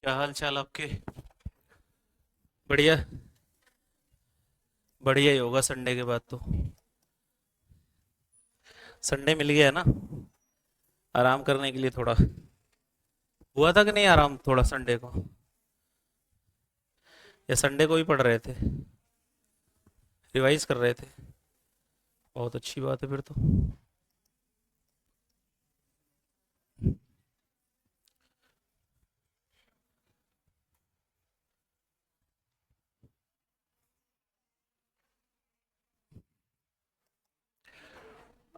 क्या हाल चाल आपके? बढ़िया। बढ़िया ही होगा संडे के बाद तो। संडे मिल गया है ना, आराम करने के लिए थोड़ा। हुआ था कि नहीं आराम थोड़ा संडे को? या संडे को ही पढ़ रहे थे, रिवाइज कर रहे थे? बहुत अच्छी बात है फिर तो।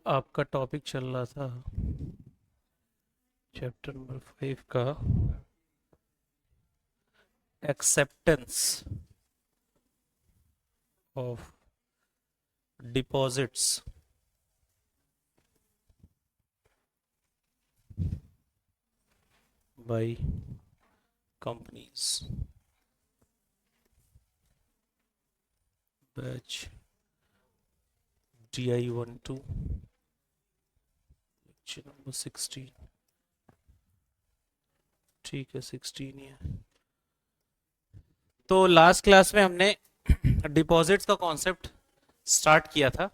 आपका टॉपिक चल रहा था चैप्टर नंबर 5 का, acceptance of deposits by companies, batch DI12, lecture number 16। ठीक है, 16 ही है। तो लास्ट क्लास में हमने डिपॉजिट्स का कॉन्सेप्ट स्टार्ट किया था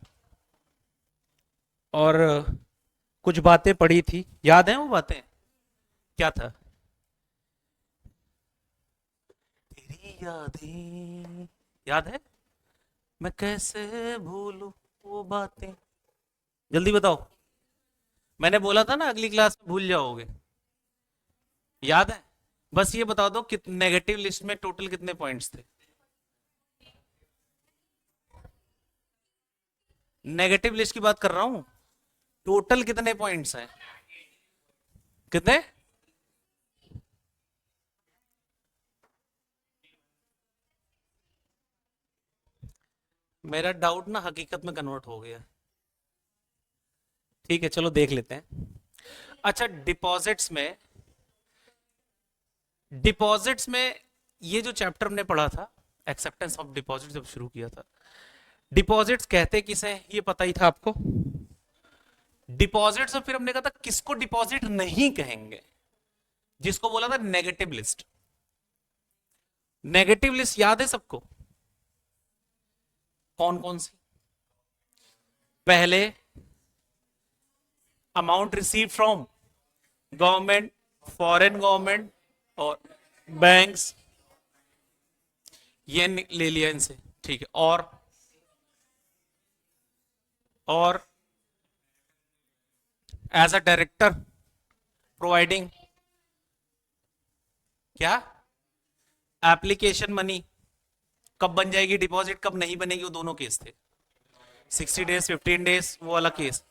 और कुछ बातें पढ़ी थी। याद है वो बातें? क्या था? तेरी यादें, याद है? मैं कैसे भूलूं वो बातें। जल्दी बताओ। मैंने बोला था ना अगली क्लास में भूल जाओगे। याद है? बस ये बता दो कि नेगेटिव लिस्ट में टोटल कितने पॉइंट्स थे। नेगेटिव लिस्ट की बात कर रहा हूं। टोटल कितने पॉइंट्स हैं? कितने? मेरा डाउट ना हकीकत में कन्वर्ट हो गया। ठीक है, चलो देख लेते हैं। अच्छा, डिपॉजिट्स में ये जो चैप्टर हमने पढ़ा था, एक्सेप्टेंस ऑफ डिपॉजिट, जब शुरू किया था, डिपॉजिट्स कहते किसे हैं ये पता ही था आपको। डिपॉजिट्स, और फिर हमने कहा था किसको डिपॉजिट नहीं कहेंगे, जिसको बोला था नेगेटिव लिस्ट। नेगेटिव लिस्ट याद है सबको? कौन कौन सी? पहले, amount receive from government, foreign government और बैंक्स, ये ले लिया इनसे। ठीक है, और एज अ डायरेक्टर प्रोवाइडिंग क्या, एप्लीकेशन मनी। कब बन जाएगी डिपॉजिट, कब नहीं बनेगी, वो दोनों केस थे। 60 डेज, 15 डेज, वो वाला केस।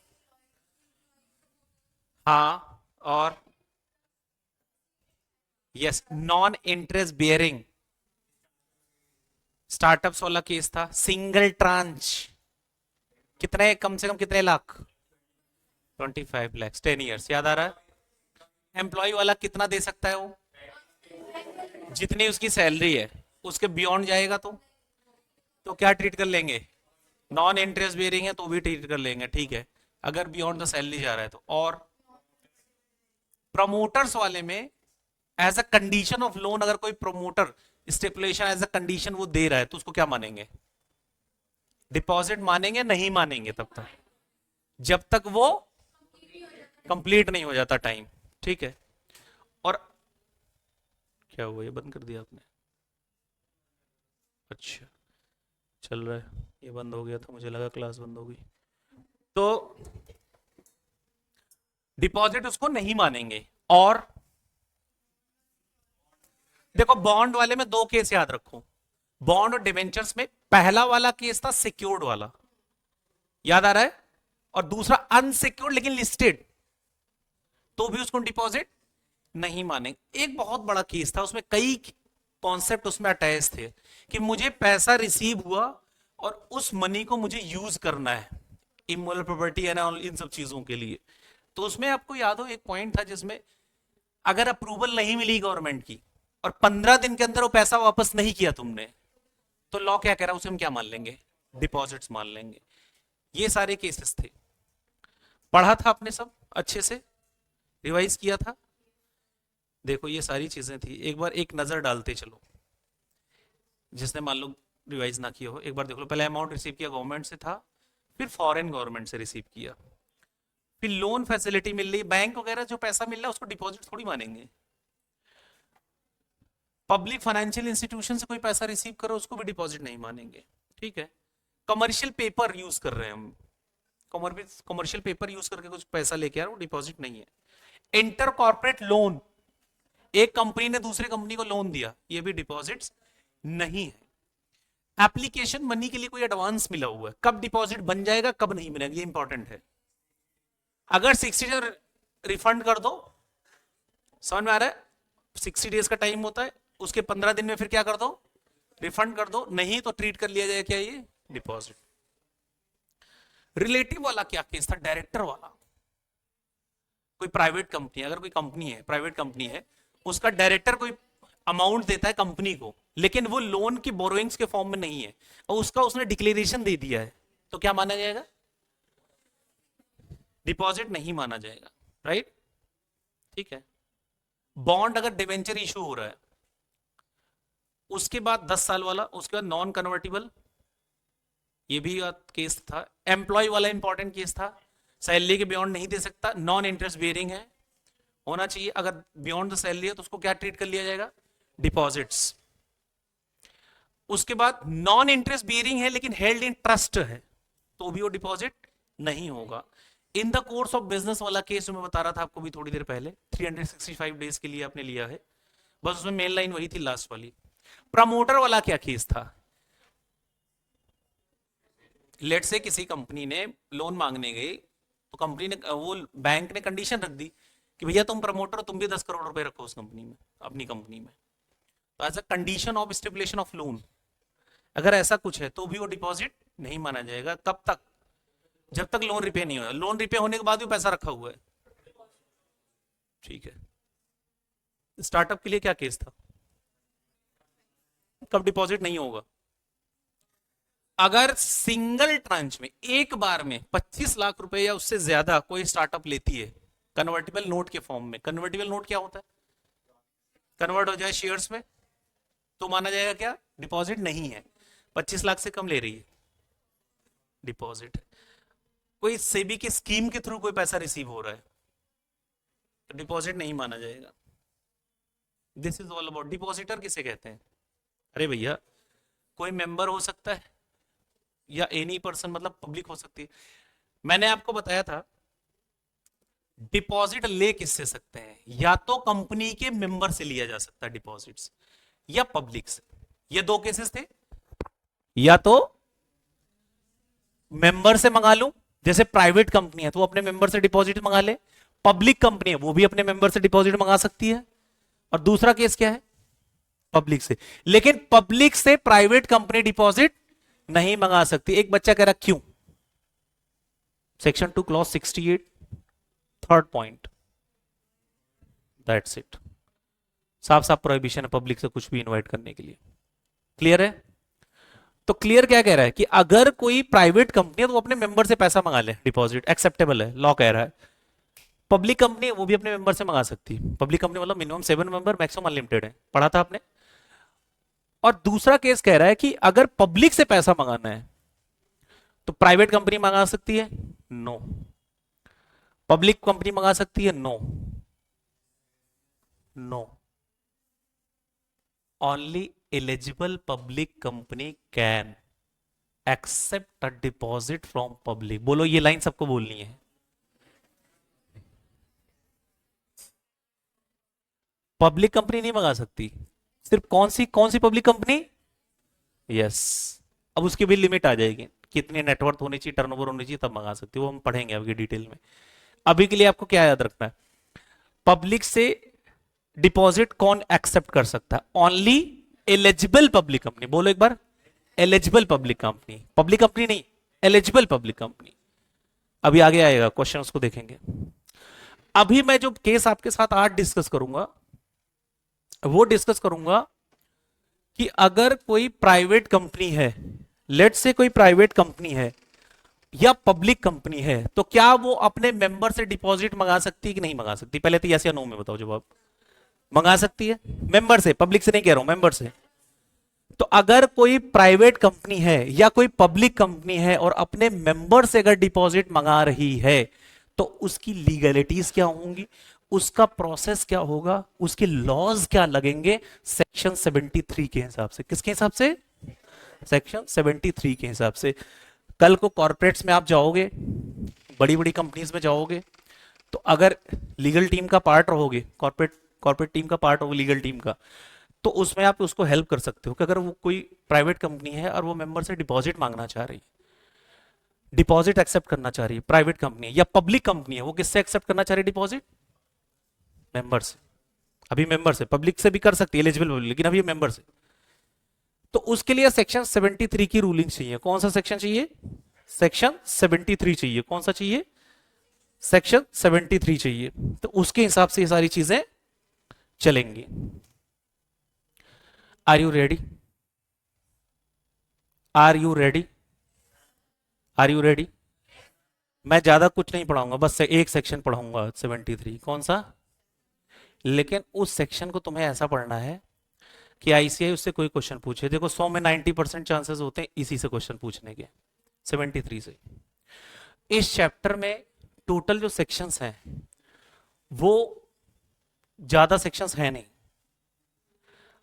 हाँ, और yes, non interest bearing startups वाला केस था। सिंगल ट्रांच, कितने, कम से कम कितने लाख? 25 lakhs, 10 years, याद आ रहा है? एम्प्लॉय वाला कितना दे सकता है वो? जितनी उसकी सैलरी है, उसके बियॉन्ड जाएगा तो क्या ट्रीट कर लेंगे? नॉन इंटरेस्ट बियरिंग है तो भी ट्रीट कर लेंगे, ठीक है, अगर बियॉन्ड द सैलरी जा रहा है तो। और प्रमोटर्स वाले में, as a condition of loan, अगर कोई promoter stipulation as a condition वो दे रहा है तो उसको क्या मानेंगे? डिपॉजिट मानेंगे? नहीं मानेंगे तब तक जब तक वो कंप्लीट नहीं हो जाता टाइम। ठीक है। और क्या हुआ, ये बंद कर दिया आपने? अच्छा, चल रहा है। ये बंद हो गया था, मुझे लगा क्लास बंद हो गई। तो डिपॉजिट उसको नहीं मानेंगे। और देखो, बॉन्ड वाले में दो केस याद रखो। बॉन्ड और डिवेंचर्स में पहला वाला केस था सिक्योर्ड वाला, याद आ रहा है? और दूसरा अनसिक्योर्ड लेकिन लिस्टेड, तो भी उसको डिपॉजिट नहीं मानेंगे। एक बहुत बड़ा केस था, उसमें कई कॉन्सेप्ट उसमें अटैच थे कि मुझे पैसा रिसीव हुआ और उस मनी को मुझे यूज करना है, इमोरल प्रॉपर्टी है ना, इन सब चीजों के लिए। तो उसमें आपको याद हो एक पॉइंट था जिसमें अगर अप्रूवल नहीं मिली गवर्नमेंट की और 15 दिन के अंदर वो पैसा वापस नहीं किया तुमने, तो लॉ क्या कह रहा है, उसे हम क्या मान लेंगे? डिपॉजिट्स मान लेंगे। ये सारे केसेस थे। पढ़ा था आपने सब अच्छे से? रिवाइज किया था? देखो ये सारी चीजें थी, एक बार एक नजर डालते चलो, जिसने मान लो रिवाइज ना किया हो, एक बार देख लो। पहले अमाउंट रिसीव किया गवर्नमेंट से था, फिर फॉरेन गवर्नमेंट से रिसीव किया, फिर लोन फैसिलिटी मिल रही, बैंक वगैरह जो पैसा मिल रहा है उसको डिपॉजिट थोड़ी मानेंगे। पब्लिक फाइनेंशियल इंस्टीट्यूशन से कोई पैसा रिसीव करो उसको भी डिपॉजिट नहीं मानेंगे, ठीक है। कमर्शियल पेपर यूज कर रहे हैं हम, कमर्शियल पेपर यूज करके कुछ पैसा लेके आ रहे, वो डिपॉजिट नहीं है। इंटर कॉर्पोरेट लोन, एक कंपनी ने दूसरे कंपनी को लोन दिया, ये भी डिपॉजिट्स नहीं है। एप्लीकेशन मनी के लिए कोई एडवांस मिला हुआ है, कब डिपॉजिट बन जाएगा कब नहीं मिलेगा ये इंपॉर्टेंट है। अगर 60 डेज रिफंड कर दो, समझ में आ रहा है, 60 डेज का टाइम होता है, उसके 15 दिन में फिर क्या कर दो, रिफंड कर दो, नहीं तो ट्रीट कर लिया जाए क्या ये डिपॉजिट। रिलेटिव वाला क्या केस था, डायरेक्टर वाला। कोई प्राइवेट कंपनी, अगर कोई कंपनी है, प्राइवेट कंपनी है, उसका डायरेक्टर कोई अमाउंट देता है कंपनी को, लेकिन वो लोन की बोरोइंग्स के फॉर्म में नहीं है, और उसका उसने डिक्लेरेशन दे दिया है, तो क्या माना जाएगा, डिपॉजिट नहीं माना जाएगा, राइट, ठीक है। बॉन्ड अगर डिवेंचर इशू हो रहा है, उसके बाद 10 साल वाला, उसके बाद नॉन कन्वर्टिबल, ये भी केस था। एम्प्लॉय वाला इंपॉर्टेंट केस था, सैलरी के बियॉन्ड नहीं दे सकता, नॉन इंटरेस्ट बेयरिंग है, होना चाहिए, अगर बियॉन्ड द सैलरी है तो उसको क्या ट्रीट कर लिया जाएगा, डिपॉजिट्स। उसके बाद नॉन इंटरेस्ट बियरिंग है लेकिन हेल्ड इन ट्रस्ट है, तो भी वो डिपॉजिट नहीं होगा। In the course of business वाला केस जो मैं बता रहा था आपको भी थोड़ी देर पहले, 365 डेज के लिए आपने लिया है, बस उसमें मेन लाइन वही थी लास्ट वाली। प्रमोटर वाला क्या केस था, लेट से किसी कंपनी ने लोन मांगने गई, तो कंपनी ने, वो बैंक ने कंडीशन रख दी कि भैया तुम प्रमोटर हो, तुम भी 10 करोड़ रुपए रखो उस कंपनी में, अपनी कंपनी में, तो as a condition of stipulation of loan, अगर ऐसा कुछ है तो भी वो डिपॉजिट नहीं माना जाएगा। कब तक, जब तक लोन रिपे नहीं होगा, लोन रिपे होने के बाद भी पैसा रखा हुआ है, ठीक है। स्टार्टअप के लिए क्या केस था, कब डिपॉजिट नहीं होगा, अगर सिंगल ट्रांच में एक बार में 25 लाख रुपए या उससे ज्यादा कोई स्टार्टअप लेती है कन्वर्टेबल नोट के फॉर्म में, कन्वर्टेबल नोट क्या होता है, कन्वर्ट हो जाए शेयर्स में, तो माना जाएगा क्या, डिपॉजिट नहीं है। 25 लाख से कम ले रही है, डिपॉजिट है। कोई सेबी की स्कीम के थ्रू कोई पैसा रिसीव हो रहा है, तो डिपॉजिट नहीं माना जाएगा। This is all about depositor किसे कहते हैं। अरे भैया, कोई मेंबर हो सकता है या एनी पर्सन, मतलब पब्लिक हो सकती है। मैंने आपको बताया था डिपॉजिट ले किससे सकते हैं, या तो कंपनी के मेंबर से लिया जा सकता है डिपॉजिट्स, या पब्लिक से। ये दो केसेस थे, या तो मेंबर से मंगा लूं, जैसे प्राइवेट कंपनी है तो वो अपने मेंबर से डिपॉजिट मंगा ले, पब्लिक कंपनी है वो भी अपने मेंबर से डिपॉजिट मंगा सकती है। और दूसरा केस क्या है, पब्लिक से, लेकिन पब्लिक से प्राइवेट कंपनी डिपॉजिट नहीं मंगा सकती। एक बच्चा कह रहा क्यों, section 2 clause 68 third point, that's it. साफ साफ प्रोहिबिशन है पब्लिक से कुछ भी इनवाइट करने के लिए, क्लियर है। तो क्लियर क्या कह रहा है कि अगर कोई प्राइवेट कंपनी है तो वो अपने मेंबर से पैसा मंगा ले, डिपॉजिट एक्सेप्टेबल है, लॉ कह रहा है। पब्लिक कंपनी है वो भी अपने मेंबर से मंगा सकती है, पब्लिक कंपनी मतलब मिनिमम 7 मेंबर, मैक्सिमम अनलिमिटेड है, पढ़ा था आपने। और दूसरा केस कह रहा है कि अगर पब्लिक से पैसा मंगाना है तो प्राइवेट कंपनी मंगा सकती है, नो। पब्लिक कंपनी मंगा सकती है, no, no. Only eligible public company can accept a deposit from public. बोलो ये लाइन सबको बोलनी है। पब्लिक कंपनी नहीं मंगा सकती, सिर्फ कौन सी पब्लिक कंपनी, यस। अब उसकी भी लिमिट आ जाएगी, कितनी नेटवर्थ होनी चाहिए, टर्नओवर होनी चाहिए, तब मंगा सकती है, वो हम पढ़ेंगे अभी डिटेल में। अभी के लिए आपको क्या याद रखना है, पब्लिक से डिपॉजिट कौन एक्सेप्ट कर सकता है, ओनली एलिजिबल पब्लिक कंपनी। बोलो एक बार, eligible public company, public company नहीं, एलिजिबल पब्लिक कंपनी। अभी आगे आएगा क्वेश्चन, उसको देखेंगे। अभी मैं जो केस आपके साथ आज डिस्कस करूंगा वो डिस्कस करूंगा कि अगर कोई प्राइवेट कंपनी है, लेट से कोई प्राइवेट कंपनी है या पब्लिक कंपनी है, तो क्या वो अपने मेंबर से डिपॉजिट मंगा सकती है कि नहीं मंगा सकती। पहले तो यस या नो में बताओ जवाब। मंगा सकती है मेंबर से, पब्लिक से नहीं कह रहा हूं, मेंबर से। तो अगर कोई प्राइवेट कंपनी है या कोई पब्लिक कंपनी है और अपने मेंबर से अगर डिपॉजिट मंगा रही है तो उसकी लीगलिटीज क्या होंगी, उसका प्रोसेस क्या होगा, उसके लॉज क्या लगेंगे सेक्शन 73 के हिसाब से। किसके हिसाब से? सेक्शन 73 के हिसाब से। कल को कॉर्पोरेट्स में आप जाओगे, बड़ी बड़ी कंपनीज में जाओगे, तो अगर लीगल टीम का पार्ट रहोगे, कॉर्पोरेट कॉर्पोरेट टीम का पार्ट होगे लीगल टीम का, तो उसमें आप उसको हेल्प कर सकते हो कि अगर वो कोई प्राइवेट कंपनी है और वो मेंबर से डिपॉजिट मांगना चाह रही है, डिपॉजिट एक्सेप्ट करना चाह रही है, प्राइवेट कंपनी है या पब्लिक कंपनी है, वो किससे एक्सेप्ट करना चाह रही है डिपॉजिट? मेंबर से। अभी मेंबर से, पब्लिक से भी कर सकती है एलिजिबल, लेकिन अभी मेंबर से। तो उसके लिए सेक्शन 73 की रूलिंग चाहिए। कौन सा सेक्शन चाहिए? सेक्शन 73 चाहिए। कौन सा चाहिए? सेक्शन 73 चाहिए। तो उसके हिसाब से ये सारी चीजें चलेंगी। Are you ready? Are you ready? Are you ready? मैं ज्यादा कुछ नहीं पढ़ाऊंगा, बस एक सेक्शन पढ़ाऊंगा 73। कौन सा? लेकिन उस सेक्शन को तुम्हें ऐसा पढ़ना है कि आईसीआई उससे कोई क्वेश्चन पूछे। देखो 100 में 90% चांसेस होते हैं इसी से क्वेश्चन पूछने के, 73 से। इस चैप्टर में टोटल जो सेक्शंस हैं वो ज्यादा सेक्शंस हैं नहीं,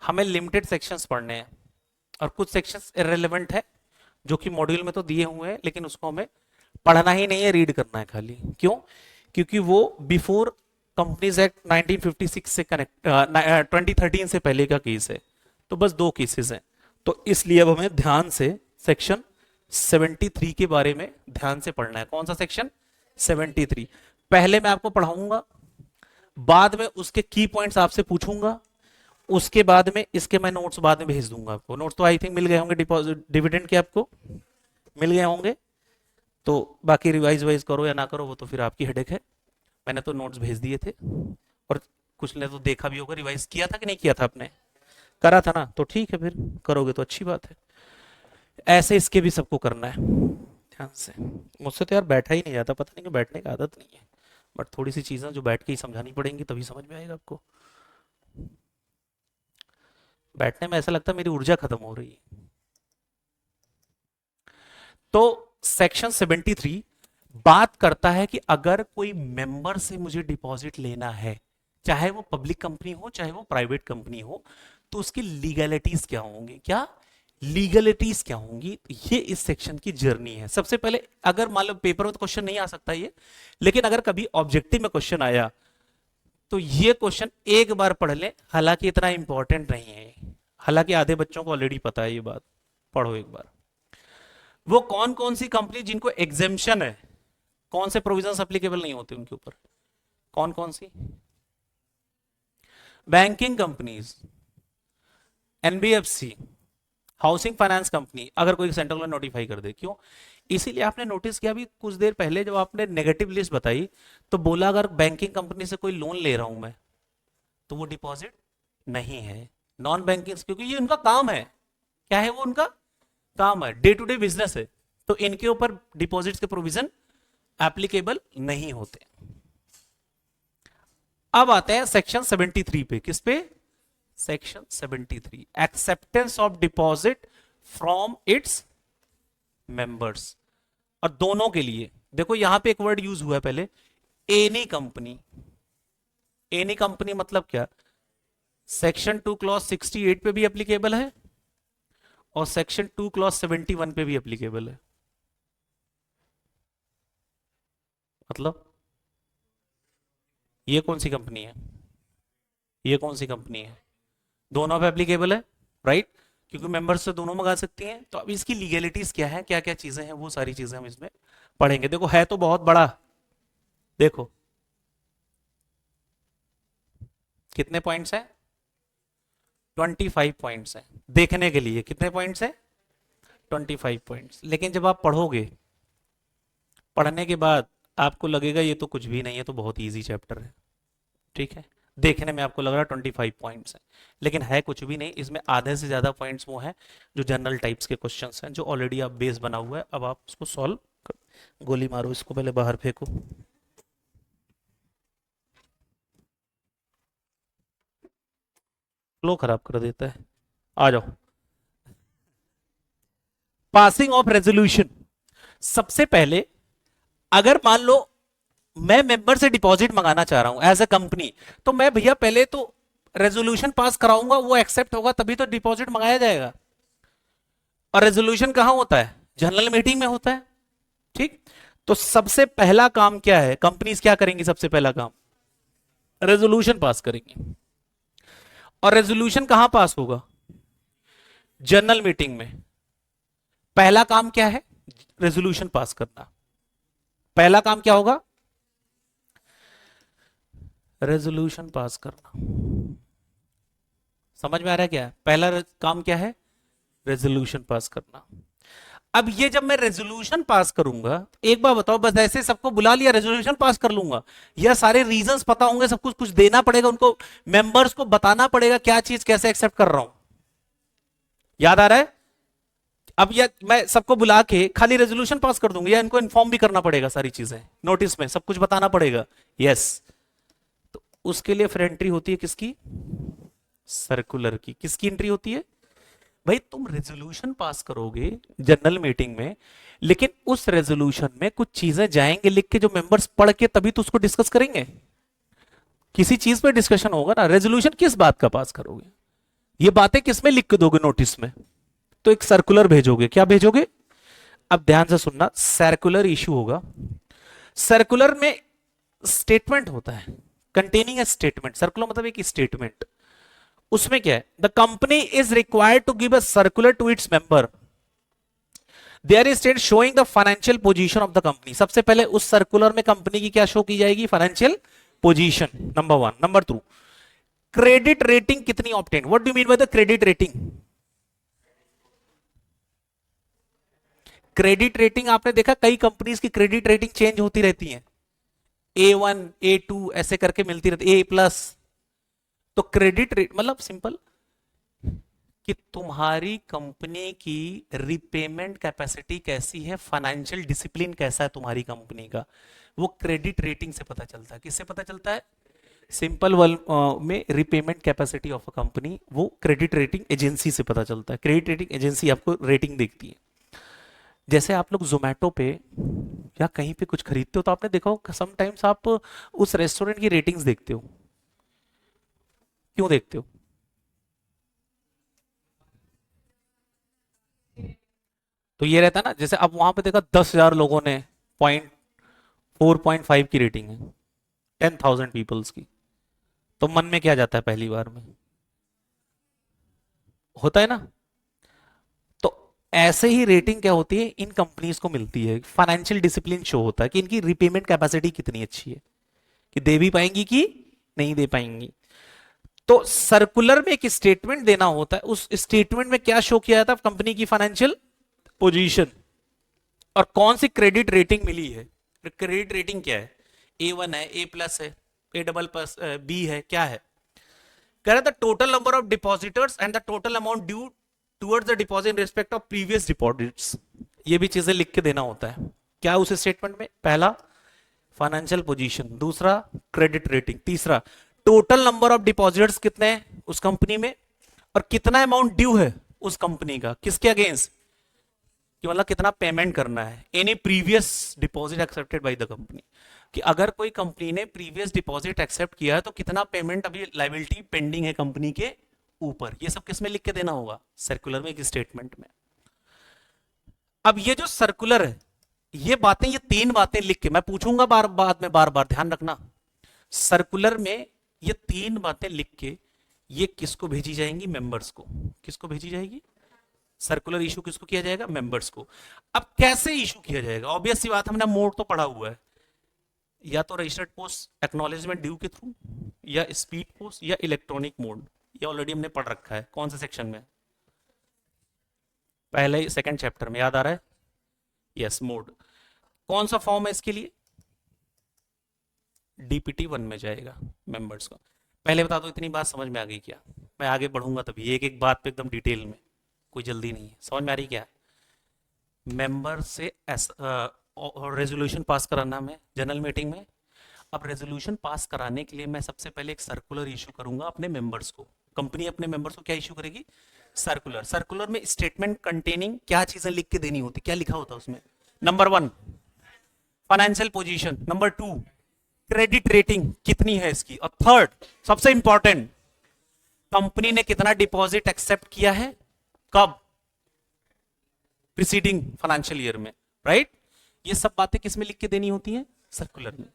हमें लिमिटेड सेक्शंस पढ़ने हैं और कुछ सेक्शंस इररिलेवेंट है जो कि मॉड्यूल में तो दिए हुए हैं, लेकिन उसको हमें पढ़ना ही नहीं है, रीड करना है खाली। क्यों? क्योंकि वो बिफोर कंपनीज एक्ट 1956 से कनेक्ट 2013 से पहले का केस है, तो बस 2 केसेस हैं। तो इसलिए अब हमें ध्यान से सेक्शन 73 के बारे में ध्यान से पढ़ना है। कौन सा सेक्शन? 73। पहले मैं आपको पढ़ाऊंगा, बाद में उसके की पॉइंट्स आपसे पूछूंगा, उसके बाद में इसके मैं नोट्स बाद में भेज दूंगा आपको। नोट्स तो आई थिंक मिल गए होंगे डिपॉजिट डिविडेंड के, आपको मिल गए होंगे। तो बाकी रिवाइज वाइज करो या ना करो वो तो फिर आपकी हेडेक है। मैंने तो नोट्स भेज दिए थे और कुछ ने तो देखा भी होगा, रिवाइज किया था कि नहीं किया था आपने? करा था ना, तो ठीक है, फिर करोगे तो अच्छी बात है। ऐसे इसके भी सबको करना है ध्यान से। मुझसे तो यार बैठा ही नहीं जाता, पता नहीं कि बैठने की आदत नहीं है, बट थोड़ी सी चीजें जो बैठ के ही समझानी पड़ेंगी तभी समझ में आएगा आपको। बैठने में ऐसा लगता है मेरी ऊर्जा खत्म हो रही है। तो सेक्शन 73 बात करता है कि अगर कोई मेंबर से मुझे डिपॉजिट लेना है, चाहे वो पब्लिक कंपनी हो चाहे वो प्राइवेट कंपनी हो, तो उसकी लीगलिटीज क्या होंगी, क्या लीगलिटीज क्या होंगी, ये इस सेक्शन की जर्नी है। सबसे पहले अगर मान लो पेपर में तो क्वेश्चन नहीं आ सकता ये, लेकिन अगर कभी ऑब्जेक्टिव में क्वेश्चन आया तो ये क्वेश्चन एक बार पढ़ ले, हालांकि इतना इंपॉर्टेंट नहीं है, हालांकि आधे बच्चों को ऑलरेडी पता है ये बात, पढ़ो एक बार। वो कौन कौन सी कंपनी जिनको एग्जेम्पशन है, कौन से प्रोविजंस एप्लीकेबल नहीं होते उनके ऊपर, कौन कौन सी? Banking companies, NBFC, housing finance company, अगर कोई सेंट्रल गवर्नमेंट नोटिफाई कर दे। क्यों? इसीलिए आपने नोटिस किया, अभी कुछ देर पहले जब आपने नेगेटिव लिस्ट बताई तो बोला अगर बैंकिंग कंपनी से कोई लोन ले रहा हूं मैं तो वो डिपॉजिट नहीं है, नॉन बैंकिंग, क्योंकि ये उनका काम है। क्या है वो? उनका काम है, डे टू डे बिजनेस है, तो इनके ऊपर डिपॉजिट्स के प्रोविजन एप्लीकेबल नहीं होते। अब आते हैं सेक्शन 73 पे। किस पे? Section 73, acceptance of deposit from its members. और दोनों के लिए देखो यहां पे एक वर्ड यूज हुआ है पहले, एनी कंपनी। एनी कंपनी मतलब क्या? सेक्शन 2 क्लॉज 68 पे भी एप्लीकेबल है और सेक्शन 2 क्लॉज 71 पे भी एप्लीकेबल है। मतलब ये कौन सी कंपनी है, ये कौन सी कंपनी है? दोनों पे एप्लीकेबल है, राइट? क्योंकि मेंबर्स से दोनों मंगा सकती हैं। तो अब इसकी लीगलिटीज क्या है, क्या क्या चीजें हैं, वो सारी चीजें हम इसमें पढ़ेंगे। देखो है तो बहुत बड़ा, देखो कितने पॉइंट्स हैं? 25 पॉइंट्स हैं। देखने के लिए कितने पॉइंट्स हैं? 25 पॉइंट्स। लेकिन जब आप पढ़ोगे, पढ़ने के बाद आपको लगेगा ये तो कुछ भी नहीं है, तो बहुत ईजी चैप्टर है, ठीक है? देखने में आपको लग रहा है 25 पॉइंट्स हैं, लेकिन है कुछ भी नहीं। इसमें आधे से ज्यादा पॉइंट्स वो हैं जो जनरल टाइप्स के क्वेश्चंस हैं, जो ऑलरेडी आप बेस बना हुआ है, अब आप उसको सॉल्व कर। गोली मारो इसको, पहले बाहर फेंको। फ्लो खराब कर देता है। आ जाओ, पासिंग ऑफ रेजोल्यूशन। सबसे पहले अगर मान लो मैं मेंबर से डिपॉजिट मंगाना चाह रहा हूं एज अ कंपनी, तो मैं भैया पहले तो रेजोल्यूशन पास कराऊंगा, वो एक्सेप्ट होगा तभी तो डिपॉजिट मंगाया जाएगा। और रेजोल्यूशन कहां होता है? जनरल मीटिंग में होता है। ठीक। तो सबसे पहला काम क्या है, कंपनीज क्या करेंगी? सबसे पहला काम रेजोल्यूशन पास करेंगे। और रेजोल्यूशन कहां पास होगा? जनरल मीटिंग में। पहला काम क्या है? रेजोल्यूशन पास करना। पहला काम क्या होगा? रेजोल्यूशन पास करना। समझ में आ रहा है? क्या है पहला काम? क्या है? रेजोल्यूशन पास करना। अब ये जब मैं रेजोल्यूशन पास करूंगा, एक बार बताओ, बस ऐसे सबको बुला लिया रेजोल्यूशन पास कर लूंगा? या सारे रीजंस पता होंगे, सब कुछ कुछ देना पड़ेगा उनको, मेंबर्स को बताना पड़ेगा क्या चीज कैसे एक्सेप्ट कर रहा हूं? याद आ रहा है? अब या मैं सबको बुला के खाली रेजोल्यूशन पास कर दूंगा, या इनको इन्फॉर्म भी करना पड़ेगा, सारी चीजें नोटिस में सब कुछ बताना पड़ेगा? यस। तो उसके लिए फिर एंट्री होती है किसकी? सर्कुलर की। किसकी एंट्री होती है? भाई तुम रेजोल्यूशन पास करोगे जनरल मीटिंग में, लेकिन उस रेजोल्यूशन में कुछ चीजें जाएंगे लिख के, जो मेंबर्स पढ़ के तभी तो उसको डिस्कस करेंगे। किसी चीज पे डिस्कशन होगा ना। रेजोल्यूशन किस बात का पास करोगे? ये बातें किस में लिख के दोगे? नोटिस में। तो एक सर्कुलर भेजोगे। क्या भेजोगे? अब ध्यान से सुनना, सर्कुलर इशू होगा। सर्कुलर में स्टेटमेंट होता है, कंटेनिंग ए स्टेटमेंट। सर्कुलर मतलब एक स्टेटमेंट। उसमें क्या है? The company is required to give a circular to its member, there is state showing the financial position of the company. सबसे पहले उस सर्कुलर में कंपनी की क्या शो की जाएगी? Financial position, number one. Number two, credit rating कितनी obtain. What do mean by the credit rating? Credit rating आपने देखा कई कंपनीज की क्रेडिट रेटिंग चेंज होती रहती है, A1 A2 ऐसे करके मिलती रहती, A+। तो क्रेडिट रेट मतलब सिंपल कि तुम्हारी कंपनी की रिपेमेंट कैपेसिटी कैसी है, फाइनेंशियल डिसिप्लिन कैसा है तुम्हारी कंपनी का, वो क्रेडिट रेटिंग से पता चलता है। किससे पता चलता है? सिंपल में repayment capacity of a company, वो क्रेडिट रेटिंग एजेंसी से पता चलता है। क्रेडिट रेटिंग एजेंसी आपको रेटिंग देखती है। जैसे आप लोग जोमेटो पे या कहीं पे कुछ खरीदते हो, तो आपने देखा हो समटाइम्स आप उस रेस्टोरेंट की रेटिंग्स देखते हो। क्यों देखते हो? तो ये रहता है ना, जैसे अब वहां पे देखा 10,000 लोगों ने 4.5 की रेटिंग है, 10,000 पीपल्स की, तो मन में क्या जाता है पहली बार में? होता है ना। तो ऐसे ही रेटिंग क्या होती है, इन कंपनीज को मिलती है। फाइनेंशियल डिसिप्लिन शो होता है कि इनकी रिपेमेंट कैपेसिटी कितनी अच्छी है, कि दे भी पाएंगी कि नहीं दे पाएंगी। तो सर्कुलर में एक स्टेटमेंट देना होता है, उस स्टेटमेंट में क्या शो किया जाता है? कंपनी की फाइनेंशियल पोजीशन और कौन सी क्रेडिट रेटिंग मिली है। क्रेडिट रेटिंग क्या है? A1 है, A+ है, A++ B है, क्या है? कह रहा था total number of depositors and the total amount due towards the deposit in respect of previous deposits. ये भी चीजें लिख के देना होता है। क्या उस स्टेटमेंट में? पहला फाइनेंशियल पोजीशन, दूसरा क्रेडिट रेटिंग, तीसरा टोटल नंबर ऑफ डिपॉजिटर्स कितने हैं उस कंपनी में, और कितना अमाउंट ड्यू है उस कंपनी का किसके अगेंस्ट, कि मतलब कितना पेमेंट करना है। Any previous deposit accepted by the company, कि अगर कोई कंपनी ने प्रीवियस डिपॉजिट एक्सेप्ट किया है तो कितना पेमेंट अभी लायबिलिटी पेंडिंग है कंपनी के ऊपर। ये सब किस में लिख के देना होगा? सर्कुलर में, एक स्टेटमेंट में। अब ये जो सर्कुलर है, ये बातें, ये 3 बातें लिख के मैं पूछूंगा बाद में, बार बार ध्यान रखना। सर्कुलर में ये 3 बातें लिख के ये किसको भेजी जाएंगी? मेंबर्स को। किसको भेजी जाएगी? सर्कुलर इशू किसको किया जाएगा? मेंबर्स को। अब कैसे इशू किया जाएगा? ऑब्वियस सी बात, हमने मोड तो पढ़ा हुआ है, या तो रजिस्टर्ड पोस्ट एक्नॉलेजमेंट ड्यू के थ्रू, या स्पीड पोस्ट, या इलेक्ट्रॉनिक मोड। ये ऑलरेडी हमने पढ़ रखा है। कौन से सेक्शन में? पहले ही सेकंड चैप्टर में, याद आ रहा है? Yes, mode. कौन सा फॉर्म है इसके लिए? DPT 1 में जाएगा मेंबर्स का। पहले बता दो, इतनी बात समझ में आ गई क्या? मैं आगे बढ़ूंगा तभी एक एक बात पे एकदम डिटेल में, कोई जल्दी नहीं है। समझ में आ रही क्या? मेंबर से रेजोल्यूशन पास कराना में जनरल मीटिंग में। अब रेजोल्यूशन पास कराने के लिए मैं सबसे पहले एक सर्कुलर इशू करूंगा अपने मेंबर्स को, कंपनी अपने मेंबर्स को क्या इश्यू करेगी? सर्कुलर। सर्कुलर में स्टेटमेंट कंटेनिंग क्या चीजें लिख के देनी होती, क्या लिखा होता है उसमें? Number 1 financial position, number 2 credit rating कितनी है इसकी, और थर्ड सबसे इंपॉर्टेंट कंपनी ने कितना डिपॉजिट एक्सेप्ट किया है, कब, प्रीसीडिंग फाइनेंशियल ईयर में, राइट? ये सब बातें किस में लिख के देनी होती हैं? सर्कुलर में।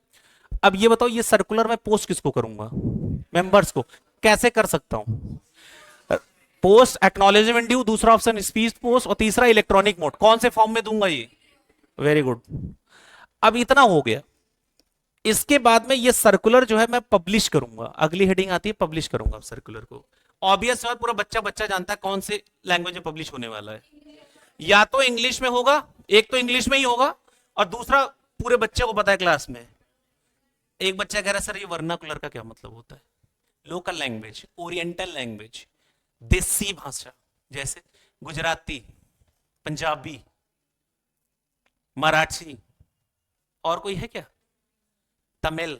अब ये बताओ, ये सर्कुलर में पोस्ट किसको करूंगा? मेंबर्स को। कैसे कर सकता हूं? पोस्ट एक्नॉलेजमेंट ड्यू, दूसरा ऑप्शन स्पीड पोस्ट, और तीसरा इलेक्ट्रॉनिक मोड। कौन से फॉर्म में दूंगा ये? Very good. अब इतना हो गया, इसके बाद में ये सर्कुलर जो है मैं पब्लिश करूंगा। अगली हेडिंग आती है पब्लिश करूंगा सर्कुलर को। ऑब्वियस बात, पूरा बच्चा बच्चा जानता है कौन से लैंग्वेज में पब्लिश होने वाला है। या तो इंग्लिश में होगा, एक तो इंग्लिश में ही होगा, और दूसरा पूरे बच्चे को पता है क्लास में। एक बच्चा कह रहा है सर ये वर्नाकुलर का क्या मतलब होता है? लोकल लैंग्वेज, ओरिएंटल लैंग्वेज, देसी भाषा, जैसे गुजराती, पंजाबी, मराठी, और कोई है क्या? तमिल,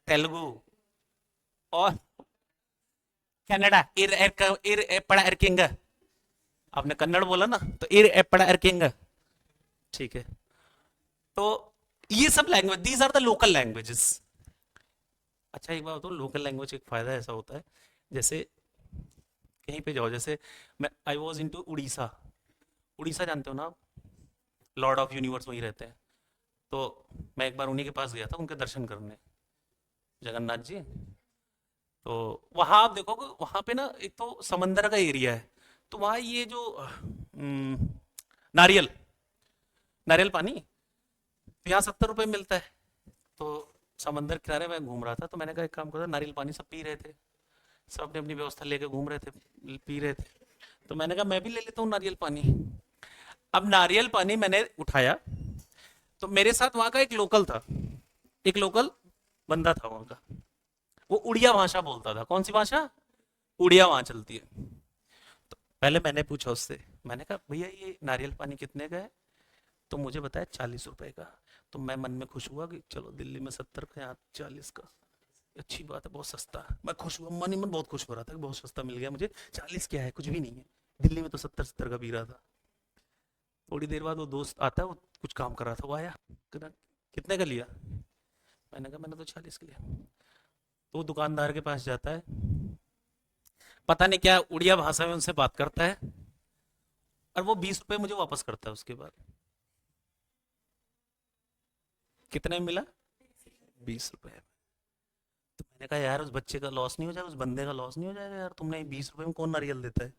तेलुगु, और कन्नड़ा, इर एपड़ा एरकिंग। आपने कन्नड़ बोला ना, तो इर एपड़ा एरकिंग, ठीक है। तो ये सब language, these are the local languages. अच्छा एक बात बताओ, लोकल लैंग्वेज एक फायदा ऐसा होता है, जैसे कहीं पे जाओ, जैसे मैं I was in to Orissa. Orissa जानते हो ना आप? लॉर्ड ऑफ यूनिवर्स वहीं रहते हैं। तो मैं एक बार उन्हीं के पास गया था उनके दर्शन करने, जगन्नाथ जी। तो वहाँ आप देखोगे, वहाँ पे ना एक तो समंदर का एरिया है, तो वहाँ ये जो नारियल नारियल पानी तो यहाँ 70 रुपए मिलता है। तो समंदर किनारे मैं घूम रहा था, तो मैंने कहा एक काम करो, नारियल पानी सब पी रहे थे, सब अपनी अपनी व्यवस्था लेके घूम रहे थे, पी रहे थे। तो मैंने कहा मैं भी ले लेता हूँ नारियल पानी। अब नारियल पानी मैंने उठाया, तो मेरे साथ वहां का एक लोकल था, एक लोकल बंदा था वहां का, वो उड़िया भाषा बोलता था। कौन सी भाषा? उड़िया वहां चलती है। तो पहले मैंने पूछा उससे, मैंने कहा भैया ये नारियल पानी कितने का है? तो मुझे बताया 40 रुपए का। तो मैं मन में खुश हुआ कि चलो दिल्ली में 70 का, यहाँ 40 का, अच्छी बात है, बहुत सस्ता है। मैं खुश हुआ, मन ही मन बहुत खुश हो रहा था कि बहुत सस्ता मिल गया मुझे। 40 क्या है, कुछ भी नहीं है, दिल्ली में तो 70-70 का पी रहा था। थोड़ी देर बाद वो दोस्त आता है, वो कुछ काम कर रहा था, वो आया, कितने का लिया? मैंने कहा मैंने तो 40 का लिया। तो वो दुकानदार के पास जाता है, पता नहीं क्या उड़िया भाषा में उनसे बात करता है, और वो 20 रुपए मुझे वापस करता है। उसके बाद कितने में मिला? 20 रुपए। तो मैंने कहा यार उस बच्चे का लॉस नहीं हो जाएगा, उस बंदे का लॉस नहीं हो जाएगा यार, तुमने 20 रुपए में कौन नारियल देता है?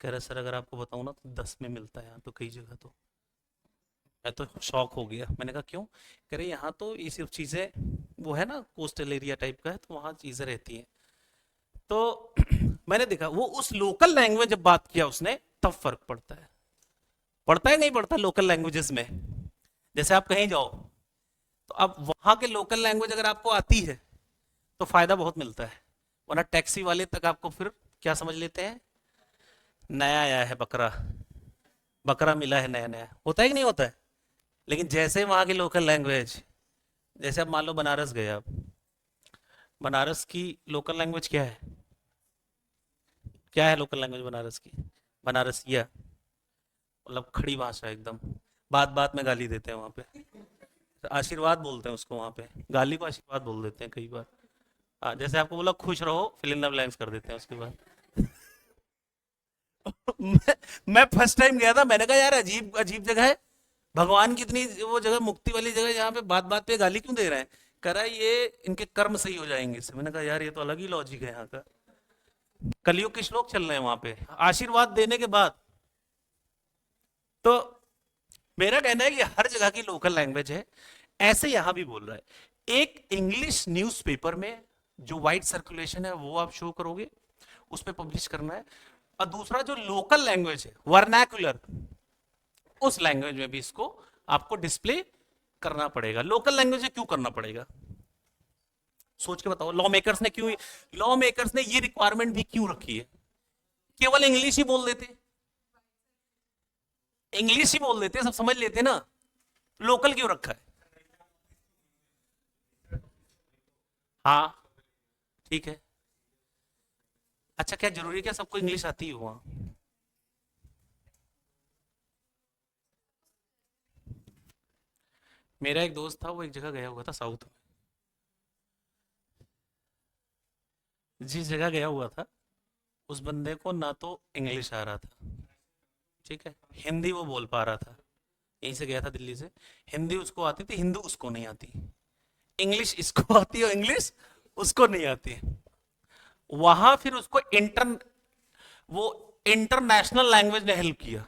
कह रहा सर अगर आपको बताऊं ना तो 10 में मिलता है यहाँ तो कई जगह। तो मैं तो शॉक हो गया। मैंने कहा क्यों? कह रहे यहाँ तो ये सब चीजें, वो है ना कोस्टल एरिया टाइप का है, तो वहाँ चीजें रहती हैं। तो मैंने देखा वो उस लोकल लैंग्वेज जब बात किया उसने, तब फर्क पड़ता है। पड़ता है नहीं पड़ता लोकल लैंग्वेजेस में? जैसे आप कहीं जाओ, तो अब वहां के लोकल लैंग्वेज अगर आपको आती है तो फायदा बहुत मिलता है, वरना टैक्सी वाले तक आपको फिर क्या समझ लेते हैं? नया आया है बकरा, बकरा मिला है नया नया, होता है कि नहीं होता है? लेकिन जैसे वहां की लोकल लैंग्वेज, जैसे आप मान लो बनारस गए आप, बनारस की लोकल लैंग्वेज क्या है? क्या है लोकल लैंग्वेज बनारस की? बनारसिया, मतलब खड़ी भाषा एकदम। बात बात में गाली देते हैं वहां पे, आशीर्वाद बोलते हैं उसको, वहां पे गाली को आशीर्वाद बोल देते हैं कई बार। जैसे आपको बोला खुश रहो, फिल इन द ब्लैंक्स कर देते हैं उसके बाद। मैं फर्स्ट टाइम गया था, मैंने कहा यार अजीब अजीब जगह है, भगवान की इतनी वो जगह, मुक्ति वाली जगह, यहाँ पे बात बात पे गाली क्यों दे रहे हैं? कह रहा है ये इनके कर्म सही हो जाएंगे इससे। मैंने कहा यार ये तो अलग ही लॉजिक है यहाँ का। कलयुग के श्लोक चल रहे हैं वहां पे आशीर्वाद देने के बाद। तो मेरा कहना है कि हर जगह की लोकल लैंग्वेज है, ऐसे यहां भी बोल रहा है। एक इंग्लिश न्यूज़पेपर में जो वाइड सर्कुलेशन है वो आप शो करोगे, उस पर पब्लिश करना है। और दूसरा जो लोकल लैंग्वेज है वर्नैकुलर, उस लैंग्वेज में भी इसको आपको डिस्प्ले करना पड़ेगा। लोकल लैंग्वेज में क्यों करना पड़ेगा? सोच के बताओ, लॉ मेकर्स ने ये रिक्वायरमेंट भी क्यों रखी है? केवल इंग्लिश ही बोल देते, इंग्लिश ही बोल देते सब समझ लेते ना, लोकल क्यों रखा है? हाँ ठीक है, अच्छा, क्या जरूरी है क्या सबको इंग्लिश आती हो वहाँ? मेरा एक दोस्त था, वो एक जगह गया हुआ था साउथ में। जिस जगह गया हुआ था, उस बंदे को ना तो इंग्लिश आ रहा था, ठीक है, हिंदी वो बोल पा रहा था। यहीं से गया था दिल्ली से। हिंदी उसको आती थी, हिंदी उसको नहीं आती। इंग्लिश इसको आती है, इंग्लिश उसको नहीं आती। वहां फिर उसको वो इंटरनेशनल लैंग्वेज ने हेल्प किया,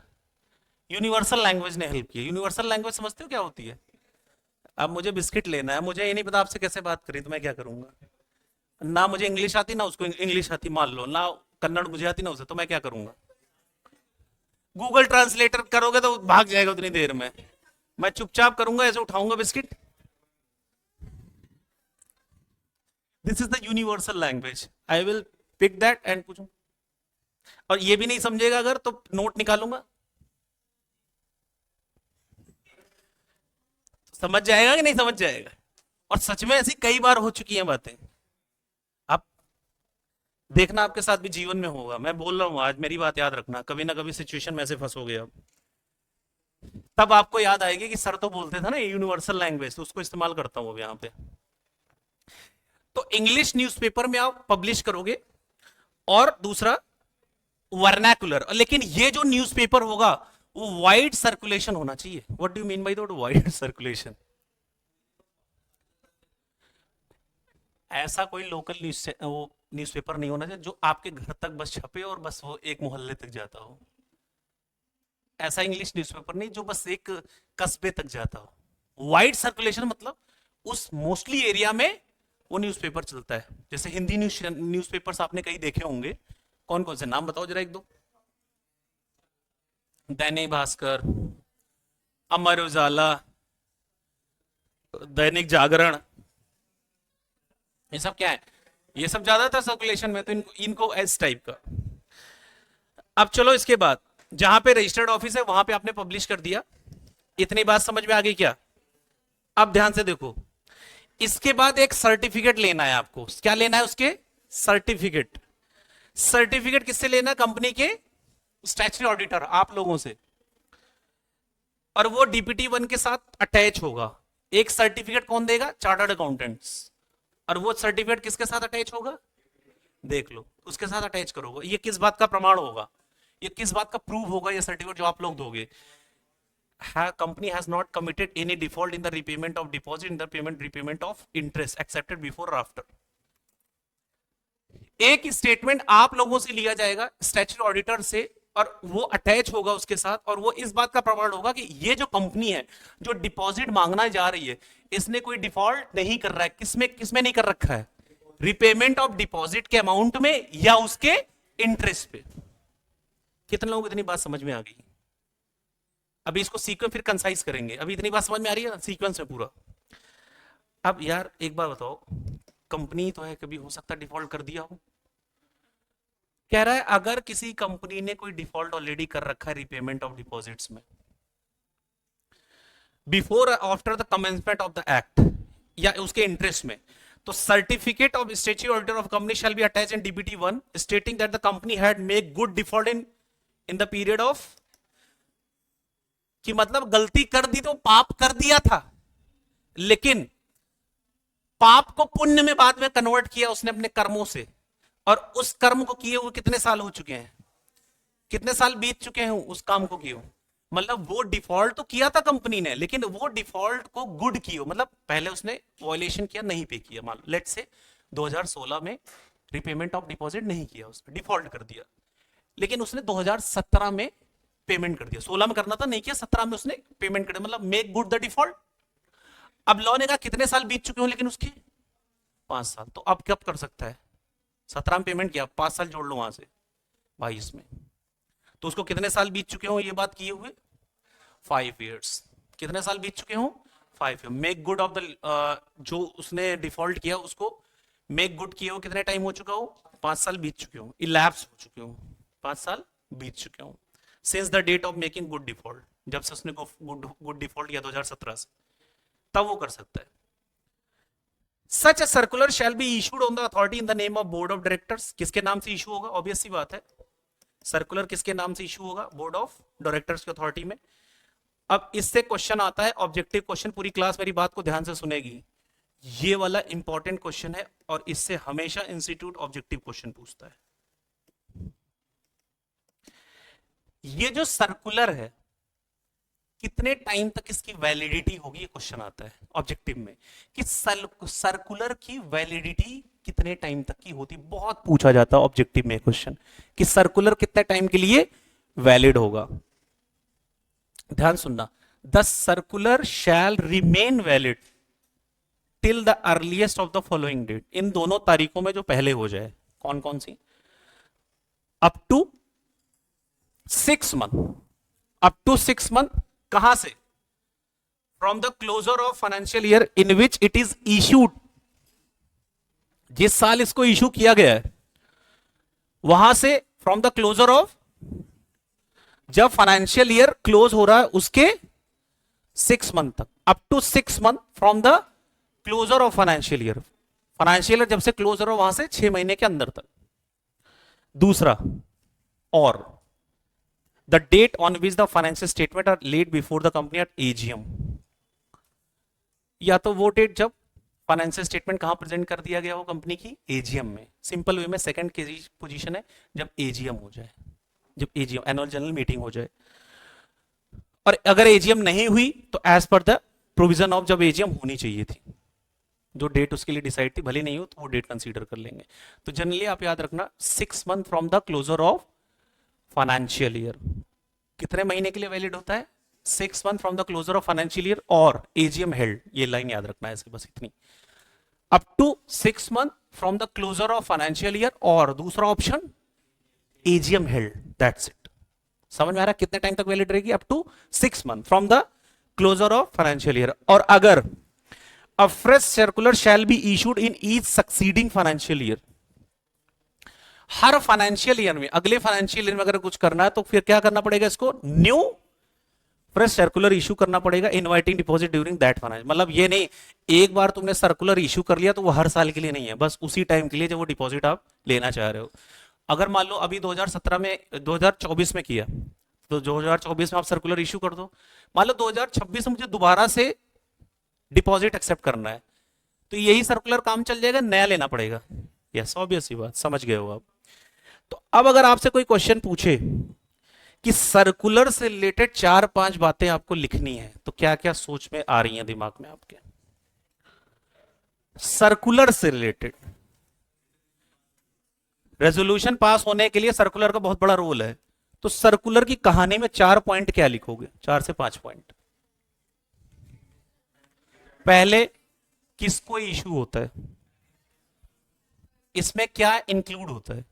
यूनिवर्सल लैंग्वेज ने हेल्प किया। यूनिवर्सल लैंग्वेज समझते हो क्या होती है? अब मुझे बिस्किट लेना है, मुझे ये नहीं पता आपसे कैसे बात करी, तो मैं क्या करूंगा? ना मुझे इंग्लिश आती, ना उसको इंग्लिश आती, मान लो ना कन्नड़ मुझे आती ना उसे, तो मैं क्या करूंगा? गूगल ट्रांसलेटर करोगे तो भाग जाएगा उतनी देर में। मैं चुपचाप करूंगा, ऐसे उठाऊंगा biscuit. This is the universal language, I will pick that and पूछूं। और ये भी नहीं समझेगा अगर, तो नोट निकालूंगा। समझ जाएगा कि नहीं समझ जाएगा? और सच में ऐसी कई बार हो चुकी हैं बातें। आप देखना, आपके साथ भी जीवन में होगा। मैं बोल रहा हूं आज, मेरी बात याद रखना, कभी ना कभी सिचुएशन में ऐसे फंसोगे आप, तब आपको याद आएगी कि सर तो बोलते थे ना यूनिवर्सल लैंग्वेज, तो उसको इस्तेमाल करता हूं अब यहाँ पे। तो इंग्लिश न्यूज़पेपर में आप पब्लिश करोगे, और दूसरा वर्नैकुलर। लेकिन ये जो न्यूज़पेपर होगा वो वाइड सर्कुलेशन होना चाहिए। What do you mean by the wide circulation? ऐसा कोई लोकल न्यूज़पेपर नहीं होना चाहिए जो आपके घर तक बस छपे और बस वो एक मोहल्ले तक जाता हो। ऐसा इंग्लिश न्यूज़पेपर नहीं जो बस एक कस्बे तक जाता हो। वाइड सर्कुलेशन मतलब उस मोस्टली एरिया में वो न्यूज़पेपर चलता है। जैसे हिंदी न्यूज़पेपर्स आपने कहीं देखे होंगे। कौन कौन से नाम बताओ जरा एक दो। दैनिक भास्कर, अमर उजाला, दैनिक जागरण, ये सब क्या है? ये सब ज्यादातर सर्कुलेशन में, तो इनको एस टाइप का। अब चलो इसके बाद, जहां पे रजिस्टर्ड ऑफिस है वहां पे आपने पब्लिश कर दिया। इतनी बात समझ में आ गई क्या? अब ध्यान से देखो, इसके बाद एक सर्टिफिकेट लेना है आपको। क्या लेना है उसके? सर्टिफिकेट। सर्टिफिकेट किससे लेना? कंपनी के स्टैट्यूटरी ऑडिटर, आप लोगों से। और वो डीपीटी वन के साथ अटैच होगा। एक सर्टिफिकेट कौन देगा? Chartered accountants. और वो सर्टिफिकेट किसके साथ अटैच होगा? देख लो, उसके साथ अटैच करोगे। ये किस बात का प्रमाण होगा? ये किस बात का प्रूफ होगा? ये सर्टिफिकेट जो आप लोग दोगे, company has not committed any default in the repayment of deposit, in the payment repayment of interest accepted before or after। एक स्टेटमेंट आप लोगों से लिया जाएगा, स्टैट्यूटरी ऑडिटर से, और वो अटैच होगा उसके साथ। और वो इस बात का प्रमाण होगा कि ये जो कंपनी है जो डिपॉजिट मांगना जा रही है, इसने कोई डिफॉल्ट नहीं कर रहा है। किसमें किसमें नहीं कर रखा है? रिपेमेंट ऑफ डिपॉजिट के अमाउंट में या उसके इंटरेस्ट पे। कितने लोगों को इतनी बात समझ में आ गई? अभी इसको सीक्वेंस फिर कंसाइज करेंगे। अभी इतनी बात समझ में आ रही है ना सीक्वेंस में पूरा? अब यार एक बात बताओ, कंपनी तो है, कभी हो सकता है डिफॉल्ट कर दिया हो। कह रहा है अगर किसी कंपनी ने कोई डिफॉल्ट ऑलरेडी कर रखा है रिपेमेंट ऑफ डिपॉजिट्स में, before after the commencement of the act, या उसके इंटरेस्ट में, तो certificate of statutory auditor of company shall be attached in DBT one stating that the company had make good default in the period of. कि मतलब गलती कर दी तो पाप कर दिया था, लेकिन पाप को पुण्य में बाद में कन्वर्ट किया उसने अपने कर्मों से। और उस कर्म को किए हुए कितने साल हो चुके हैं? कितने साल बीत चुके हैं उस काम को किए? मतलब वो डिफॉल्ट तो किया था कंपनी ने, लेकिन वो डिफॉल्ट को गुड किया, मतलब पहले उसने वॉयलेशन किया, नहीं पे किया। मान लो लेट से 2016 में रिपेमेंट ऑफ डिपॉजिट नहीं किया, उसने डिफॉल्ट कर दिया। लेकिन उसने 2017 में पेमेंट कर दिया। 16 में करना था, नहीं किया, 17 में उसने पेमेंट कर दिया, मतलब मेक गुड द डिफॉल्ट। अब लॉ ने कहा कितने साल बीत चुके हो, लेकिन उसके 5 साल। तो अब कब कर सकता है? 17 में पेमेंट किया, 5 साल जोड़ लो वहां से 22 में, तो उसको कितने साल बीत चुके हो ये बात किए हुए? 5 years। कितने साल बीत चुके हो? 5 years। Make good of the, जो उसने डिफॉल्ट किया उसको मेक गुड किए हो कितने टाइम हो चुका हो? 5 साल बीत चुके हो, इलैप्स हो चुके हो, 5 साल बीत चुके हो since the date of making good default. जब से उसने गुड डिफॉल्ट किया 2017 से, तब वो कर सकता है। Such a circular shall be issued on the authority in the name of board of directors. किसके नाम से इशू होगा? ऑब्वियस सी बात है, सर्कुलर किसके नाम से इशू होगा? बोर्ड ऑफ डायरेक्टर्स की अथॉरिटी में। अब इससे क्वेश्चन आता है, ऑब्जेक्टिव क्वेश्चन, पूरी क्लास मेरी बात को ध्यान से सुनेगी, ये वाला इंपॉर्टेंट क्वेश्चन है और इससे हमेशा इंस्टीट्यूट ऑब्जेक्टिव क्वेश्चन पूछता है। ये जो सर्कुलर है कितने टाइम तक इसकी वैलिडिटी होगी, ये क्वेश्चन आता है ऑब्जेक्टिव में कि सर्कुलर की वैलिडिटी कितने टाइम तक की होती, बहुत पूछा जाता है ऑब्जेक्टिव में क्वेश्चन कि सर्कुलर कितने टाइम के लिए वैलिड होगा। ध्यान सुनना, the circular shall remain valid till the earliest of the following date. इन दोनों तारीखों में जो पहले हो जाए, कौन कौन सी? Up to 6 month, up to 6 month कहां से? From the closure of financial year in which it is issued. जिस साल इसको इशू किया गया है वहां से, फ्रॉम द क्लोजर ऑफ, जब फाइनेंशियल ईयर क्लोज हो रहा है उसके 6 मंथ तक, up to 6 month from the closure of financial year. Financial year जब से क्लोज हो रहा है वहां से 6 महीने के अंदर तक। दूसरा, और the date on which the financial statement are laid before the company at AGM. या तो वो डेट जब फाइनेंशियल स्टेटमेंट कहां प्रेजेंट कर दिया गया हो कंपनी की, एजीएम में। सिंपल वे में सेकंड की पोजीशन है जब एजीएम हो जाए, जब एजीएम एनुअल जनरल मीटिंग हो जाए। और अगर एजीएम नहीं हुई तो as per the provision of जब एजीएम होनी चाहिए थी, जो डेट उसके लिए डिसाइड थी, भले नहीं हो तो वो डेट कंसीडर कर लेंगे। तो जनरली आप याद रखना 6 month from the closure of financial year. कितने महीने के लिए वैलिड होता है? 6 month from the closure of financial year और एजीएम हेल्ड। ये लाइन याद रखना है ऐसे, बस इतनी। Up to 6 month from the closure of financial year, और दूसरा option AGM held, that's it. समझ में आ रहा है कितने टाइम तक वैलिड रहेगी? Up to 6 month from the closure of financial year. और अगर a fresh circular shall be issued in each succeeding financial year, हर फाइनेंशियल ईयर में, अगले फाइनेंशियल ईयर में अगर कुछ करना है तो फिर क्या करना पड़ेगा? इसको न्यू फ्रेश सर्कुलर इशू करना पड़ेगा, inviting deposit during that financial. मतलब ये नहीं एक बार तुमने सर्कुलर इशू कर लिया तो वो हर साल के लिए नहीं है, बस उसी टाइम के लिए जब वो डिपॉजिट आप लेना चाह रहे हो। अगर मान लो अभी 2017 में, 2024 में किया तो 2024 में आप सर्कुलर इशू कर दो। मान लो 2026 में मुझे दोबारा से डिपॉजिट एक्सेप्ट करना है तो यही सर्कुलर काम चल जाएगा, नया लेना पड़ेगा। यस, ऑब्वियस ही बात, समझ गए हो आप। तो अब अगर आपसे कोई क्वेश्चन पूछे कि सर्कुलर से रिलेटेड 4-5 बातें आपको लिखनी है तो क्या क्या सोच में आ रही हैं दिमाग में आपके? सर्कुलर से रिलेटेड रेजोल्यूशन पास होने के लिए सर्कुलर का बहुत बड़ा रोल है। तो सर्कुलर की कहानी में 4 पॉइंट क्या लिखोगे? 4 से 5 पॉइंट। पहले, किसको इशू होता है, इसमें क्या इंक्लूड होता है,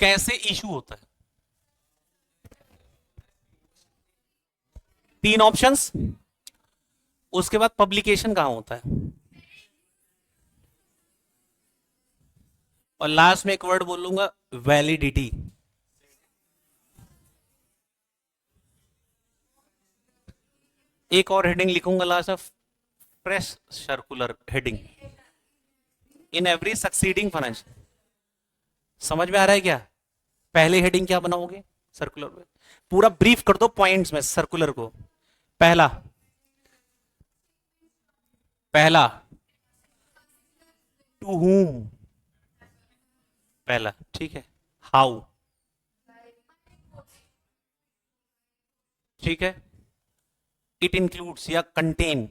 कैसे इशू होता है, 3 ऑप्शंस। उसके बाद पब्लिकेशन कहां होता है, और लास्ट में एक वर्ड बोलूंगा, वैलिडिटी। एक और हेडिंग लिखूंगा लास्ट में, fresh circular heading in every succeeding financial. समझ में आ रहा है क्या? पहले हेडिंग क्या बनाओगे सर्कुलर में? पूरा ब्रीफ कर दो पॉइंट्स में सर्कुलर को। पहला, टू whom, पहला, ठीक है। हाउ, ठीक है। इट इंक्लूड्स या कंटेन,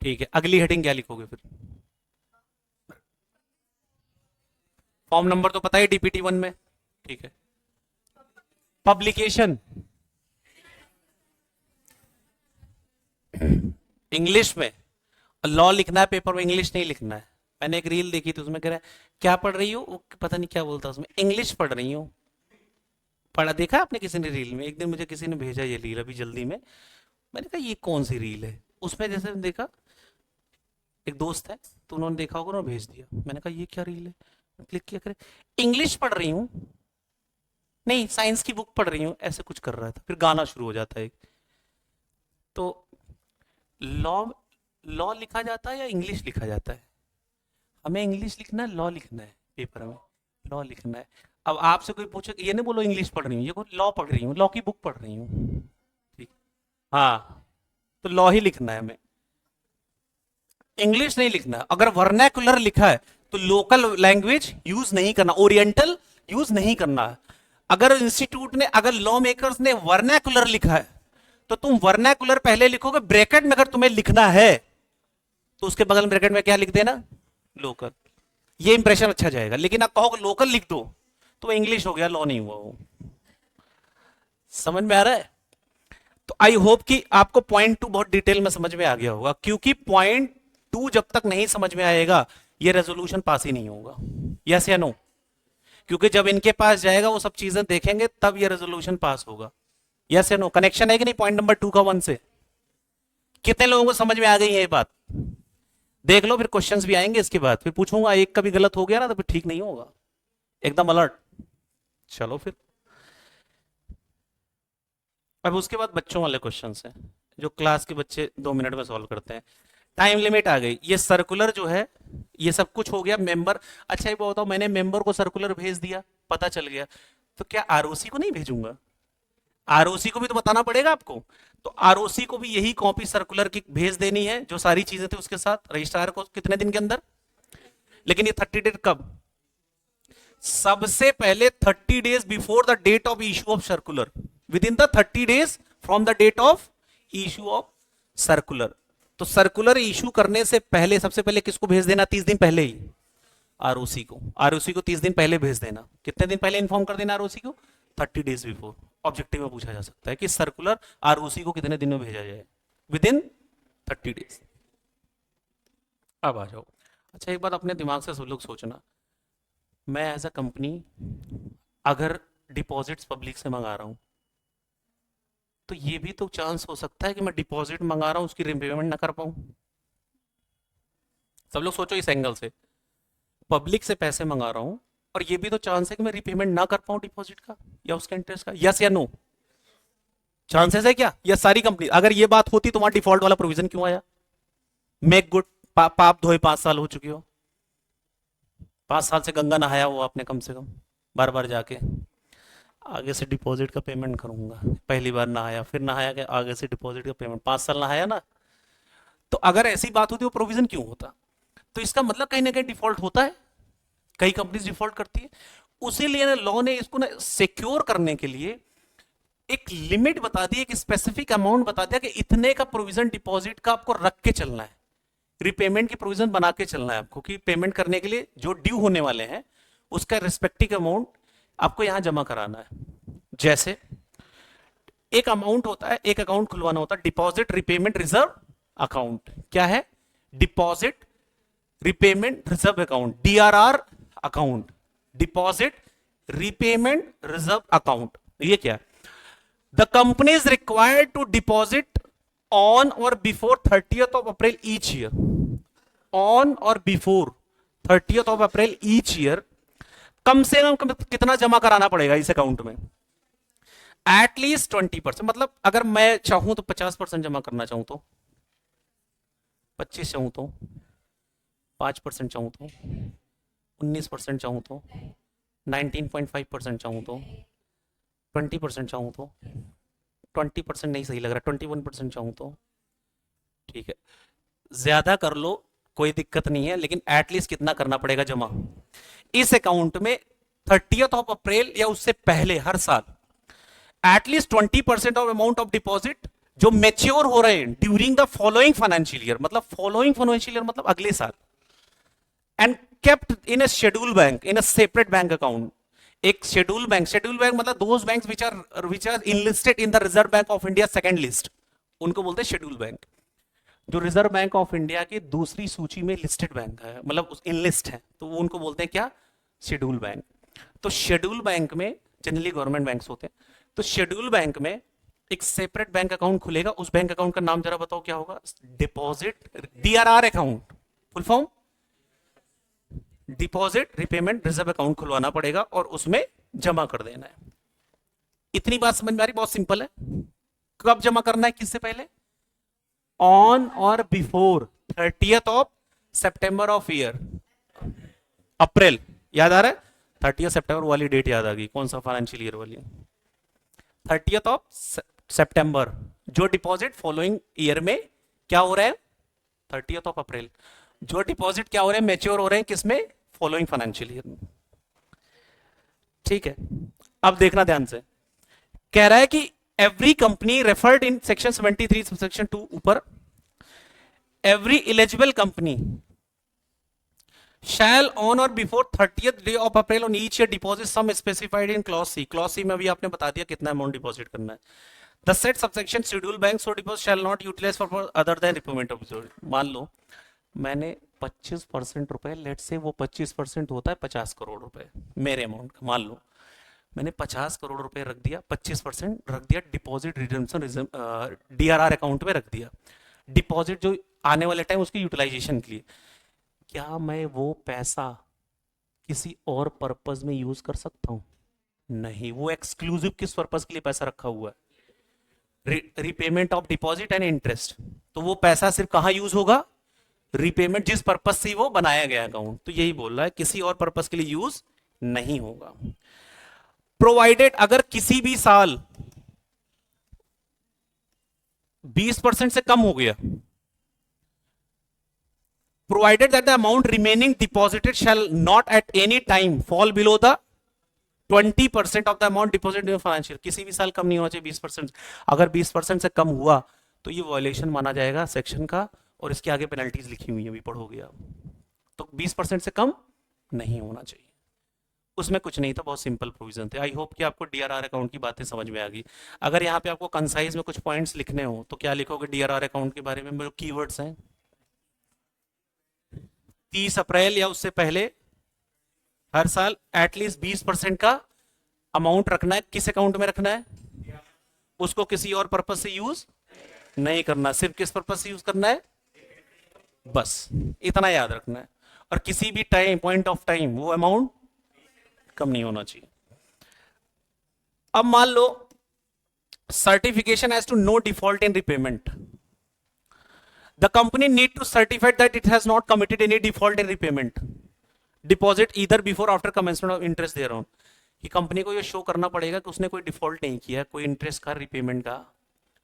ठीक है। अगली हेडिंग क्या लिखोगे फिर? फॉर्म नंबर तो पता है डीपीटी 1 में, ठीक है। पब्लिकेशन, इंग्लिश में। लॉ लिखना है पेपर में, इंग्लिश नहीं लिखना है। मैंने एक रील देखी थी, उसमें कह रहा है क्या पढ़ रही हो, पता नहीं क्या बोलता उसमें, इंग्लिश पढ़ रही हूँ। पढ़ा देखा आपने किसी ने रील में? एक दिन मुझे किसी ने भेजा ये रील अभी जल्दी में, मैंने कहा ये कौन सी रील है? उसमें जैसे देखा, एक दोस्त है तो उन्होंने देखा होगा, उन्होंने भेज दिया। मैंने कहा ये क्या रील है, क्लिक किया, करे इंग्लिश पढ़ रही हूँ। नहीं साइंस की बुक पढ़ रही हूँ, ऐसे कुछ कर रहा था, फिर गाना शुरू हो जाता है। तो लॉ लॉ लिखा जाता है या इंग्लिश लिखा जाता है? हमें इंग्लिश लिखना है, लॉ लिखना है पेपर में, लॉ लिखना है। अब आपसे कोई पूछे, ये नहीं बोलो इंग्लिश पढ़ रही हूँ, ये लॉ पढ़ रही हूँ, लॉ की बुक पढ़ रही हूँ। ठीक, हाँ, तो लॉ ही लिखना है हमें, इंग्लिश नहीं लिखना। अगर वर्नैकुलर लिखा है तो लोकल लैंग्वेज यूज नहीं करना, ओरिएंटल यूज नहीं करना है। अगर इंस्टीट्यूट ने, अगर लॉ मेकर्स ने वर्नैकुलर लिखा है तो तुम वर्नैकुलर पहले लिखोगे, ब्रैकेट में अगर तुम्हें लिखना है तो उसके बगल में ब्रैकेट में क्या लिख देना, लोकल। ये इंप्रेशन अच्छा जाएगा। लेकिन आप कहोगे लोकल लिख दो तो इंग्लिश हो गया, लॉ नहीं हुआ वो। समझ में आ रहा है? तो आई होप कि आपको पॉइंट टू बहुत डिटेल में समझ में आ गया होगा, क्योंकि पॉइंट टू जब तक नहीं समझ में आएगा ये रेजोल्यूशन पास ही नहीं होगा। यस या नो? क्योंकि जब इनके पास जाएगा वो सब चीजें देखेंगे तब ये रेजोल्यूशन पास होगा। यस या नो? कनेक्शन है कि नहीं पॉइंट नंबर 2 का 1 से? कितने लोगों को समझ में आ गई है ये बात? देख लो, फिर क्वेश्चंस भी आएंगे इसके बाद, फिर पूछूंगा, एक का भी गलत हो गया ना तो फिर ठीक नहीं होगा, एकदम अलर्ट। चलो फिर, अब उसके बाद बच्चों वाले क्वेश्चंस हैं जो क्लास के बच्चे 2 मिनट में सॉल्व करते हैं। टाइम लिमिट आ गई। ये सर्कुलर जो है, ये सब कुछ हो गया। मेंबर, अच्छा ये बताओ, मैंने मेंबर को सर्कुलर भेज दिया, पता चल गया, तो क्या आरओसी को नहीं भेजूंगा? आरओसी को भी तो बताना पड़ेगा आपको। तो आरओसी को भी यही कॉपी सर्कुलर की भेज देनी है, जो सारी चीजें थी उसके साथ, रजिस्ट्रार को कितने दिन के अंदर। लेकिन ये 30 डेज कब? सबसे पहले 30 days before the date of issue of circular, within the 30 days from the date of issue of circular. तो सर्कुलर इशू करने से पहले सबसे पहले किसको भेज देना? 30 दिन पहले ही आरओसी को। आरओसी को 30 दिन पहले भेज देना। कितने दिन पहले इन्फॉर्म कर देना आरओसी को? 30 डेज बिफोर। ऑब्जेक्टिव में पूछा जा सकता है कि सर्कुलर आरओसी को कितने दिन में भेजा जाए? With in 30 days. अब आ जाओ। अच्छा एक बात अपने दिमाग से सब लोग सोचना, मैं एज अ कंपनी अगर डिपॉजिट्स पब्लिक से मंगा रहा हूं तो ये भी तो चांस हो सकता है कि मैं डिपॉजिट मंगा रहा हूं उसकी रिपेमेंट ना कर पाऊं। सब लोग सोचो इस एंगल से, पब्लिक से पैसे मंगा रहा हूं और ये भी तो चांस है कि मैं रिपेमेंट ना कर पाऊं डिपॉजिट का या उसका इंटरेस्ट का। यस या नो? चांसेस है क्या? या सारी कंपनी, अगर ये बात होती तो वहां डिफॉल्ट वाला प्रोविजन क्यों आया? मेक गुड, पाप धोए 5 साल हो चुके हो, 5 साल से गंगा नहाया हुआ आपने कम से कम, बार बार जाके, आगे से डिपॉजिट का पेमेंट करूंगा, पहली बार नहाया, फिर नहाया के आगे से डिपॉजिट का पेमेंट, 5 साल नहाया ना। तो अगर ऐसी बात होती वो प्रोविजन क्यों होता? तो इसका मतलब कहीं ना कहीं डिफॉल्ट होता है, कई कंपनीज डिफॉल्ट करती है। उसीलिए ना लॉ ने इसको ना सिक्योर करने के लिए एक लिमिट बता दी, एक स्पेसिफिक अमाउंट बता दिया कि इतने का प्रोविजन डिपॉजिट का आपको रख के चलना है, रिपेमेंट की प्रोविजन बना के चलना है आपको, कि पेमेंट करने के लिए जो ड्यू होने वाले हैं उसका रिस्पेक्टिव अमाउंट आपको यहां जमा कराना है। जैसे एक अमाउंट होता है, एक अकाउंट खुलवाना होता है, डिपॉजिट रिपेमेंट रिजर्व अकाउंट। क्या है? Deposit repayment reserve account, DRR account, deposit repayment reserve account. ये क्या है? The company is required to deposit on or before 30th of April each year, on or before 30th of April each year, कम से कम कितना जमा कराना पड़ेगा इस अकाउंट में? एटलीस्ट 20%। मतलब अगर मैं चाहूं तो 50% जमा करना चाहूं तो, 25 चाहूं तो, 5% चाहूं तो, 19% चाहूं तो, 19.5% चाहूं तो, 20% चाहूं तो, 20% नहीं सही लग रहा, 21% चाहूं तो, ठीक है, ज्यादा कर लो कोई दिक्कत नहीं है, लेकिन एटलीस्ट कितना करना पड़ेगा जमा इस अकाउंट में 30th ऑफ अप्रैल या उससे पहले हर साल? At least 20% of amount of deposit जो मैच्योर हो रहे हैं during the following financial year, मतलब फॉलोइंग फाइनेंशियल ईयर मतलब अगले साल, and kept in a schedule bank in a separate bank account. एक शेड्यूल बैंक मतलब those banks which are inlisted in the reserve bank of India second list, उनको बोलते हैं schedule bank. जो reserve bank of India की दूसरी सूची में लिस्टेड बैंक है, मतलब इनलिस्ट है, तो वो उनको बोलते हैं क्या? Schedule bank. तो शेड्यूल बैंक में जनरली गवर्नमेंट बैंक्स होते हैं, तो शेड्यूल बैंक में एक सेपरेट बैंक अकाउंट खुलेगा। उस बैंक अकाउंट का नाम जरा बताओ क्या होगा? Deposit DRR account, full form deposit repayment reserve account खुलवाना पड़ेगा और उसमें जमा कर देना है। इतनी बात समझ में आ रही? बहुत सिंपल है। कब जमा करना है, किससे पहले? On or before 30th of September of year, April. याद आ रहा है? 30th सितंबर वाली डेट याद आ गई, कौन सा फाइनेंशियल ईयर वाली? 30th ऑफ सितंबर। जो डिपॉजिट फॉलोइंग ईयर में क्या हो रहा है? 30th ऑफ अप्रैल। जो डिपॉजिट क्या हो रहे हैं? मैच्योर हो रहे हैं किसमें? फॉलोइंग फाइनेंशियल ईयर में। ठीक है, अब देखना ध्यान से। कह रहा है कि every company referred in section 73 section 2 ऊपर, every eligible company shall on or before 30th day of April on each year deposit sum specified in clause C. Clause C में अभी आपने बता दिया कितना अमाउंट डिपॉजिट करना है। The set subsection schedule bank so deposit shall not utilize for other than repayment of deposit. मान लो मैंने 25% रुपए, लेट से वो 25% होता है 50 करोड़ रुपए मेरे अमाउंट का, मान लो मैंने 50 करोड़ रुपए रख दिया, 25% रख दिया डिपॉजिट रिडम्पशन डीआरआर अकाउंट में रख दिया, डिपॉजिट जो आने वाले टाइम उसकी यूटिलाइजेशन के लिए। क्या मैं वो पैसा किसी और पर्पस में यूज कर सकता हूं? नहीं, वो एक्सक्लूसिव किस पर्पस के लिए पैसा रखा हुआ है? Repayment of deposit and interest. तो वो पैसा सिर्फ कहां यूज होगा? रिपेमेंट, जिस पर्पस से वो बनाया गया अकाउंट। तो यही बोल रहा है, किसी और पर्पस के लिए यूज नहीं होगा। प्रोवाइडेड, अगर किसी भी साल 20% से कम हो गया, provided that the amount remaining deposited shall not at any time fall below the 20% of the amount deposited in financial। किसी भी साल कम नहीं होना चाहिए 20%। अगर 20% से कम हुआ तो ये वायलेशन माना जाएगा सेक्शन का, और इसके आगे पेनल्टीज लिखी हुई है, अभी पढ़ोगे आप। तो 20% से कम नहीं होना चाहिए। उसमें कुछ नहीं था, बहुत सिंपल प्रोविजन थे। आई होप कि आपको डीआरआर अकाउंट की बातें समझ में आ गई। अगर यहाँ पे आपको कंसाइज में कुछ पॉइंट्स लिखने हो तो क्या लिखोगे डीआरआर अकाउंट के बारे में? कीवर्ड्स हैं 30 अप्रैल या उससे पहले हर साल एटलीस्ट 20% का अमाउंट रखना है। किस अकाउंट में रखना है? उसको किसी और पर्पस से यूज नहीं करना, सिर्फ किस पर्पस से यूज करना है? बस इतना याद रखना है। और किसी भी टाइम, पॉइंट ऑफ टाइम, वो अमाउंट कम नहीं होना चाहिए। अब मान लो certification as to no default in repayment. The company need to certify that it has not committed any default in repayment deposit either before or after commencement of interest thereon। कि company को ये show करना पड़ेगा कि उसने कोई default नहीं किया, कोई इंटरेस्ट का रिपेमेंट का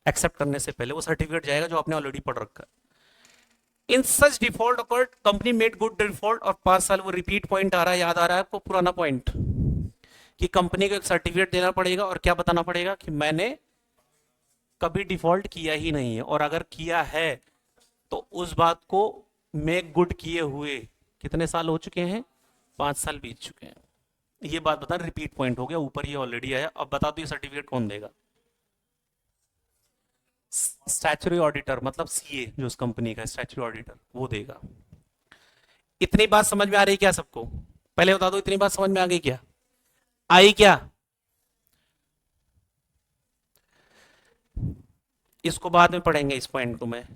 एक्सेप्ट करने से पहले। वो सर्टिफिकेट जाएगा जो आपने ऑलरेडी पढ़ रखा है। In such default accord company made good default, और 5 साल, वो रिपीट पॉइंट आ रहा है, याद आ रहा है आपको पुराना पॉइंट, कि कंपनी को एक सर्टिफिकेट देना पड़ेगा और क्या बताना पड़ेगा कि मैंने कभी डिफॉल्ट किया ही नहीं है, और अगर किया है तो उस बात को मेक गुड किए हुए कितने साल हो चुके हैं? 5 साल बीत चुके हैं। ये बात बता, रिपीट पॉइंट हो गया, ऊपर ये ऑलरेडी आया। अब बता दो ये सर्टिफिकेट कौन देगा? स्टैच्यूटरी ऑडिटर, मतलब सीए जो उस कंपनी का स्टैच्यूटरी ऑडिटर, वो देगा। इतनी बात समझ में आ रही क्या सबको? पहले बता दो, इतनी बात समझ में आ गई क्या? आई क्या? इसको बाद में पढ़ेंगे, इस पॉइंट को मैं।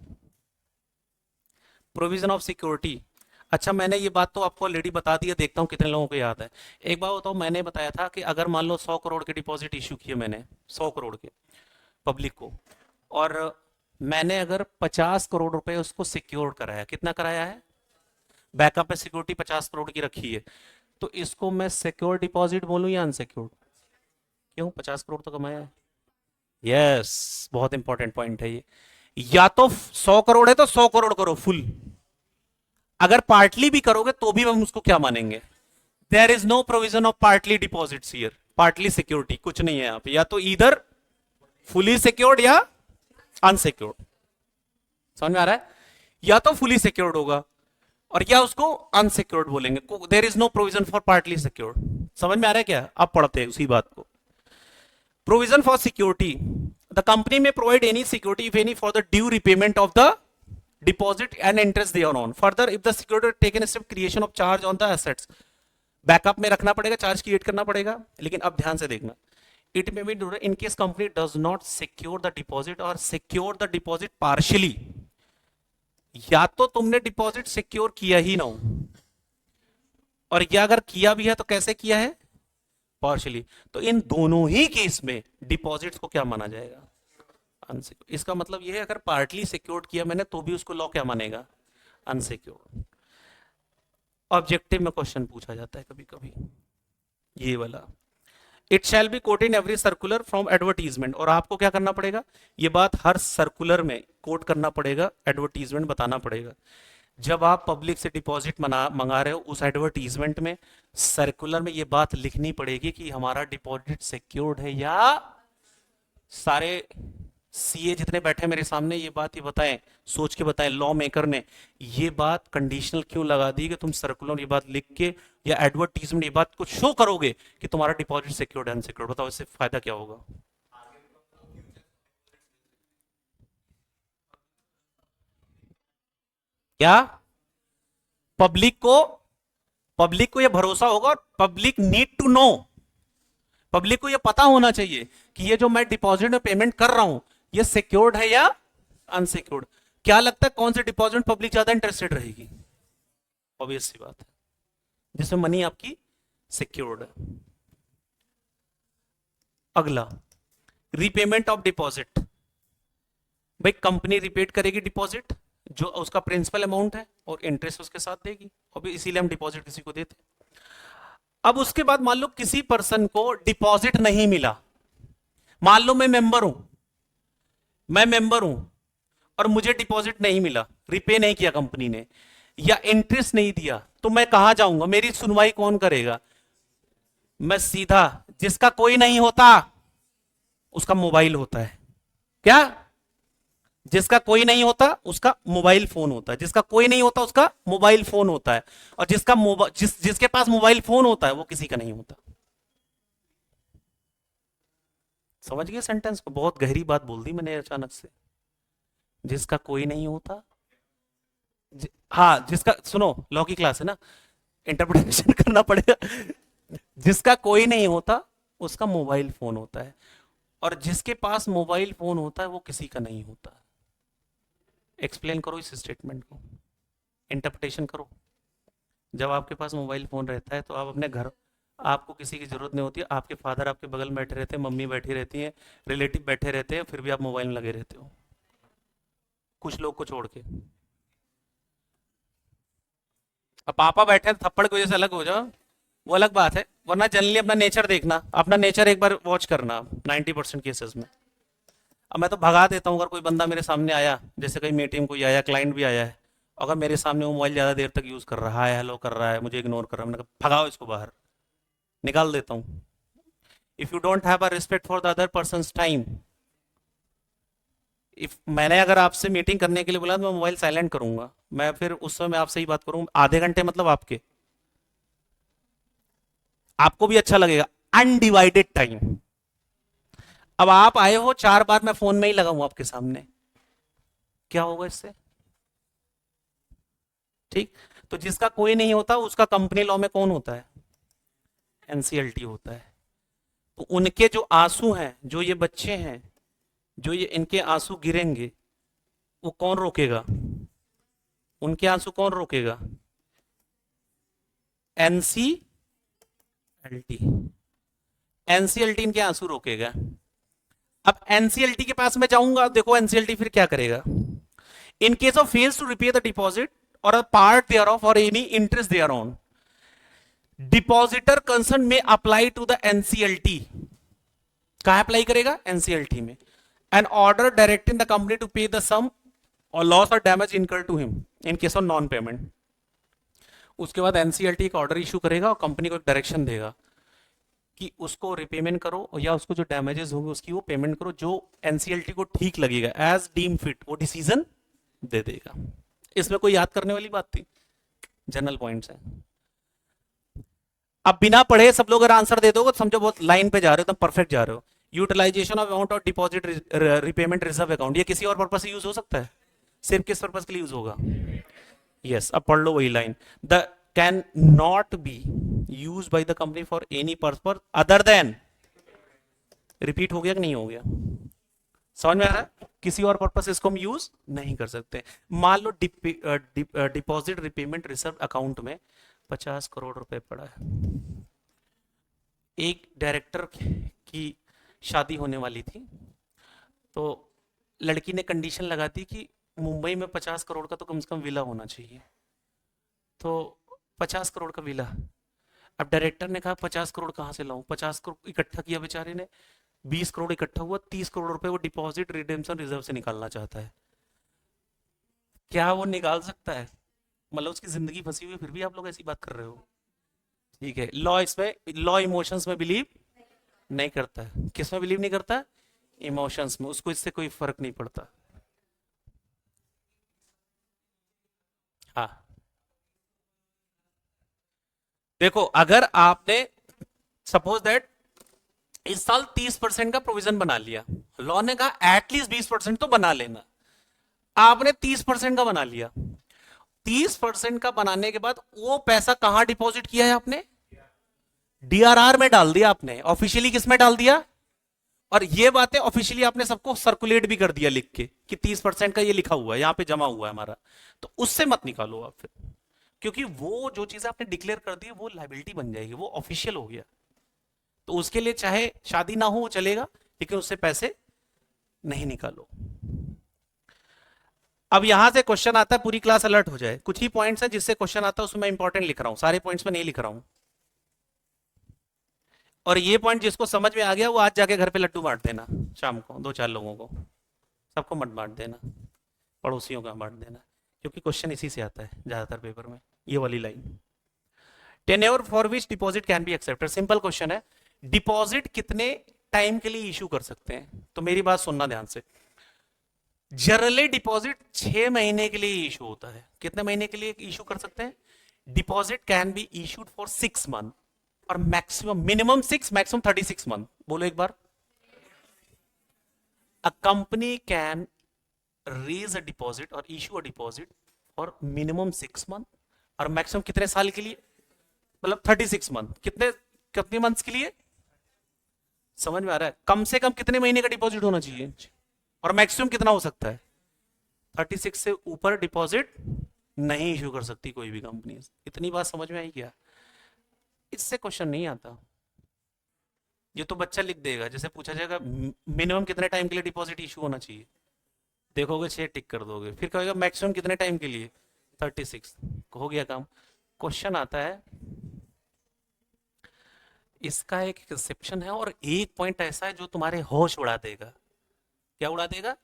Provision of security. अच्छा, मैंने ये बात तो आपको ऑलरेडी बता दी है, देखता हूं कितने लोगों को याद है। एक बात बताओ, मैंने बताया था कि अगर मान लो 100 करोड़ के डिपॉजिट इश्यू किए मैंने, 100 करोड़ के पब्लिक को, और मैंने अगर 50 करोड़ रुपए उसको सिक्योर कराया, कितना कराया है? बैकअप में सिक्योरिटी 50 करोड़ की रखी है, तो इसको मैं सिक्योर डिपॉजिट बोलूं या अनसिक्योर्ड? क्यों? 50 करोड़ तो कमाया है। यस, बहुत इंपॉर्टेंट पॉइंट है ये। या तो 100 करोड़ है तो 100 करोड़ करो फुल, अगर पार्टली भी करोगे तो भी हम उसको क्या मानेंगे? There is no provision of partly deposits here, partly security कुछ नहीं है यहाँ पे। या तो इधर फुली सिक्योर्ड या अनसिक्योर्ड। समझ में आ रहा है? या तो फुली सिक्योर्ड होगा और या उसको अनसिक्योर्ड बोलेंगे। There is no provision for partly secured. समझ में आ रहा है क्या? अब पढ़ते हैं उसी बात को। Provision for security, the company may provide any security if any for the due repayment of the deposit and interest thereon. Further, if the security taken a step creation of charge on the assets, backup में रखना पड़ेगा, charge create करना पड़ेगा। लेकिन अब ध्यान से देखना, it may be in case company does not secure the deposit और सिक्योर द डिपॉजिट पार्शियली। या तो तुमने डिपॉजिट सिक्योर किया ही ना हो, और या अगर किया भी है तो कैसे किया है? पार्शियली। तो इन दोनों ही केस में डिपॉजिट्स को क्या माना जाएगा? अनसिक्योर्ड। इसका मतलब यह है अगर पार्टली सिक्योर्ड किया मैंने तो भी उसको लॉ क्या मानेगा? अनसिक्योर्ड। ऑब्जेक्टिव में क्वेश्चन पूछा जाता है कभी कभी ये वाला, it shall be quote in every circular from advertisement. और आपको क्या करना पड़ेगा? ये बात हर सर्कुलर में कोट करना पड़ेगा, एडवर्टीजमेंट बताना पड़ेगा। जब आप पब्लिक से डिपॉजिट मंगा रहे हो उस एडवर्टीजमेंट में, सर्कुलर में ये बात लिखनी पड़ेगी कि हमारा डिपॉजिट सिक्योर्ड है या। सारे सीए जितने बैठे मेरे सामने ये बात ये बताएं, सोच के बताएं लॉ मेकर ने ये बात कंडीशनल क्यों लगा दी कि तुम सर्कुलर ये बात लिख के या एडवर्टीजमेंट ये बात को शो करोगे कि तुम्हारा डिपॉजिट सिक्योर्ड है अनसिक्योर्ड। बताओ इससे फायदा क्या होगा? क्या पब्लिक को ये भरोसा होगा और public need to know, public को ये पता होना चाहिए कि ये जो मैं डिपॉजिट में पेमेंट कर रहा हूं ये सिक्योर्ड है या अनसिक्योर्ड। क्या लगता है कौन से डिपॉजिट पब्लिक ज्यादा इंटरेस्टेड रहेगी? ऑब्वियस सी बात है जिसमें मनी आपकी सिक्योर्ड है। अगला, रीपेमेंट ऑफ डिपॉजिट। भाई कंपनी रिपेड करेगी डिपॉजिट जो उसका प्रिंसिपल अमाउंट है और इंटरेस्ट उसके साथ देगी, और इसीलिए हम डिपॉजिट किसी को देते। अब उसके बाद मान लो किसी पर्सन को डिपॉजिट नहीं मिला, मान लो मैं मेंबर हूं और मुझे डिपॉजिट नहीं मिला, रिपे नहीं किया कंपनी ने या इंटरेस्ट नहीं दिया, तो मैं कहां जाऊंगा? मेरी सुनवाई कौन करेगा? मैं सीधा, जिसका कोई नहीं होता उसका मोबाइल होता है। क्या? जिसका कोई नहीं होता उसका मोबाइल फोन होता है, जिसका कोई नहीं होता उसका मोबाइल फोन होता है, और जिसके पास मोबाइल फोन होता है वो किसी का नहीं होता। समझ गए सेंटेंस को? बहुत गहरी बात बोल दी मैंने अचानक से। जिसका कोई नहीं होता, हाँ जिसका, सुनो लॉ की क्लास है ना, इंटरप्रिटेशन करना पड़ेगा। जिसका कोई नहीं होता उसका मोबाइल फोन होता है, और जिसके पास मोबाइल फोन होता है वो किसी का नहीं होता। एक्सप्लेन करो इस स्टेटमेंट को, इंटरप्रिटेशन करो। जब आपके पास मोबाइल फोन रहता है तो आप अपने घर, आपको किसी की जरूरत नहीं होती, आपके फादर आपके बगल में बैठे रहते हैं, मम्मी बैठी रहती है, रिलेटिव बैठे रहते हैं, फिर भी आप मोबाइल में लगे रहते हो, कुछ लोग को छोड़ के। अब पापा बैठे हैं थप्पड़ की वजह से अलग हो जाओ वो अलग बात है, वरना जनरली अपना नेचर देखना, अपना नेचर एक बार वॉच करना 90% केसेस में। अब मैं तो भगा देता हूँ, अगर कोई बंदा मेरे सामने आया, जैसे कहीं मीटिंग कोई आया, क्लाइंट भी आया है, अगर मेरे सामने वो मोबाइल ज़्यादा देर तक यूज़ कर रहा है, हेलो कर रहा है, मुझे इग्नोर कर रहा है, मैंने कहा भगाओ इसको बाहर, निकाल देता हूँ। If you don't have a respect for the other persons time, if मैंने अगर आपसे मीटिंग करने के लिए बोला तो मैं मोबाइल साइलेंट करूंगा, मैं फिर उस समय आपसे ही बात करूंगा आधे घंटे, मतलब आपको भी अच्छा लगेगा, अनडिवाइडेड टाइम। अब आप आए हो 4 बार मैं फोन में ही लगा हूं आपके सामने, क्या होगा इससे? ठीक। तो जिसका कोई नहीं होता उसका कंपनी लॉ में कौन होता है? एनसीएलटी होता है। तो उनके जो आंसू हैं, जो ये बच्चे हैं, जो ये इनके आंसू गिरेंगे, वो कौन रोकेगा? उनके आंसू कौन रोकेगा? एनसीएलटी। एनसीएलटी इनके आंसू रोकेगा। अब एनसीएलटी के पास मैं जाऊंगा, देखो एनसीएलटी फिर क्या करेगा? In case of fails to repay the deposit और अ पार्ट देयर ऑफ और any interest there on, depositor concern may apply to the NCLT. कहां अप्लाई करेगा? एनसीएलटी में। An order directing the company to pay the sum और loss और damage incurred to him in case of non payment. उसके बाद NCLT एक order issue करेगा और कंपनी को एक डायरेक्शन देगा कि उसको रिपेमेंट करो या उसको जो डैमेजेस होंगे उसकी वो पेमेंट करो, जो एनसीएलटी को ठीक लगेगा, एज डीम फिट वो डिसीजन दे देगा। इसमें कोई याद करने वाली बात थी? जनरल पॉइंट्स है। अब बिना पढ़े सब लोग अगर आंसर दे दोगे तो समझो बहुत लाइन पे जा रहे हो, तो परफेक्ट जा रहे हो। यूटिलाइजेशन ऑफ अमाउंट और डिपॉजिट रिपेमेंट रिजर्व अकाउंट, ये किसी और पर्पज से यूज हो सकता है? सिर्फ किस पर्पज के लिए यूज होगा? यस, अब पढ़ लो वही line, the can not be use by the company for any purpose other than. Repeat हो गया कि नहीं हो गया? समझ में आ रहा है? किसी और पर्पज इसको हम यूज नहीं कर सकते। मान लो डिपॉजिट रिपेमेंट रिजर्व अकाउंट में 50 करोड़ रुपए पड़ा है, एक डायरेक्टर की शादी होने वाली थी, तो लड़की ने कंडीशन लगा दी कि मुंबई में 50 करोड़ का तो कम से कम विला होना चाहिए। तो 50 करोड़ का विला। अब डायरेक्टर ने कहा 50 करोड़ कहाँ से लाऊं, 50 करोड़ इकट्ठा किया बेचारे ने, 20 करोड़ इकट्ठा हुआ, 30 करोड़ रुपए वो डिपॉजिट रिडेम्पशन रिजर्व से निकालना चाहता है। क्या वो निकाल सकता है? मतलब उसकी जिंदगी फंसी हुई है, फिर भी आप लोग ऐसी बात कर रहे हो। ठीक है, लॉ इसमें, लॉ इमोशंस में बिलीव नहीं करता है। किस में बिलीव नहीं करता? इमोशंस में। उसको इससे कोई फर्क नहीं पड़ता। हाँ, देखो अगर आपने सपोज दैट इस साल 30% का प्रोविजन बना लिया, लॉ ने कहा एटलीस्ट 20% तो बना लेना, आपने 30% का बना लिया, 30% का बनाने के बाद वो पैसा कहां डिपॉजिट किया है आपने? डीआरआर में डाल दिया आपने। ऑफिशियली किस में डाल दिया? और ये बातें ऑफिशियली आपने सबको सर्कुलेट भी कर दिया लिख के कि 30% का ये लिखा हुआ है, यहां पे जमा हुआ है हमारा। तो उससे मत निकालो आप फिर, क्योंकि वो जो चीज आपने डिक्लेयर कर दी वो लाइबिलिटी बन जाएगी, वो ऑफिशियल हो गया। तो उसके लिए चाहे शादी ना हो वो चलेगा, लेकिन उससे पैसे नहीं निकालो। अब यहां से क्वेश्चन आता है, पूरी क्लास अलर्ट हो जाए। कुछ ही पॉइंट्स हैं जिससे क्वेश्चन आता है, उसमें मैं इंपॉर्टेंट लिख रहा हूं, सारे पॉइंट्स में नहीं लिख रहा हूं। और ये पॉइंट जिसको समझ में आ गया वो आज जाके घर पे लड्डू बांट देना शाम को 2-4 लोगों को, सबको मत बांट देना, पड़ोसियों का बांट देना, क्योंकि क्वेश्चन इसी से आता है ज्यादातर पेपर में, ये वाली line. Tenure for which deposit can be accepted, simple question है। डिपॉजिट कितने टाइम के लिए इशू कर सकते हैं? तो मेरी बात सुनना ध्यान से। जनरली डिपॉजिट 6 महीने के लिए इशू होता है। कितने महीने के लिए इशू कर सकते हैं? Deposit can be issued for 6 month, और मैक्सिमम, मिनिमम 6, मैक्सिमम 36 मंथ। बोलो एक बार। A company can raise a deposit or issue a deposit for minimum 6 month, और मैक्सिमम कितने साल के लिए? मतलब 36 मंथ। कितने, कितने मंथ्स के लिए? समझ में आ रहा है? कम से कम कितने महीने का डिपॉजिट होना चाहिए, और मैक्सिमम कितना हो सकता है? 36 से ऊपर डिपॉजिट नहीं इशू कर सकती कोई भी कंपनी। इतनी बात समझ में आई क्या? इससे क्वेश्चन नहीं आता। ये तो बच्चा लिख देगा, जैसे पूछा जाएगा मिनिमम कितने टाइम के लिए डिपॉजिट इशू होना चाहिए, देखोगे 6 टिक कर दोगे, फिर कहेगा मैक्सिमम कितने टाइम के लिए, 36, हो गया काम। क्वेश्चन आता है, इसका एक एक्सेप्शन है, और एक पॉइंट ऐसा है जो तुम्हारे होश उड़ा देगा। क्या उड़ा देगा?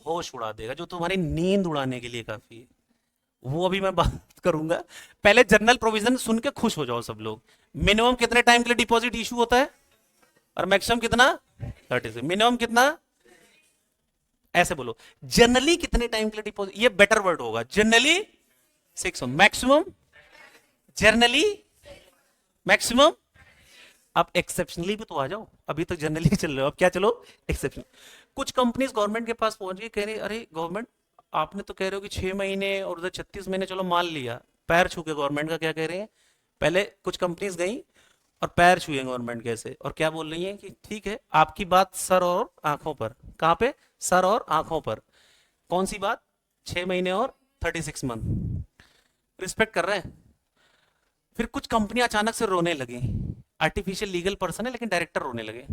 होश उड़ा देगा, जो तुम्हारी नींद उड़ाने के लिए काफी है। वो अभी मैं बात करूंगा। पहले जनरल प्रोविजन सुन के खुश हो जाओ सब लोग। मिनिमम कितने टाइम के लिए डिपॉजिट इशू होता है, और मैक्सिमम कितना? 36। मिनिमम कितना? ऐसे बोलो, जनरली कितने टाइम के लिए डिपॉजिट, ये बेटर वर्ड होगा। Generally 6 month, maximum, generally, maximum. अब एक्सेप्शनली भी तो आ जाओ, अभी तो जनरली चल रहे हो, अब क्या चलो एक्सेप्शन। कुछ कंपनीज गवर्नमेंट के पास पहुंच गई, कह रही अरे गवर्नमेंट आपने तो कह रहे हो कि 6 महीने और उधर 36 महीने, चलो मान लिया। पैर छू के गवर्नमेंट का क्या कह रहे हैं? पहले कुछ कंपनीज गई और पैर छुए गवर्नमेंट कैसे, और क्या बोल रही हैं कि ठीक है आपकी बात सर और आंखों पर। कहां पे? सर और आंखों पर। कौन सी बात? 6 महीने और 36 मंथ। रिस्पेक्ट कर रहे हैं। फिर कुछ कंपनियां अचानक से रोने लगी, आर्टिफिशियल लीगल पर्सन है लेकिन डायरेक्टर रोने लगे।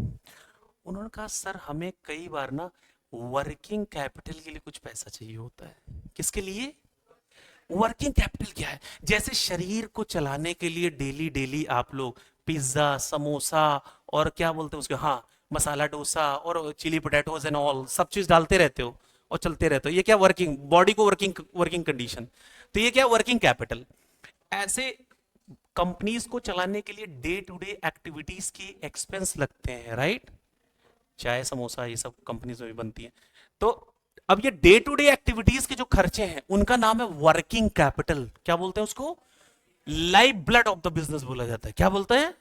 उन्होंने कहा सर हमें कई बार ना वर्किंग कैपिटल के लिए कुछ पैसा चाहिए होता है। किसके लिए? वर्किंग कैपिटल क्या है? जैसे शरीर को चलाने के लिए डेली डेली आप लोग पिज्जा, समोसा और क्या बोलते हैं उसके, हाँ, मसाला डोसा और चिली पोटैटोज एंड ऑल, सब चीज डालते रहते हो और चलते रहते हो। ये क्या? वर्किंग बॉडी को वर्किंग, वर्किंग कंडीशन। तो ये क्या? Working capital. ऐसे कंपनीज को चलाने के लिए डे टू डे एक्टिविटीज के एक्सपेंस लगते हैं, राइट? चाय, समोसा, ये सब कंपनीज में भी बनती है। तो अब ये डे टू डे एक्टिविटीज के जो खर्चे हैं उनका नाम है वर्किंग कैपिटल। क्या बोलते हैं उसको? Life blood of the business बोला जाता है। क्या बोलते हैं?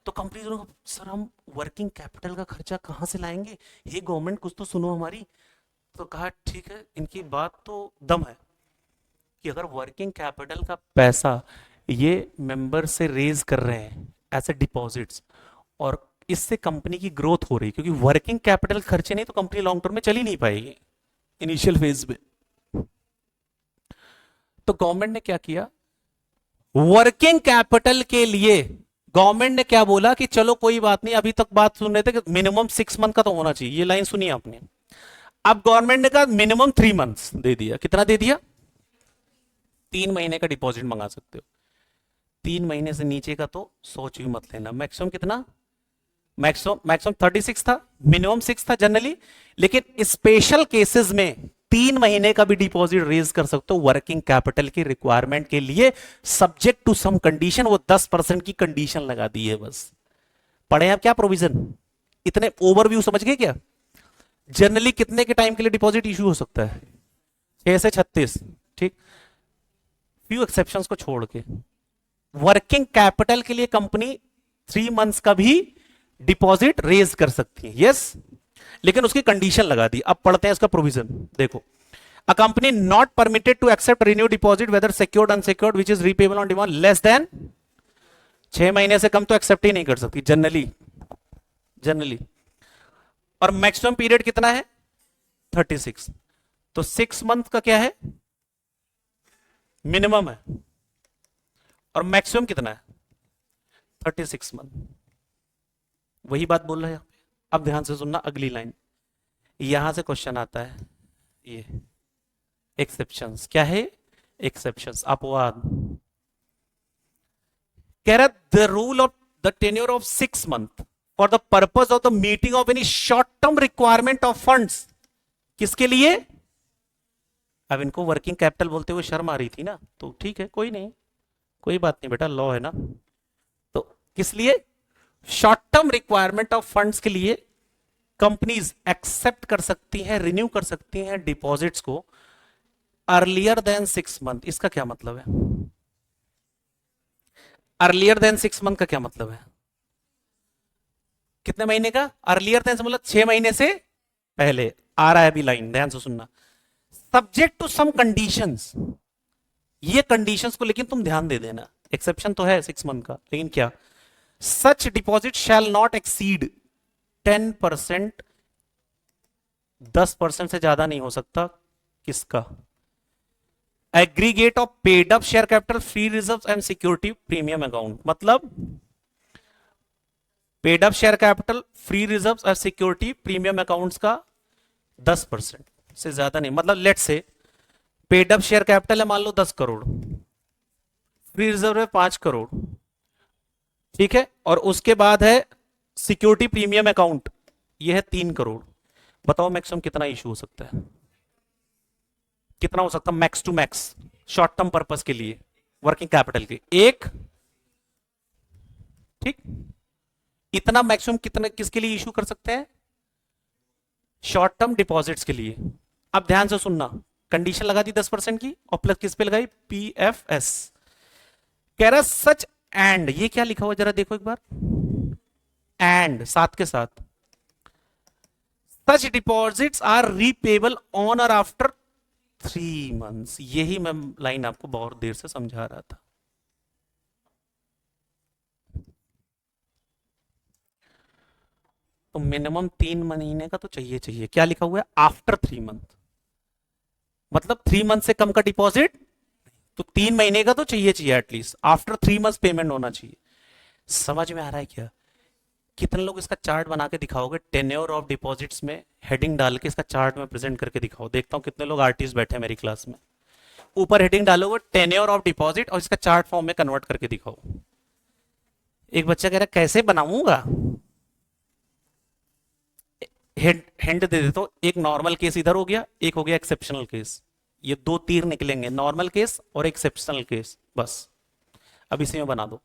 तो कंपनीज को सर हम वर्किंग कैपिटल का खर्चा कहां से लाएंगे, ये गवर्नमेंट कुछ तो सुनो हमारी। तो कहा ठीक है, इनकी बात तो दम है कि अगर वर्किंग कैपिटल का पैसा ये मेंबर से रेज कर रहे हैं एज ए डिपॉजिट्स, और इससे कंपनी की ग्रोथ हो रही, क्योंकि वर्किंग कैपिटल खर्चे नहीं तो कंपनी लॉन्ग टर्म में चल ही नहीं पाएगी इनिशियल फेज में। तो गवर्नमेंट ने क्या किया? वर्किंग कैपिटल के लिए गवर्नमेंट ने क्या बोला कि चलो कोई बात नहीं, अभी तक बात सुन रहे थे कि मिनिमम 6 मंथ का तो होना चाहिए, ये लाइन सुनी आपने। अब गवर्नमेंट ने कहा मिनिमम 3 मंथ्स दे दिया। कितना दे दिया? 3 महीने का डिपॉजिट मंगा सकते हो। 3 महीने से नीचे का तो सोच भी मत लेना। मैक्सिमम कितना? मैक्सिमम मैक्सिमम 36 था, मिनिमम 6 था जनरली। लेकिन स्पेशल केसेस में 3 महीने का भी डिपॉजिट रेज कर सकते हो वर्किंग कैपिटल की रिक्वायरमेंट के लिए, सब्जेक्ट टू सम कंडीशन। वो 10% की कंडीशन लगा दी है बस। पढ़े आप क्या प्रोविजन? इतने ओवरव्यू समझ गए क्या? जनरली कितने के टाइम के लिए डिपॉजिट इशू हो सकता है? 6 से 36। ठीक, फ्यू एक्सेप्शंस को छोड़ के वर्किंग कैपिटल के लिए कंपनी 3 मंथ्स का भी डिपॉजिट रेज कर सकती है। यस, लेकिन उसकी कंडीशन लगा दी। अब पढ़ते हैं इसका प्रोविजन। देखो, a company not permitted to accept renew deposit whether secured unsecured which is repayable on demand less than 6 महीने से कम तो एक्सेप्ट ही नहीं कर सकती जनरली। जनरली और मैक्सिमम पीरियड कितना है? 36। तो 6 मंथ का क्या है? मिनिमम है। और मैक्सिमम कितना है? 36 मंथ। वही बात बोल रहे हैं। अब ध्यान से सुनना अगली लाइन। यहां से क्वेश्चन आता है, ये एक्सेप्शंस क्या है? एक्सेप्शंस, अपवाद। कह रहा the rule of the tenure of 6 month for the purpose of the meeting of any short term requirement of funds. किसके लिए? अब इनको वर्किंग कैपिटल बोलते हुए शर्म आ रही थी ना, तो ठीक है, कोई नहीं, कोई बात नहीं बेटा, लॉ है ना। तो किस लिए? Short term requirement of funds के लिए कंपनीज एक्सेप्ट कर सकती हैं, रिन्यू कर सकती हैं डिपॉजिट्स को अर्लियर देन 6 मंथ। इसका क्या मतलब है? अर्लियर देन 6 मंथ का क्या मतलब है? कितने महीने का? अर्लियर देन से मतलब 6 महीने से पहले। आ रहा है अभी लाइन, ध्यान से सुनना। सब्जेक्ट टू सम कंडीशंस, ये कंडीशंस को लेकिन तुम ध्यान दे देना। एक्सेप्शन तो है 6 मंथ का, लेकिन क्या? Such deposit shall not exceed 10%। 10% से ज्यादा नहीं हो सकता। किसका? Aggregate of paid up share capital, free reserve and security premium account. मतलब paid up share capital, free reserve और सिक्योरिटी प्रीमियम अकाउंट्स का 10% से ज्यादा नहीं। मतलब लेट से पेड अप शेयर कैपिटल है मान लो 10 करोड़, फ्री रिजर्व है 5 करोड़, ठीक है, और उसके बाद है सिक्योरिटी प्रीमियम अकाउंट, ये है 3 करोड़। बताओ मैक्सिमम कितना इशू हो सकता है? कितना हो सकता है max to max short term purpose के लिए वर्किंग कैपिटल के? एक। ठीक, इतना मैक्सिमम कितना किसके लिए इशू कर सकते हैं? शॉर्ट टर्म डिपॉजिट्स के लिए। अब ध्यान से सुनना, कंडीशन लगा दी 10% की और प्लस किस पे लगाई? पीएफएस। कह रहा सच एंड, ये क्या लिखा हुआ जरा देखो एक बार, एंड साथ के साथ, सच डिपॉजिट्स आर रीपेबल ऑन और आफ्टर 3 मंथ्स। यही मैं लाइन आपको बहुत देर से समझा रहा था। तो मिनिमम 3 महीने का तो चाहिए चाहिए। क्या लिखा हुआ है? After 3 month. मतलब 3 मंथ से कम का डिपॉजिट, तो 3 महीने का तो चाहिए चाहिए एटलीस्ट। आफ्टर 3 मंथ पेमेंट होना चाहिए। समझ में आ रहा है क्या? कितने लोग इसका चार्ट बना के दिखाओगे? टेन्योर ऑफ डिपॉजिट्स में हेडिंग डाल के इसका चार्ट में प्रेजेंट करके दिखाओ। देखता हूं कितने लोग आर्टिस्ट बैठे हैं मेरी क्लास में। ऊपर हेडिंग डालोगे टेन्योर ऑफ डिपॉजिट और इसका चार्ट फॉर्म में कन्वर्ट करके दिखाओ। एक बच्चा कह रहा है कैसे बनाऊंगा? हिंट दे देता हूं, एक नॉर्मल केस इधर हो गया, एक हो गया एक्सेप्शनल केस। ये दो तीर निकलेंगे, नॉर्मल केस और एक्सेप्शनल केस, बस। अब इसी में बना दो।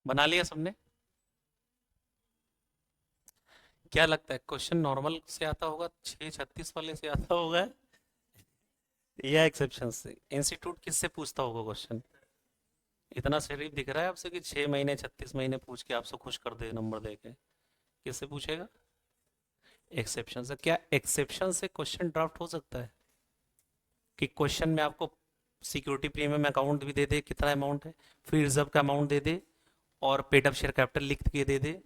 बना लिया सबने? क्या लगता है क्वेश्चन नॉर्मल से आता होगा, 636 वाले से आता होगा, या एक्सेप्शन से? इंस्टीट्यूट किससे पूछता होगा क्वेश्चन? इतना शरीफ दिख रहा है आपसे कि 6 महीने 36 महीने पूछ के आपसे खुश कर दे नंबर दे के? किससे पूछेगा? एक्सेप्शन से। क्या एक्सेप्शन से क्वेश्चन ड्राफ्ट हो सकता है कि क्वेश्चन में आपको सिक्योरिटी प्रीमियम अकाउंट भी दे दे, कितना अमाउंट है, फ्री रिजर्व का अमाउंट दे दे, और पेड अप शेयर कैपिटल लिख के दे दे,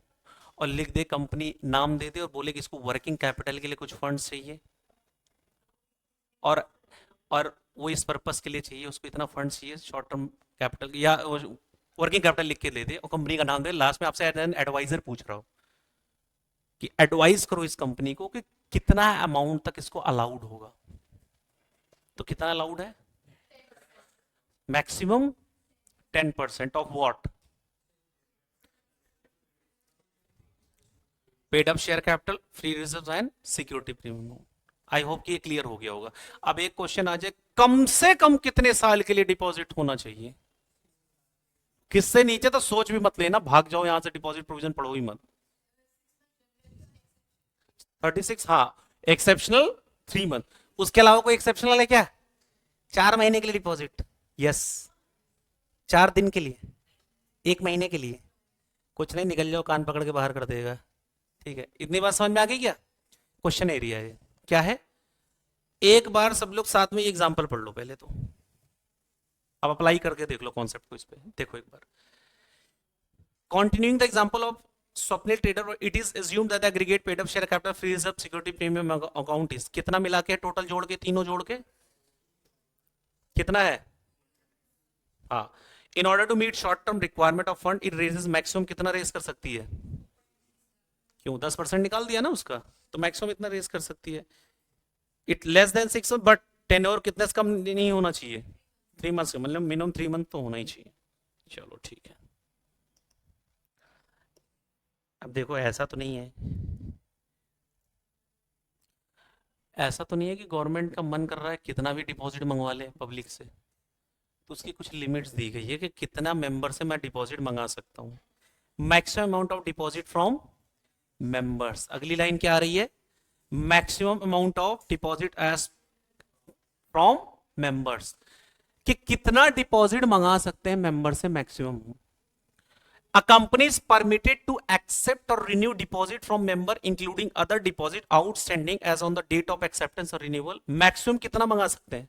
और लिख दे कंपनी नाम दे दे, और बोले कि इसको वर्किंग कैपिटल के लिए कुछ फंड्स चाहिए, और और वो इस पर्पस के लिए चाहिए, उसको इतना फंड चाहिए शॉर्ट टर्म कैपिटल या वर्किंग कैपिटल लिख के दे दे, और कंपनी का नाम दे, लास्ट में आपसे एडवाइजर पूछ रहा हो कि एडवाइस करो इस कंपनी को कि कितना अमाउंट तक इसको अलाउड होगा। तो कितना अलाउड है? Maximum 10% of what? Paid up share capital, free reserve and security premium. I hope कि ये क्लियर हो गया होगा। अब एक क्वेश्चन आ जाए, कम से कम कितने साल के लिए डिपॉजिट होना चाहिए? किससे नीचे तो सोच भी मत लेना, भाग जाओ यहां से, डिपॉजिट प्रोविजन पढ़ो ही मत। 36, हाँ। Exceptional 3 month. उसके अलावा कोई एक्सेप्शनल है क्या? 4 महीने के लिए डिपॉजिट, यस। 4 दिन के लिए, 1 महीने के लिए, कुछ नहीं, निकल जाओ, कान पकड़ के बाहर कर देगा। ठीक है, इतनी बात समझ में आ गई क्या? क्वेश्चन एरिया है क्या है? एक बार सब लोग साथ में एग्जांपल पढ़ लो पहले तो, अब अप्लाई करके देख लो कॉन्सेप्ट को इस पे। देखो एक बार, continuing the example of Swapnil trader, it is assumed that the aggregate paid up share capital, free reserve, security premium account is, कितना मिला के टोटल जोड़ के, तीनों जोड़ के कितना है? हाँ। In order to meet short term requirement of fund, it raises maximum कितना रेज कर सकती है? क्यों, 10% निकाल दिया ना उसका, तो मैक्सिमम इतना रेज कर सकती है। It less than 6 month, but tenure कितने से कम नहीं होना चाहिए? 3 मंथ, मतलब मिनिमम 3 मंथ तो होना ही चाहिए। चलो ठीक है। अब देखो, ऐसा तो नहीं है, ऐसा तो नहीं है कि गवर्नमेंट का मन कर रहा है कितना भी डिपॉजिट मंगवा ले पब्लिक से, तो उसकी कुछ लिमिट्स दी गई है कि कितना मेंबर से मैं डिपॉजिट मंगा सकता हूँ। Maximum amount of deposit from members, अगली लाइन क्या आ रही है? Maximum amount of deposit as from members, कि कितना डिपॉजिट मंगा सकते हैं मेंबर से maximum. A company is permitted to accept or renew deposit from member including other deposit outstanding as on the date of acceptance or renewal। Maximum कितना मंगा सकते हैं?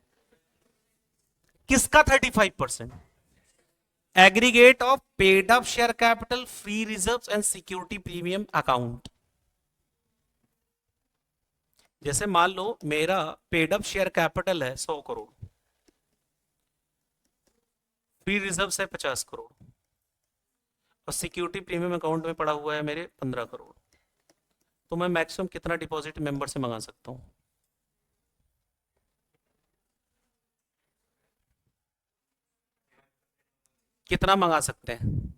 किसका 35%? Aggregate of paid up share capital, free reserve and security premium account. जैसे मान लो मेरा paid up share capital है 100 crore, free reserve है 50 करोड़, और सिक्योरिटी प्रीमियम अकाउंट में पड़ा हुआ है मेरे 15 करोड़, तो मैं मैक्सिमम कितना डिपॉजिट मेंबर से मंगा सकता हूं? कितना मंगा सकते हैं?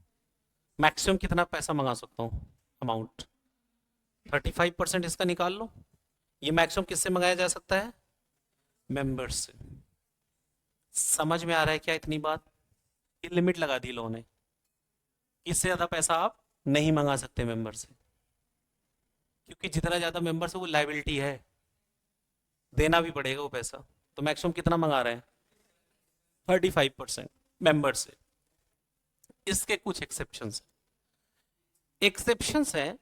मैक्सिमम कितना पैसा मंगा सकता हूं अमाउंट? 35% इसका निकाल लो। ये मैक्सिमम किससे मंगाया जा सकता है? मेंबर्स से। समझ में आ रहा है क्या इतनी बात? ये लिमिट लगा दी लोगों ने, इससे ज्यादा पैसा आप नहीं मंगा सकते मेंबर से, क्योंकि जितना ज्यादा मेंबर से वो लाइबिलिटी है, देना भी पड़ेगा वो पैसा। तो मैक्सिमम कितना मंगा रहे हैं? 35% मेंबर से। इसके कुछ एक्सेप्शंस हैं। एक्सेप्शंस है,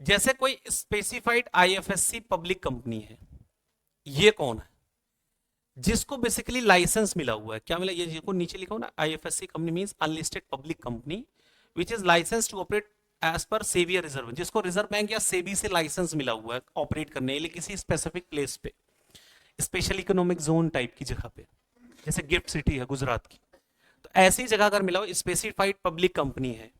जैसे कोई स्पेसिफाइड आईएफएससी पब्लिक कंपनी है। ये कौन है? जिसको बेसिकली लाइसेंस मिला हुआ है। क्या मिला? ये जिसको नीचे लिखा हो ना, IFSC company means unlisted public company which is license to operate as per SEBI reserve, जिसको रिजर्व बैंक या सेबी से लाइसेंस मिला हुआ है ऑपरेट करने के लिए किसी स्पेसिफिक प्लेस पे, स्पेशल इकोनॉमिक जोन टाइप की जगह पे, जैसे गिफ्ट सिटी है गुजरात की। तो ऐसी जगह अगर मिला हो, स्पेसिफाइड पब्लिक कंपनी है,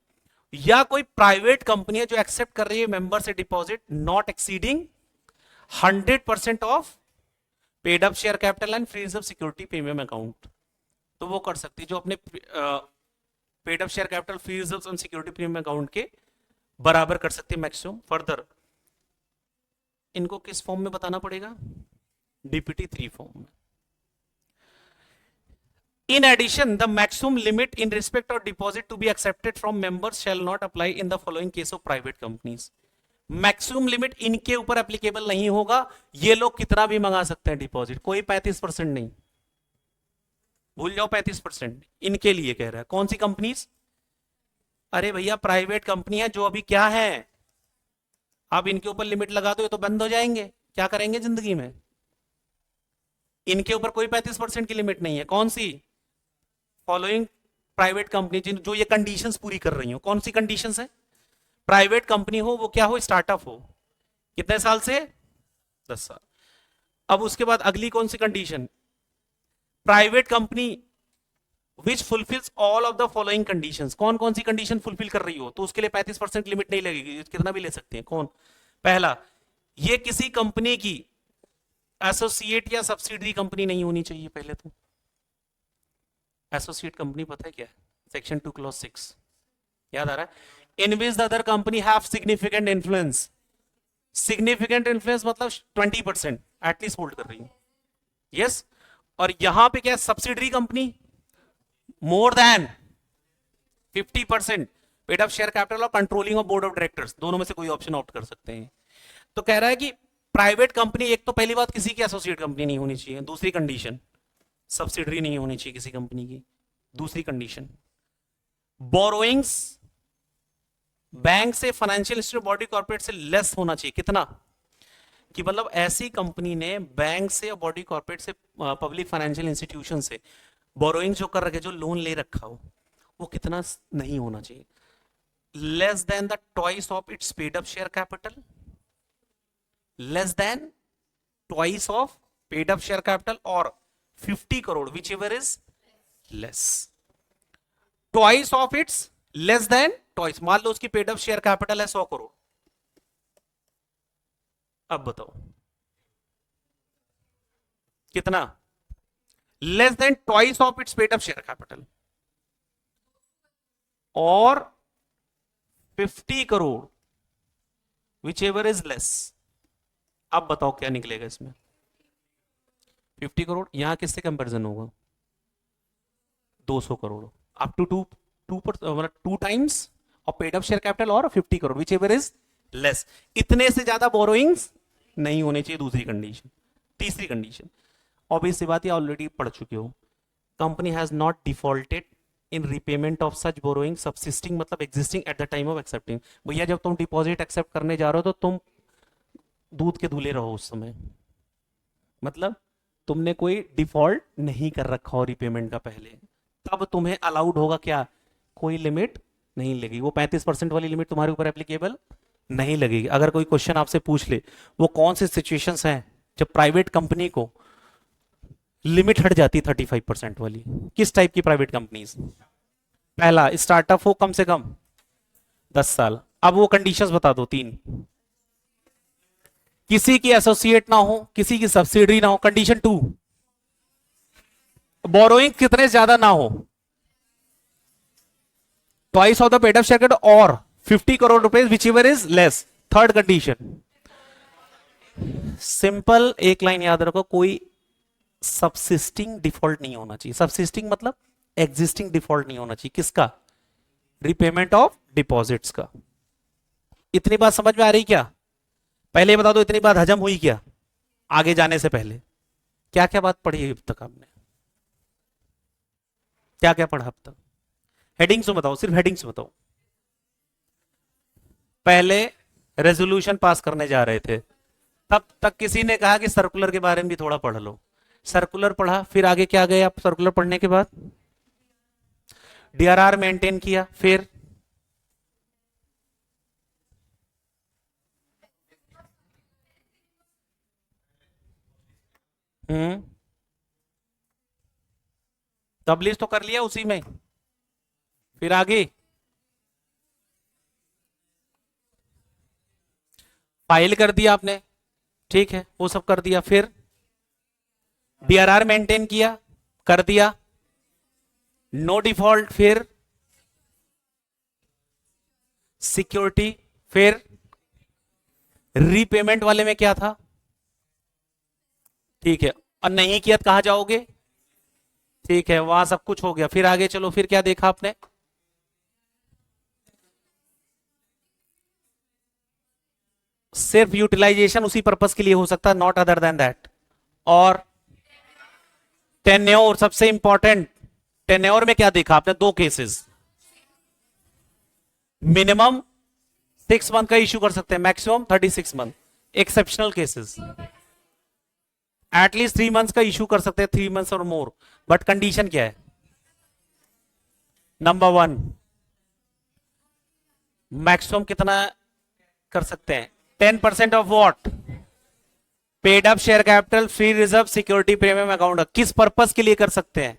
या कोई प्राइवेट कंपनी है जो एक्सेप्ट कर रही है मेंबर से deposit not exceeding 100% of paid up share capital and free reserve security premium account, तो वो कर सकती है, जो अपने paid up share capital, free reserve and security premium account के बराबर कर सकती है मैक्सिमम। फर्दर इनको किस फॉर्म में बताना पड़ेगा? डीपीटी 3 फॉर्म में। In addition, the maximum limit in respect of deposit to be accepted from members shall not apply in the following case of private companies. Maximum limit इनके ऊपर applicable नहीं होगा, ये लोग कितना भी मंगा सकते हैं डिपॉजिट, कोई 35% नहीं, भूल जाओ 35%, इनके लिए कह रहा है। कौन सी कंपनीज? अरे भैया प्राइवेट कंपनी है जो अभी क्या है, आप इनके ऊपर लिमिट लगा दो ये तो बंद हो जाएंगे, क्या करेंगे जिंदगी में? इनके ऊपर कोई 35% की लिमिट नहीं है। कौन सी? फॉलोइंग प्राइवेट कंपनी जो ये कंडीशंस पूरी कर रही हो। कौन सी कंडीशंस है? प्राइवेट कंपनी हो, वो क्या हो, स्टार्टअप हो, कितने साल से? 10 साल। अब उसके बाद अगली कौन सी condition? Private company which fulfils all of the following conditions. कौन कौन सी कंडीशन फुलफिल कर रही हो तो उसके लिए 35% लिमिट नहीं लगेगी, कितना भी ले सकते हैं। कौन? पहला, ये किसी कंपनी की एसोसिएट या सब्सिडरी कंपनी नहीं होनी चाहिए। पहले तो एसोसिएट कंपनी पता है क्या है? सेक्शन 2 क्लॉज 6 याद आ रहा है? In which the other company have significant influence. Significant influence मतलब 20% एटलीस्ट होल्ड कर रही है, यस। और यहां पे क्या? Subsidiary company more than 50% paid up share capital और controlling of board of directors, दोनों में से कोई ऑप्शन ऑप्ट कर सकते हैं। तो कह रहा है कि प्राइवेट कंपनी, एक तो पहली बात किसी की एसोसिएट कंपनी नहीं होनी चाहिए, दूसरी कंडीशन सब्सिडरी नहीं होनी चाहिए किसी कंपनी की, दूसरी कंडीशन बोरोइंग्स बैंक से, फाइनेंशियल इंस्टीट्यूट, बॉडी कॉर्पोरेट से लेस होना चाहिए। कितना? कि मतलब ऐसी कंपनी ने बैंक से और बॉडी कॉर्पोरेट से, पब्लिक फाइनेंशियल इंस्टीट्यूशन से बोरोइंग जो कर रखे, जो लोन ले रखा हो, वो कितना नहीं होना चाहिए? Less than the twice of its paid up share capital, less than twice of paid up share capital और 50 crore which ever is less. Twice of its, less than twice. मान लो उसकी पेड अप शेयर कैपिटल है 100 करोड़, अब बताओ कितना? Less than twice of its paid up share capital और 50 crore which ever is less. अब बताओ क्या निकलेगा इसमें? 50 करोड़ यहां किससे कंपैरिजन होगा? 200 करोड़ अप टू 2 टाइम्स और पेड अप शेयर कैपिटल और 50 crore which ever is less. इतने से ज्यादा बोरोइंग्स नहीं होने चाहिए, दूसरी कंडीशन। तीसरी कंडीशन ऑब्वियस सी बात, ये ऑलरेडी पढ़ चुके हो, company has not defaulted in repayment of such borrowing subsisting, मतलब existing at the time of accepting. भैया जब तुम डिपॉजिट एक्सेप्ट करने जा रहे हो तो तुम दूध के धुले रहो उस समय, मतलब तुमने कोई डिफॉल्ट नहीं कर रखा हो रीपेमेंट का पहले, तब तुम्हें अलाउड होगा क्या? कोई लिमिट नहीं लगेगी, वो 35% वाली लिमिट तुम्हारे ऊपर एप्लीकेबल नहीं लगेगी। अगर कोई क्वेश्चन आपसे पूछ ले, वो कौन सी सिचुएशंस हैं जब प्राइवेट कंपनी को लिमिट हट जाती है 35% वाली? किस टाइप की प्राइवेट कंपनीज? पहला, स्टार्टअप हो कम से कम 10 साल। अब वो कंडीशंस बता दो 3। किसी की एसोसिएट ना हो, किसी की सब्सिडरी ना हो। कंडीशन 2, बोरोइंग कितने ज्यादा ना हो, twice of the paid up share capital और 50 करोड़ रुपए which ever is less. Third condition, simple एक लाइन याद रखो, कोई सबसिस्टिंग डिफॉल्ट नहीं होना चाहिए। सबसिस्टिंग मतलब एग्जिस्टिंग डिफॉल्ट नहीं होना चाहिए। किसका? रिपेमेंट ऑफ डिपॉजिट्स का। इतनी बात समझ में आ रही क्या? पहले बता दो इतनी बात हजम हुई क्या? आगे जाने से पहले क्या क्या बात पढ़ी अब तक आपने? क्या क्या पढ़ा अब तक? हेडिंग्स बताओ, सिर्फ हेडिंग्स बताओ। पहले रेजोल्यूशन पास करने जा रहे थे, तब तक किसी ने कहा कि सर्कुलर के बारे में भी थोड़ा पढ़ लो। सर्कुलर पढ़ा, फिर आगे क्या गए आप? सर्कुलर पढ़ने के बाद डीआरआर मेंटेन किया, फिर तबलीग तो कर लिया उसी में, फिर आगे फाइल कर दिया आपने, ठीक है, वो सब कर दिया, फिर डीआरआर मेंटेन किया, कर दिया, नो डिफॉल्ट, फिर सिक्योरिटी, फिर रीपेमेंट वाले में क्या था? ठीक है, और नहीं किया तो कहां जाओगे? ठीक है, वहां सब कुछ हो गया, फिर आगे चलो, फिर क्या देखा आपने? सिर्फ यूटिलाइजेशन उसी पर्पस के लिए हो सकता है, नॉट अदर देन दैट। और टेन्योर सबसे इंपॉर्टेंट, टेन्योर में क्या देखा आपने? दो केसेस, मिनिमम 6 मंथ का इश्यू कर सकते हैं, maximum 36 month. Exceptional cases at least 3 months का इश्यू कर सकते हैं, 3 मंथ्स और मोर। बट कंडीशन क्या है? नंबर 1, मैक्सिमम कितना कर सकते हैं? 10% of what? Paid up share capital, free reserve, security premium account. किस पर्पस के लिए कर सकते हैं?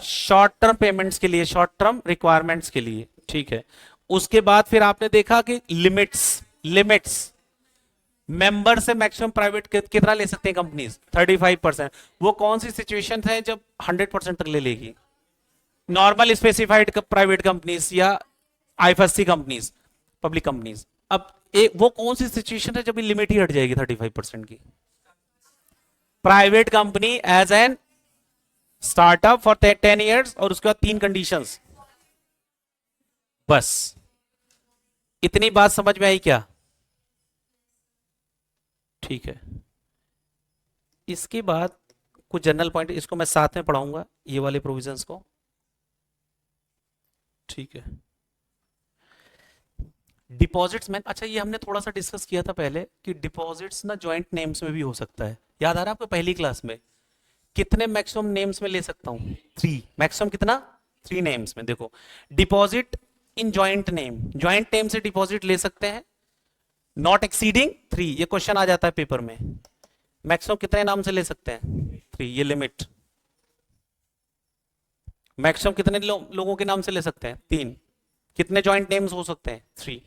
शॉर्ट टर्म पेमेंट्स के लिए, शॉर्ट टर्म रिक्वायरमेंट्स के लिए, ठीक है। उसके बाद फिर आपने देखा कि लिमिट्स, लिमिट्स मेंबर से मैक्सिमम प्राइवेट कितना ले सकते हैं कंपनीज? 35%। वो कौन सी सिचुएशन है जब 100% तक ले लेगी? नॉर्मल स्पेसिफाइड प्राइवेट कंपनीज या आईएफएससी कंपनीज, पब्लिक कंपनीज। अब एक वो कौन सी सिचुएशन है जब लिमिट ही हट जाएगी 35% की? Private company as an startup for 10 years, और उसके बाद 3 कंडीशंस। बस इतनी बात समझ में आई क्या? ठीक है। इसके बाद कुछ जनरल पॉइंट, इसको मैं साथ में पढ़ाऊंगा, ये वाले प्रोविजंस को, ठीक है। डिपॉजिट्स में, अच्छा ये हमने थोड़ा सा डिस्कस किया था पहले कि डिपॉजिट्स ना जॉइंट नेम्स में भी हो सकता है। याद आ रहा है आपको पहली क्लास में? कितने मैक्सिमम नेम्स में ले सकता हूं? 3। मैक्सिमम कितना? 3 नेम्स में। देखो, deposit in joint name, joint name से डिपॉजिट ले सकते हैं नॉट एक्सीडिंग 3। ये क्वेश्चन आ जाता है पेपर में। मैक्सिमम कितने नाम से ले सकते हैं? 3, ये लिमिट। मैक्सिमम कितने लोगों के नाम से ले सकते हैं? 3। कितने जॉइंट नेम्स हो सकते हैं? 3।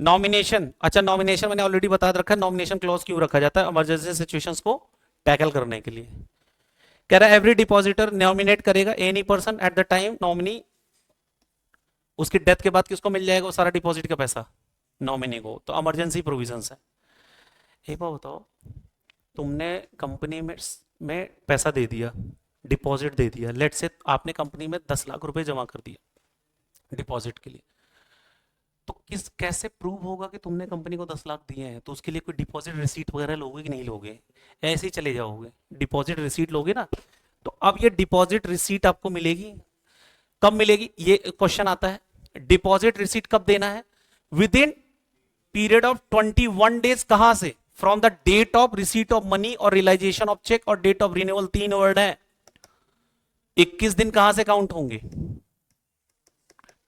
नॉमिनेशन, अच्छा नॉमिनेशन मैंने ऑलरेडी बता रखा है, नॉमिनेशन क्लॉज क्यों रखा जाता है? इमरजेंसी सिचुएशंस को टैकल करने के लिए। कह रहा है एवरी डिपॉजिटर नॉमिनेट करेगा any person at the time nominee, उसकी डेथ के बाद किसको मिल जाएगा वो सारा डिपॉजिट का पैसा? नॉमिनी को। तो इमरजेंसी प्रोविजंस है। एक बात बताओ, तुमने कंपनी में पैसा दे दिया, डिपॉजिट दे दिया, लेट से आपने कंपनी में 10 लाख रुपए जमा कर दिया डिपॉजिट के लिए, तो किस कैसे प्रूव होगा कि तुमने कंपनी को 10 लाख दिए हैं? तो उसके लिए कोई डिपॉजिट रिसीट वगैरह लोगे कि नहीं लोगे? ऐसे ही चले जाओगे? डिपॉजिट रिसीट लोगे ना। तो अब ये डिपॉजिट रिसीट आपको मिलेगी, कब मिलेगी? ये क्वेश्चन आता है, डिपॉजिट रिसीट कब देना है? Within period of 21 days. कहां से? From the date of receipt of money और रियलाइजेशन ऑफ चेक और डेट ऑफ रिन्यूअल, 3 वर्ड है। 21 दिन कहां से काउंट होंगे?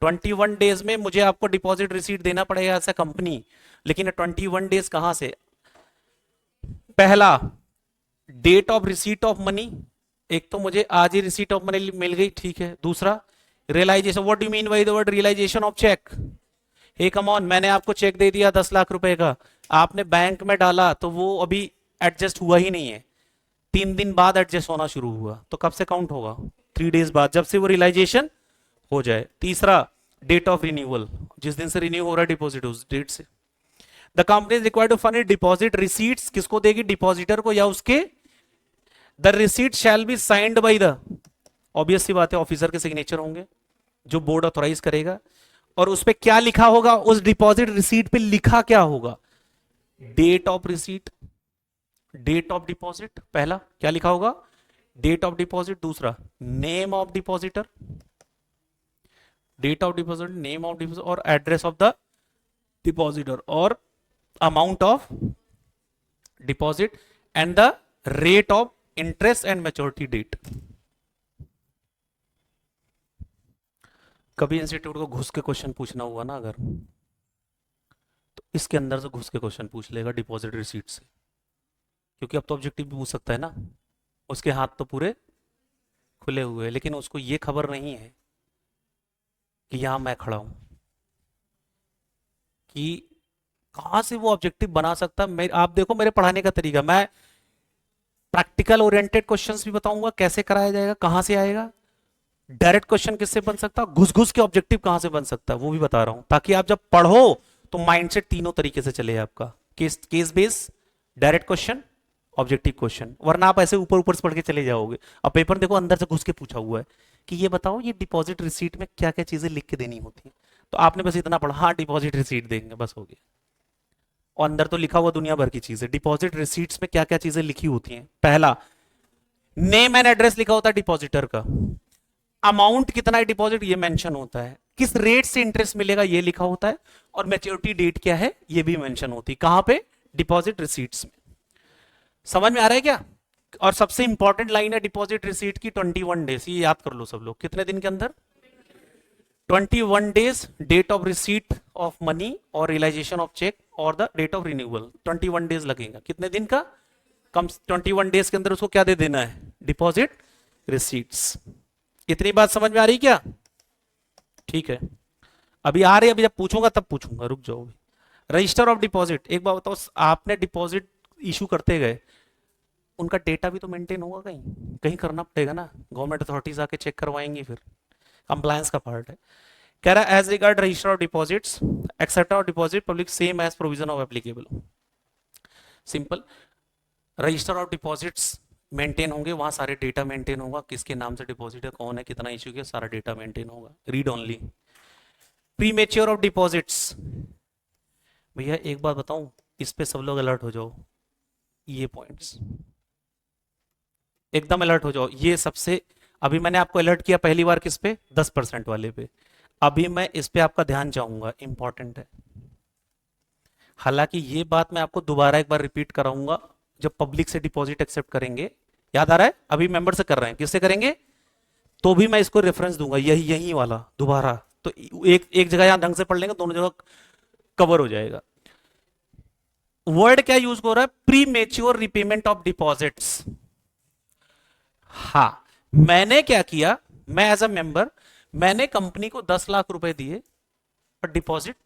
21 डेज में मुझे आपको डिपॉजिट रिसीट देना पड़ेगा एज ए कंपनी, लेकिन 21 डेज कहां से? पहला, date of receipt of money, एक तो मुझे आज ही रिसीट ऑफ मनी मिल गई, ठीक है। दूसरा, realization. What do you mean by the word realization of cheque? Hey come on, मैंने आपको चेक दे दिया 10 लाख रुपए का, आपने बैंक में डाला, तो वो अभी एडजस्ट हुआ ही नहीं है, 3 दिन बाद एडजस्ट होना शुरू हुआ, तो कब से काउंट होगा? 3 डेज बाद, जब से वो रियलाइजेशन हो जाए। तीसरा, डेट ऑफ रिन्यूअल, जिस दिन से रिन्यू हो रहा है डिपॉजिट, उस डेट से। The company is required to furnish deposit receipts, किसको देगी? डिपॉजिटर को या उसके। The receipt shall be signed by the, obvious सी बात है ऑफिसर के सिग्नेचर होंगे जो बोर्ड ऑथोराइज करेगा। और उस पे क्या लिखा होगा? उस डिपॉजिट रिसीट पे लिखा क्या होगा? Date of receipt, date of deposit, पहला क्या लिखा होगा? Date of deposit. दूसरा, name of depositor, date of deposit, name of deposit और एड्रेस ऑफ द डिपॉजिटर, और amount of deposit and the rate of interest and maturity date. कभी institute को घुस के क्वेश्चन पूछना हुआ ना अगर, तो इसके अंदर से घुस के क्वेश्चन पूछ लेगा डिपॉजिट रिसीट से, क्योंकि अब तो ऑब्जेक्टिव भी पूछ सकता है ना, उसके हाथ तो पूरे खुले हुए हैं, लेकिन उसको ये खबर नहीं है कि यहां मैं खड़ा हूं, कि कहां से वो ऑब्जेक्टिव बना सकता है। आप देखो मेरे पढ़ाने का तरीका, मैं प्रैक्टिकल ओरिएंटेड क्वेश्चंस भी बताऊंगा कैसे कराया जाएगा, कहां से आएगा, डायरेक्ट क्वेश्चन किससे बन सकता है, घुस घुस के ऑब्जेक्टिव कहां से बन सकता है वो भी बता रहा हूं, ताकि आप जब पढ़ो तो माइंडसेट तीनों तरीके से चले आपका। Case base, direct question objective question, वरना आप ऐसे ऊपर ऊपर से पढ़ के चले जाओगे। अब पेपर देखो अंदर से घुस के पूछा हुआ है कि ये बताओ ये डिपॉजिट रिसीट में क्या क्या चीजें लिख के देनी होती है, तो आपने बस इतना पढ़ा, हाँ डिपॉजिट रिसीट देंगे, बस हो गया। और अंदर तो लिखा हुआ दुनिया भर की चीजें। डिपॉजिट रिसीट्स में क्या क्या चीजें लिखी होती हैं? पहला, नेम एंड एड्रेस लिखा होता है डिपॉजिटर का, अमाउंट कितना है डिपॉजिट ये मेंशन होता है, किस रेट से इंटरेस्ट मिलेगा ये लिखा होता है, और मैच्योरिटी डेट क्या है ये भी मेंशन होती है। कहां पे? डिपॉजिट रिसीट्स में। समझ में आ रहा है क्या? और सबसे इंपॉर्टेंट लाइन है डिपॉजिट रिसीट की 21 डेज, ये याद कर लो सब लोग, कितने दिन के अंदर? 21 days, date of receipt of money और रियलाइजेशन ऑफ चेक और the date of renewal, 21 days लगेगा। कितने दिन का? कम 21 डेज के अंदर उसको क्या दे देना है? Deposit receipts. इतनी बात समझ में आ रही क्या? ठीक है, अभी आ रही, अभी जब पूछूंगा तब पूछूंगा, रुक जाओ। रजिस्टर ऑफ डिपॉजिट, एक बात बताओ, आपने डिपॉजिट इशू करते गए, उनका डेटा भी तो मेंटेन होगा, कहीं कहीं करना पड़ेगा ना, गवर्नमेंट अथॉरिटीज आके चेक करवाएंगी, फिर कंप्लायंस का पार्ट है। कह रहा है as regard register of deposits accept of deposit public same as provision of applicable. Simple, register of deposits maintain होंगे, वहां सारे डेटा मेंटेन होगा, किसके नाम से डिपॉजिट है, कौन है, कितना इशू किया, सारा डेटा मेंटेन होगा। Read only. Pre mature of deposits, भैया एक बात बताऊं, इस पे सब लोग अलर्ट हो जाओ, ये पॉइंट्स एकदम अलर्ट हो जाओ। ये सबसे, अभी मैंने आपको अलर्ट किया पहली बार किस पे? 10% वाले पे। अभी मैं इस पे आपका ध्यान चाहूंगा, इंपॉर्टेंट है। हालांकि ये बात मैं आपको दोबारा एक बार रिपीट कराऊंगा जब पब्लिक से डिपॉजिट एक्सेप्ट करेंगे। याद आ रहा है? अभी मेंबर से कर रहे हैं, किससे करेंगे? तो भी मैं इसको रेफरेंस दूंगा, यही यही वाला दोबारा, तो एक एक जगह यहां ढंग से पढ़ लेंगे, दोनों जगह कवर हो जाएगा। वर्ड क्या यूज हो रहा है? Pre mature repayment of deposits. हाँ, मैंने क्या किया, मैं एज अ मेंबर, मैंने कंपनी को 10 लाख रुपए दिए और डिपॉजिट,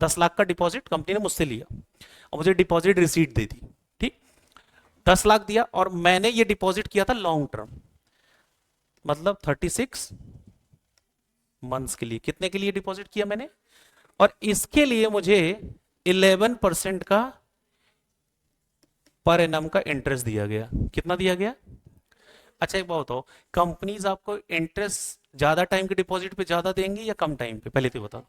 10 लाख का डिपॉजिट कंपनी ने मुझसे लिया और मुझे डिपॉजिट रिसीट दे दी। ठीक, 10 लाख दिया और मैंने ये डिपॉजिट किया था लॉन्ग टर्म, मतलब 36 मंथ्स के लिए। कितने के लिए डिपॉजिट किया मैंने? और इसके लिए मुझे 11% का पर एनम का इंटरेस्ट दिया गया। कितना दिया गया? अच्छा एक बात बताओ, कंपनीज आपको इंटरेस्ट ज्यादा टाइम के डिपॉजिट पे ज्यादा देंगी या कम टाइम पे? पहले तो बताओ।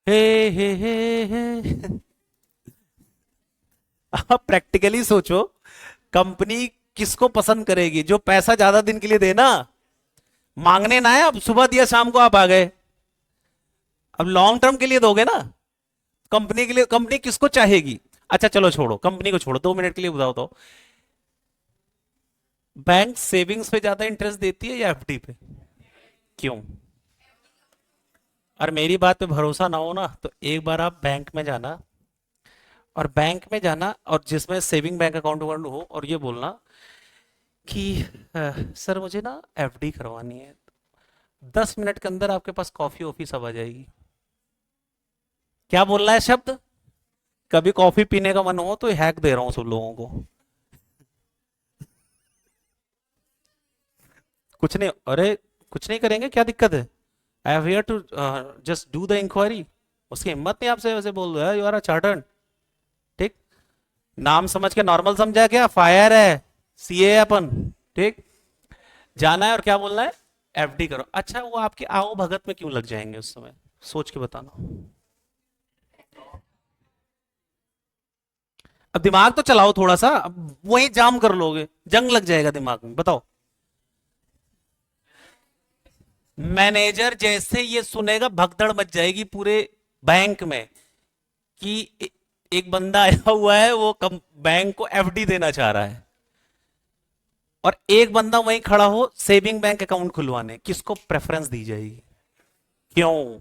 हे आप प्रैक्टिकली सोचो, कंपनी किसको पसंद करेगी? जो पैसा ज्यादा दिन के लिए देना, मांगने ना है। अब सुबह दिया शाम को आप आ गए, अब लॉन्ग टर्म के लिए दोगे ना कंपनी के लिए। कंपनी किसको चाहेगी? अच्छा चलो छोड़ो, कंपनी को छोड़ो, 2 मिनट के लिए बताओ तो, बैंक सेविंग्स पे ज्यादा इंटरेस्ट देती है या एफडी पे? क्यों? और मेरी बात पे भरोसा ना हो ना, तो एक बार आप बैंक में जाना, और बैंक में जाना और जिसमें सेविंग बैंक अकाउंट हो, और ये बोलना कि सर मुझे ना एफडी करवानी है। 10 मिनट के अंदर आपके पास कॉफी ऑफी सब आ जाएगी। क्या बोलना है शब्द? कभी कॉफी पीने का मन हो तो हैक दे रहा हूं सब लोगों को। कुछ नहीं, अरे कुछ नहीं करेंगे, क्या दिक्कत है? I have here to just do the inquiry. उसकी हिम्मत नहीं आपसे वैसे बोल रहा है, यू आर अ चार्टर्ड। ठीक, नाम समझ के नॉर्मल समझा क्या? फायर है, सीए अपन। ठीक, जाना है और क्या बोलना है? एफडी करो। अच्छा वो आपके आओ भगत में क्यों लग जाएंगे उस समय? सोच के बताना। अब दिमाग तो चलाओ थोड़ा सा, अब वही जाम कर लोगे, जंग लग जाएगा दिमाग में। बताओ, मैनेजर जैसे ये सुनेगा भगदड़ मच जाएगी पूरे बैंक में कि एक बंदा आया हुआ है, वो बैंक को एफडी देना चाह रहा है, और एक बंदा वहीं खड़ा हो सेविंग बैंक अकाउंट खुलवाने। किसको प्रेफरेंस दी जाएगी? क्यों?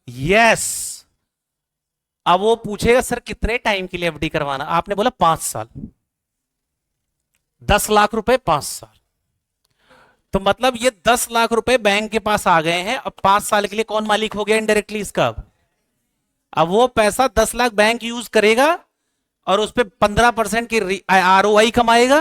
यस। अब वो पूछेगा सर कितने टाइम के लिए एफडी करवाना? आपने बोला 5 साल, 10 लाख रुपए 5 साल, तो मतलब ये 10 लाख रुपए बैंक के पास आ गए हैं। अब 5 साल के लिए कौन मालिक हो गया इनडायरेक्टली इसका? अब वो पैसा 10 लाख बैंक यूज करेगा और उस पर 15% की आरओआई कमाएगा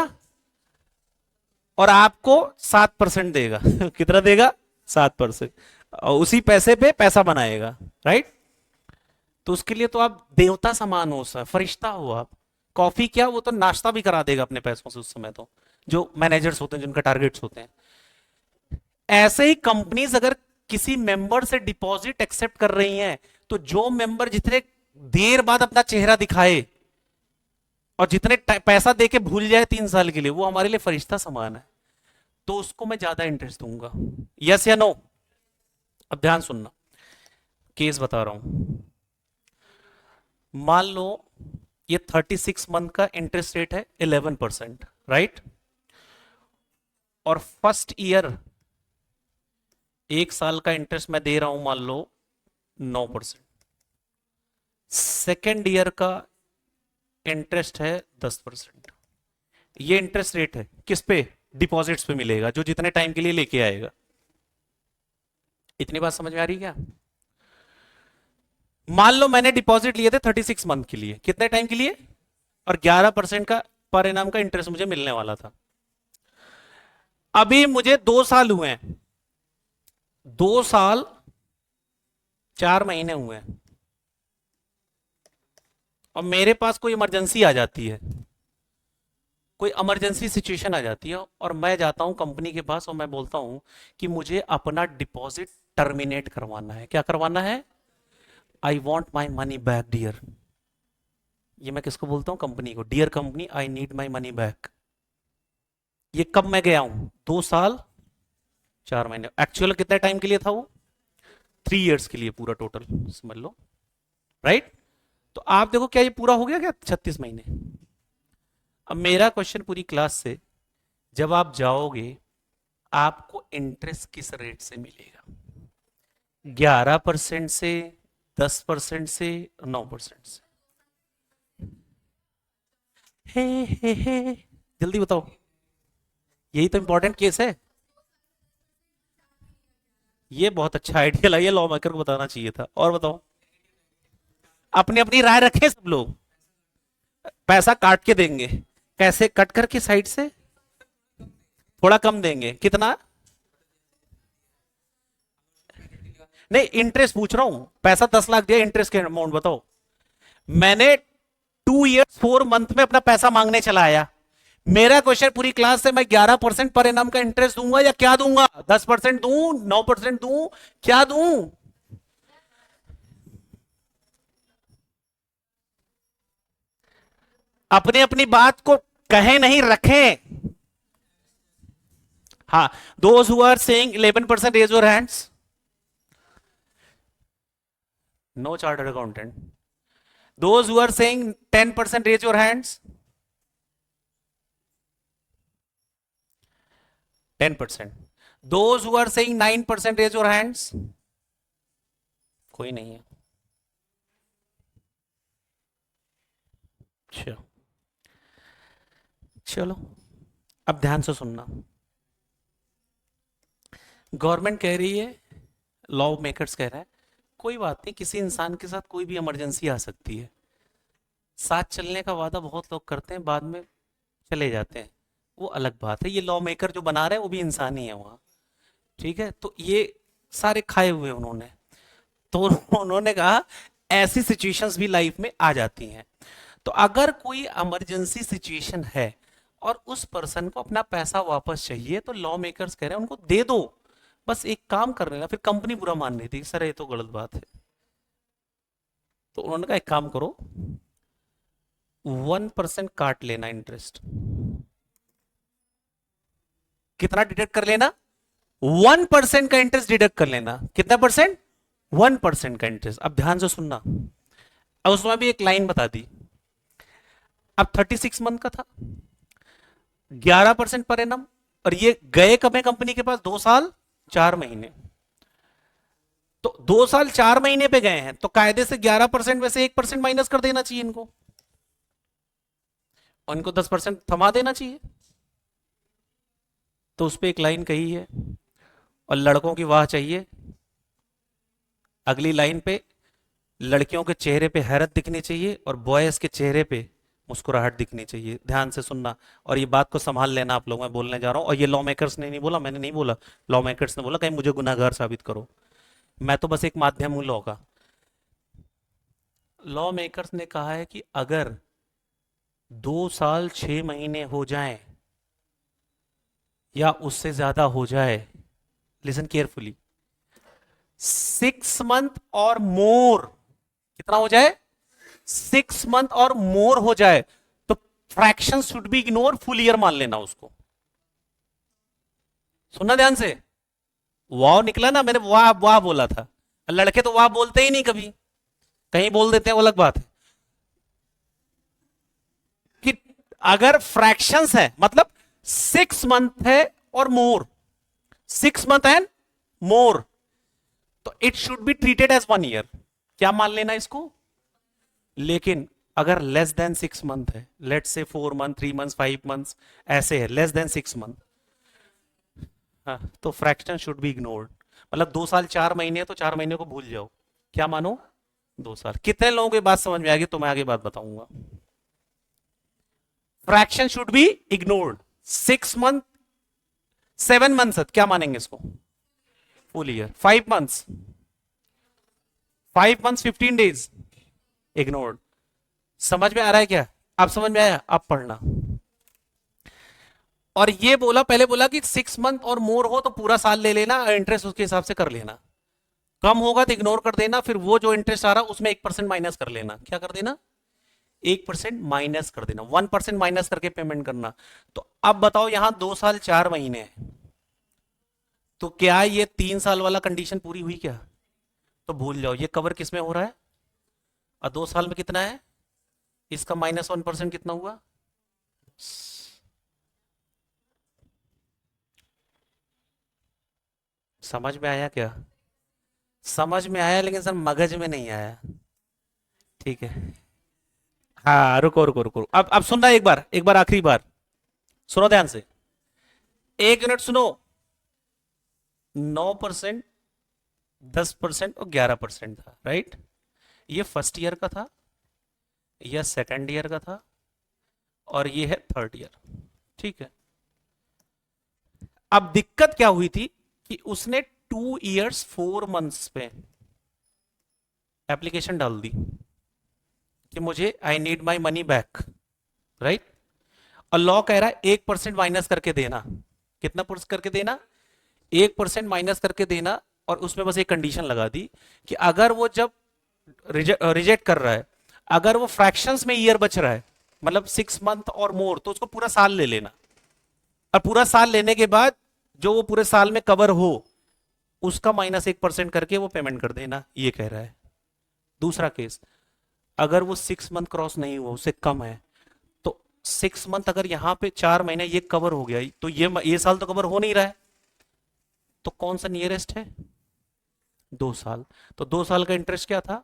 और आपको 7% देगा। कितना देगा? 7%। और उसी पैसे पे पैसा बनाएगा, राइट? तो उसके लिए तो आप देवता समान हो सर, फरिश्ता हो आप। कॉफी क्या, वो तो नाश्ता भी करा देगा अपने पैसों से उस समय तो, जो मैनेजर्स होते हैं जिनका टारगेट्स होते हैं। ऐसे ही कंपनीज अगर किसी मेंबर से डिपॉजिट एक्सेप्ट कर रही हैं, तो जो मेंबर जितने देर बाद अपना चेहरा दिखाए और जितने पैसा देके भूल जाए 3 साल के लिए, वो हमारे लिए फरिश्ता समान है। तो उसको मैं ज्यादा इंटरेस्ट दूंगा। यस या नो? अब ध्यान सुनना, केस बता रहा हूं। मान लो ये 36 मंथ का इंटरेस्ट रेट है 11%, राइट? और फर्स्ट ईयर 1 साल का इंटरेस्ट मैं दे रहा हूं मान लो 9%। सेकेंड ईयर का इंटरेस्ट है 10%। ये इंटरेस्ट रेट है किस पे? डिपॉजिट्स पे मिलेगा, जो जितने टाइम के लिए लेके आएगा। इतनी बात समझ में आ रही क्या? मान लो मैंने डिपॉजिट लिए थे 36 मंथ के लिए, कितने टाइम के लिए? और 11% का पर इनाम का इंटरेस्ट मुझे मिलने वाला था। अभी मुझे 2 साल हुए हैं, 2 साल 4 महीने हुए हैं, और मेरे पास कोई इमरजेंसी आ जाती है, कोई इमरजेंसी सिचुएशन आ जाती है, और मैं जाता हूं कंपनी के पास और मैं बोलता हूं कि मुझे अपना डिपॉजिट टर्मिनेट करवाना है। क्या करवाना है? I want my money back dear. ये मैं किसको बोलता हूं? कंपनी को। Dear company, I need my money back. ये कब मैं गया हूं? 2 साल 4 महीने। एक्चुअल कितने टाइम के लिए था वो? 3 इयर्स के लिए पूरा टोटल समझ लो, राइट? तो आप देखो क्या ये पूरा हो गया क्या 36 महीने? अब मेरा क्वेश्चन पूरी क्लास से, जब आप जाओगे आपको इंटरेस्ट किस रेट से मिलेगा? 11% से, 10% से, 9% से? हे जल्दी बताओ, यही तो इंपॉर्टेंट केस है। ये बहुत अच्छा आइडिया लगा, ये लॉ मेकर को बताना चाहिए था। और बताओ, अपनी अपनी राय रखें सब लोग। पैसा काट के देंगे, कैसे? कट करके साइड से थोड़ा कम देंगे। कितना? नहीं, इंटरेस्ट पूछ रहा हूं। पैसा 10 लाख दिया, इंटरेस्ट के अमाउंट बताओ। मैंने 2 years 4 month में अपना पैसा मांगने चला आया। मेरा क्वेश्चन पूरी क्लास से, मैं 11% पर एनम का इंटरेस्ट दूंगा या क्या दूंगा? 10% दूं, 9% दूं, क्या दूं? अपनी अपनी बात को कहे नहीं, रखें। हाँ, those who are saying 11% raise your hands. No chartered accountant. Those who are saying 10% raise your hands. 10%। Those who are saying 9% raise your hands. कोई नहीं है। अच्छा, चलो अब ध्यान से सुनना। गवर्नमेंट कह रही है, लॉ मेकर्स कह रहा है, कोई बात नहीं, किसी इंसान के साथ कोई भी इमरजेंसी आ सकती है। साथ चलने का वादा बहुत लोग करते हैं, बाद में चले जाते हैं, वो अलग बात है। ये लॉ मेकर जो बना रहे हैं वो भी इंसान ही है वहां, ठीक है? तो ये सारे खाए हुए उन्होंने, तो उन्होंने कहा ऐसी सिचुएशंस भी लाइफ में आ जाती हैं। तो अगर कोई इमरजेंसी सिचुएशन है और उस पर्सन को अपना पैसा वापस चाहिए, तो लॉ मेकर्स कह रहे हैं उनको दे दो, बस एक काम कर लेना। फिर कंपनी बुरा मान रही थी, सर ये तो गलत बात है। तो उन्होंने कहा एक काम करो, 1% काट लेना इंटरेस्ट। कितना डिडक्ट कर लेना? 1% का इंटरेस्ट डिडक्ट कर लेना। कितना परसेंट? 1% का इंटरेस्ट। अब ध्यान से सुनना, अब उसमें भी एक लाइन बता दी। अब 36 मंथ का था, 11% पर एनम, और ये गए कब है कंपनी के पास? 2 साल 4 महीने। तो 2 साल 4 महीने पे गए हैं, तो कायदे से 11% में से 1% माइनस कर देना चाहिए इनको, और इनको 10% थमा देना चाहिए। तो उस पर एक लाइन कही है, और लड़कों की वाह चाहिए। अगली लाइन पे लड़कियों के चेहरे पे हैरत दिखनी चाहिए और बॉयज के चेहरे पे मुस्कुराहट दिखनी चाहिए। ध्यान से सुनना और ये बात को संभाल लेना आप लोग, मैं बोलने जा रहा हूं। और ये लॉ मेकर्स ने नहीं बोला, मैंने नहीं बोला, लॉ मेकर्स ने बोला, कहीं मुझे गुनाहगार साबित करो। मैं तो बस एक माध्यम हूं लॉ का। लॉ मेकर्स ने कहा है कि अगर 2 साल 6 महीने हो जाएं या उससे ज्यादा हो जाए, लिसन केयरफुली, 6 मंथ और मोर, कितना हो जाए, 6 मंथ और मोर हो जाए, तो fraction should be ignore, full year मान लेना उसको। सुनना ध्यान से, वाह निकला ना, मैंने वाह वाह बोला था। लड़के तो वाह बोलते ही नहीं कभी, कहीं बोल देते हैं वो अलग बात है। कि अगर फ्रैक्शंस है मतलब 6 मंथ है और मोर, 6 मंथ एंड मोर, तो it should be treated as 1 year, क्या मान लेना इसको। लेकिन अगर लेस देन 6 मंथ है, let say 4 month, 3 month, 5 month, ऐसे है लेस देन 6 मंथ, हाँ, तो फ्रैक्शन शुड बी इग्नोर्ड। मतलब 2 साल 4 महीने है तो 4 महीने को भूल जाओ, क्या मानो, 2 साल। कितने लोगों को बात समझ में आ गई तो मैं आगे बात बताऊंगा। Fraction should be ignored. 6 month, 7 month क्या मानेंगे इसको, full year. 5 months, 5 months 15 days, ignored. समझ में आ रहा है क्या, अब समझ में आया, अब पढ़ना। और ये बोला, पहले बोला कि 6 मंथ और मोर हो तो पूरा साल ले लेना, इंटरेस्ट उसके हिसाब से कर लेना, कम होगा तो इग्नोर कर देना, फिर वो जो इंटरेस्ट आ रहा उसमें 1% माइनस कर लेना। क्या कर देना, 1% माइनस कर देना, 1% माइनस करके पेमेंट करना। तो अब बताओ यहां 2 साल 4 महीने है, तो क्या ये 3 साल वाला कंडीशन पूरी हुई क्या, तो भूल जाओ, ये कवर किस में हो रहा है, और 2 साल में कितना है, इसका -1% कितना हुआ। समझ में आया क्या, समझ में आया लेकिन सर मगज में नहीं आया, ठीक है। हाँ रुको रुको रुको, अब सुनना, एक बार आखिरी बार सुनो ध्यान से, 1 यूनिट सुनो। 9%, 10% और 11% था, राइट। ये फर्स्ट ईयर का था, यह सेकंड ईयर का था, और ये है थर्ड ईयर, ठीक है। अब दिक्कत क्या हुई थी कि उसने 2 इयर्स 4 मंथ्स पे एप्लीकेशन डाल दी कि मुझे आई need my money back, right. और लॉ कह रहा है 1% माइनस करके देना, कितना परसेंट करके देना, 1% माइनस करके देना। और उसमें बस एक कंडीशन लगा दी कि अगर वो जब रिजेक्ट कर रहा है, अगर वो फ्रैक्शंस में ईयर बच रहा है, मतलब 6 मंथ और मोर, तो उसको पूरा साल ले लेना, और पूरा साल लेने के बाद जो वो पूरे साल में कवर हो उसका -1% करके वो पेमेंट कर देना, ये कह रहा है। दूसरा केस, अगर वो 6 मंथ क्रॉस नहीं हुआ, उससे कम है, तो 6 मंथ अगर यहां पे 4 महीने ये कवर हो गया, तो ये साल तो कवर हो नहीं रहा है, तो कौन सा नियरेस्ट है, 2 साल। तो 2 साल का इंटरेस्ट क्या था,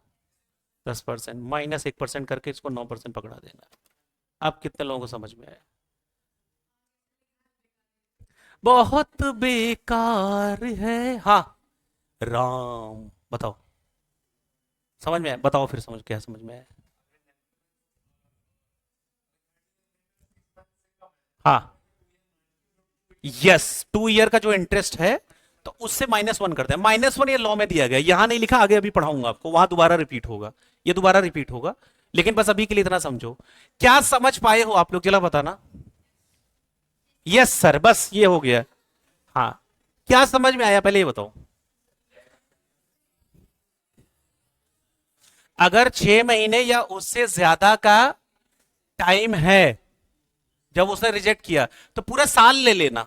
10%, -1% करके इसको 9% पकड़ा देना। अब कितने लोगों को समझ में आया, बहुत बेकार है, हाँ। राम बताओ, समझ में आया, बताओ फिर, समझ क्या समझ में आया। हाँ, यस, 2 ईयर का जो इंटरेस्ट है, तो उससे -1 करते हैं। -1 ये लॉ में दिया गया, यहां नहीं लिखा, आगे अभी पढ़ाऊंगा आपको, वहां दोबारा रिपीट होगा, ये दोबारा रिपीट होगा। लेकिन बस अभी के लिए इतना समझो, क्या समझ पाए हो आप लोग, जरा बताना। यस सर, बस ये हो गया। हाँ, क्या समझ में आया पहले ये बताओ। अगर 6 महीने या उससे ज्यादा का टाइम है जब उसने रिजेक्ट किया, तो पूरा साल ले लेना,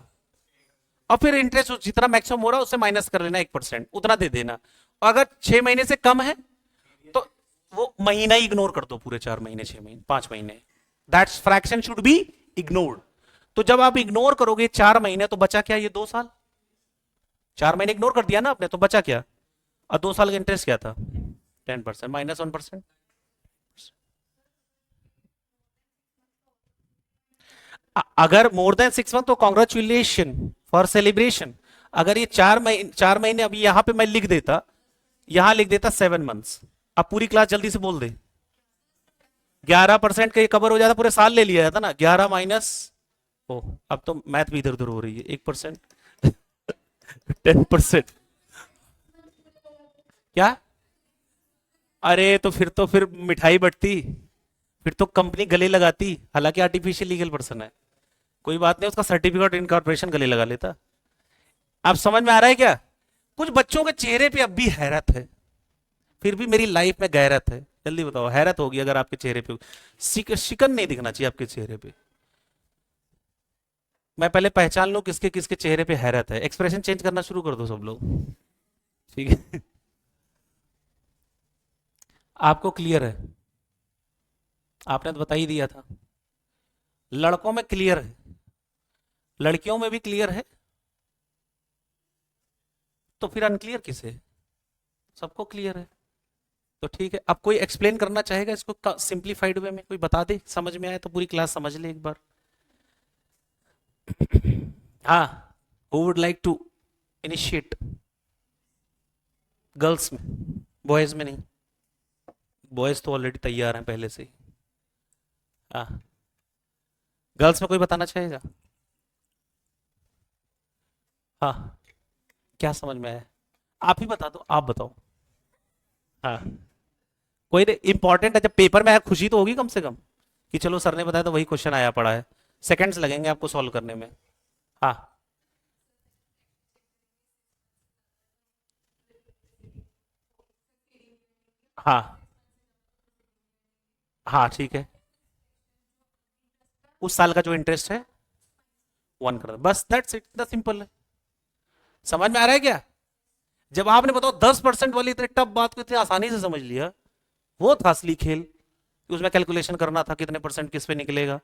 और फिर इंटरेस्ट जितना मैक्सिमम हो रहा है उससे माइनस कर लेना, 1% उतना दे देना। और अगर 6 महीने से कम है तो वो महीना ही इग्नोर कर दो, पूरे 4 महीने, 6 महीने, 5 महीने, that's fraction should be ignored. तो जब आप इग्नोर करोगे 4 महीने, तो बचा क्या, ये 2 साल। 4 महीने इग्नोर कर दिया ना आपने, तो बचा क्या, और 2 साल का इंटरेस्ट क्या था, 10%, -1%। अगर मोर देन 6 मंथ तो कॉन्ग्रेचुलेशन फॉर सेलिब्रेशन। अगर ये 4 महीने अभी यहां पे मैं लिख देता, यहां लिख देता 7 मंथ्स, अब पूरी क्लास जल्दी से बोल दे, 11% का ये कवर हो जाता, पूरे साल ले लिया जाता ना, 11 माइनस, ओ अब तो मैथ भी इधर उधर हो रही है, 1%, 10%, क्या, अरे तो फिर मिठाई बंटती, फिर तो कंपनी गले लगाती, हालांकि आर्टिफिशियल लीगल पर्सन है, कोई बात नहीं, उसका सर्टिफिकेट इनकॉर्पोरेशन गले लगा लेता। आप समझ में आ रहा है क्या? कुछ बच्चों के चेहरे पे अब भी हैरत है, फिर भी मेरी लाइफ में गैरत है। जल्दी बताओ, हैरत होगी अगर आपके चेहरे पे, शिकन नहीं दिखना चाहिए आपके चेहरे पे। मैं पहले पहचान लूं किसके किसके चेहरे पे हैरत है, एक्सप्रेशन चेंज करना शुरू कर दो सब लोग। ठीक है। आपको क्लियर है? आपने तो बता ही दिया था। लड़कों में क्लियर है, लड़कियों में भी क्लियर है, तो फिर अनक्लियर किसे? सबको क्लियर है। तो ठीक है, अब कोई एक्सप्लेन करना चाहेगा इसको सिंप्लीफाइड वे में, कोई बता दे, समझ में आए तो पूरी क्लास समझ ले एक बार। हाँ, who would like to initiate? Girls में, बॉयज में नहीं, बॉयज तो ऑलरेडी तैयार हैं पहले से ही। हाँ, गर्ल्स में कोई बताना चाहेगा? हाँ, क्या समझ में आया? आप ही बता दो, आप बताओ। हाँ, कोई इंपॉर्टेंट है, जब पेपर में आया खुशी तो होगी कम से कम, कि चलो सर ने बताया तो वही क्वेश्चन आया पड़ा है। सेकंड्स लगेंगे आपको सॉल्व करने में। हाँ, हाँ, हाँ, ठीक है। उस साल का जो इंटरेस्ट है 1 करोड़, बस दैट्स इट, द सिंपल है। समझ में आ रहा है क्या? जब आपने बताओ 10% वाली इतनी टफ बात को इतनी आसानी से समझ लिया, वो था असली खेल, कि उसमें कैलकुलेशन करना था कितने परसेंट किस पे निकलेगा,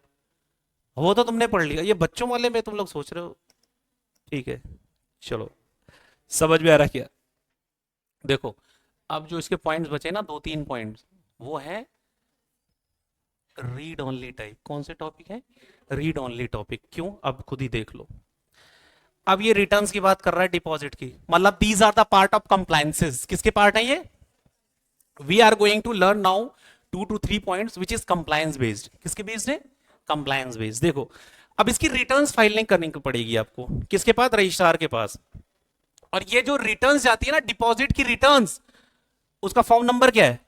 वो तो तुमने पढ़ लिया। ये बच्चों वाले में तुम लोग सोच रहे हो। ठीक है, चलो, समझ में आ रहा क्या? देखो, अब जो इसके पॉइंट्स बचे ना, 2-3 पॉइंट्स, वो है रीड ओनली टाइप। कौन से टॉपिक है? Read only topic. क्यों? अब खुद ही देख लो। अब ये रिटर्न्स की बात कर रहा है, डिपॉजिट की, मतलब these are the part of compliances. किसके पार्ट है ये? We are going to learn now 2 to 3 points which is compliance based. किसके बेस्ड है? Compliance based. देखो, अब इसकी रिटर्न्स फाइलिंग करनी पड़ेगी आपको, किसके पास? रजिस्ट्रार के पास। और ये जो रिटर्न्स जाती है ना, डिपॉजिट की रिटर्न्स, उसका फॉर्म नंबर क्या है?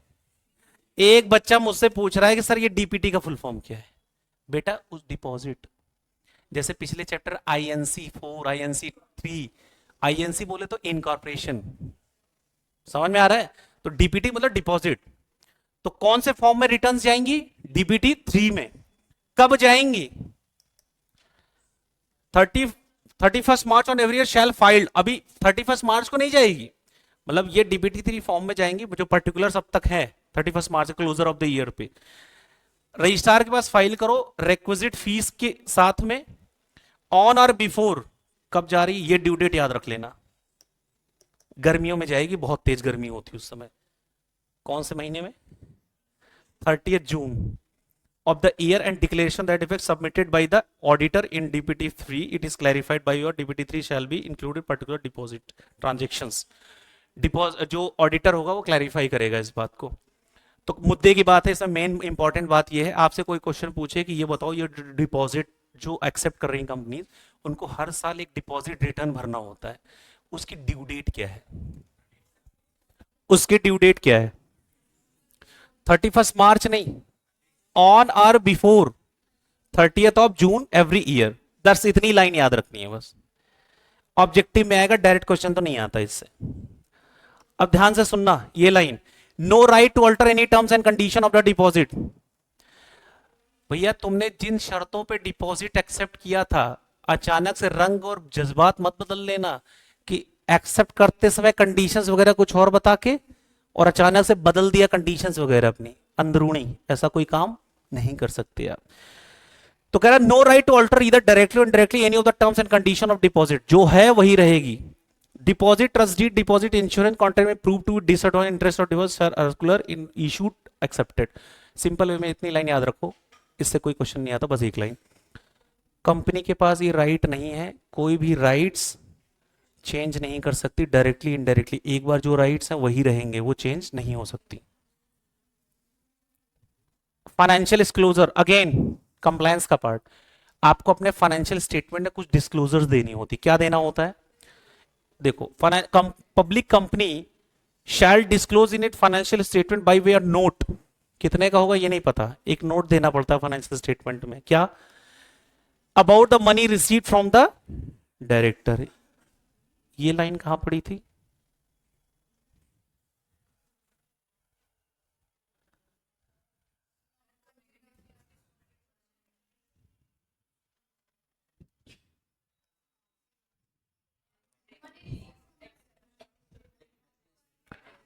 एक बच्चा मुझसे पूछ रहा है कि सर ये डीपीटी का फुल फॉर्म क्या है। बेटा, उस डिपॉजिट, जैसे पिछले चैप्टर INC 4, INC 3, INC बोले तो इनकॉर्पोरेशन, समझ में आ रहा है? तो डीपीटी मतलब डिपॉजिट। तो कौन से फॉर्म में रिटर्न्स जाएंगी? DPT 3 में। कब जाएंगी? 31 march on every year shell filed. अभी 31 मार्च को नहीं जाएगी, मतलब ये DPT 3 फॉर्म में जाएंगी, जो पर्टिकुलर अब तक है 31 मार्च क्लोजर ऑफ द ईयर पे। रजिस्ट्रार के पास फाइल करो रेक्विजिट फीस के साथ में, ऑन और बिफोर। कब जा रही ये ड्यू डेट याद रख लेना, गर्मियों में जाएगी, बहुत तेज गर्मी होती है उस समय। कौन से महीने में? 30th June of the year, and declaration that effect submitted by the auditor in DPT 3, it is clarified by your DPT 3 shall be included particular deposit transactions। Deposit जो ऑडिटर होगा वो क्लैरिफाई करेगा इस बात को। तो मुद्दे की बात है, इसमें मेन इंपॉर्टेंट बात ये है, आपसे कोई क्वेश्चन पूछे कि ये बताओ, ये डिपॉजिट जो एक्सेप्ट कर रही कंपनी, उनको हर साल एक डिपॉजिट रिटर्न भरना होता है, उसकी ड्यू डेट क्या है? उसकी ड्यू डेट क्या है? 31 मार्च नहीं, on or before 30th of June every year. दस इतनी लाइन याद रखनी है बस, ऑब्जेक्टिव में आएगा, डायरेक्ट क्वेश्चन तो नहीं आता इससे। अब ध्यान से सुनना ये line, no right to alter any terms and condition of the deposit. भैया, तुमने जिन शर्तों पे डिपॉजिट एक्सेप्ट किया था, अचानक से रंग और जज्बात मत बदल लेना, कि एक्सेप्ट करते समय कंडीशंस वगैरह कुछ और बता के, और अचानक से बदल दिया कंडीशंस वगैरह अपनी अंदरूनी, ऐसा कोई काम नहीं कर सकते आप। तो कह रहा है no right to alter either directly indirectly any of the terms and condition of deposit, जो है वही रहेगी। Deposit, trust deed, deposit, insurance contract में prove to disadvantage interest of deposit circular in issued accepted. Simple way में इतनी line याद रखो, इससे कोई क्वेश्चन नहीं आता, बस एक लाइन। कंपनी के पास ये राइट नहीं है, कोई भी राइट्स चेंज नहीं कर सकती डायरेक्टली इनडायरेक्टली, एक बार जो राइट्स हैं वही रहेंगे, वो चेंज नहीं हो सकती। फाइनेंशियल डिस्क्लोजर, अगेन कंप्लायंस का पार्ट, आपको अपने फाइनेंशियल स्टेटमेंट में कुछ डिस्क्लोजर्स देनी होती। क्या देना होता है? देखो, public company shall disclose in it financial statement by way note. कितने का होगा ये नहीं पता, एक नोट देना पड़ता है फाइनेंशियल स्टेटमेंट में। क्या? About the money receive from the director. ये लाइन कहां पड़ी थी?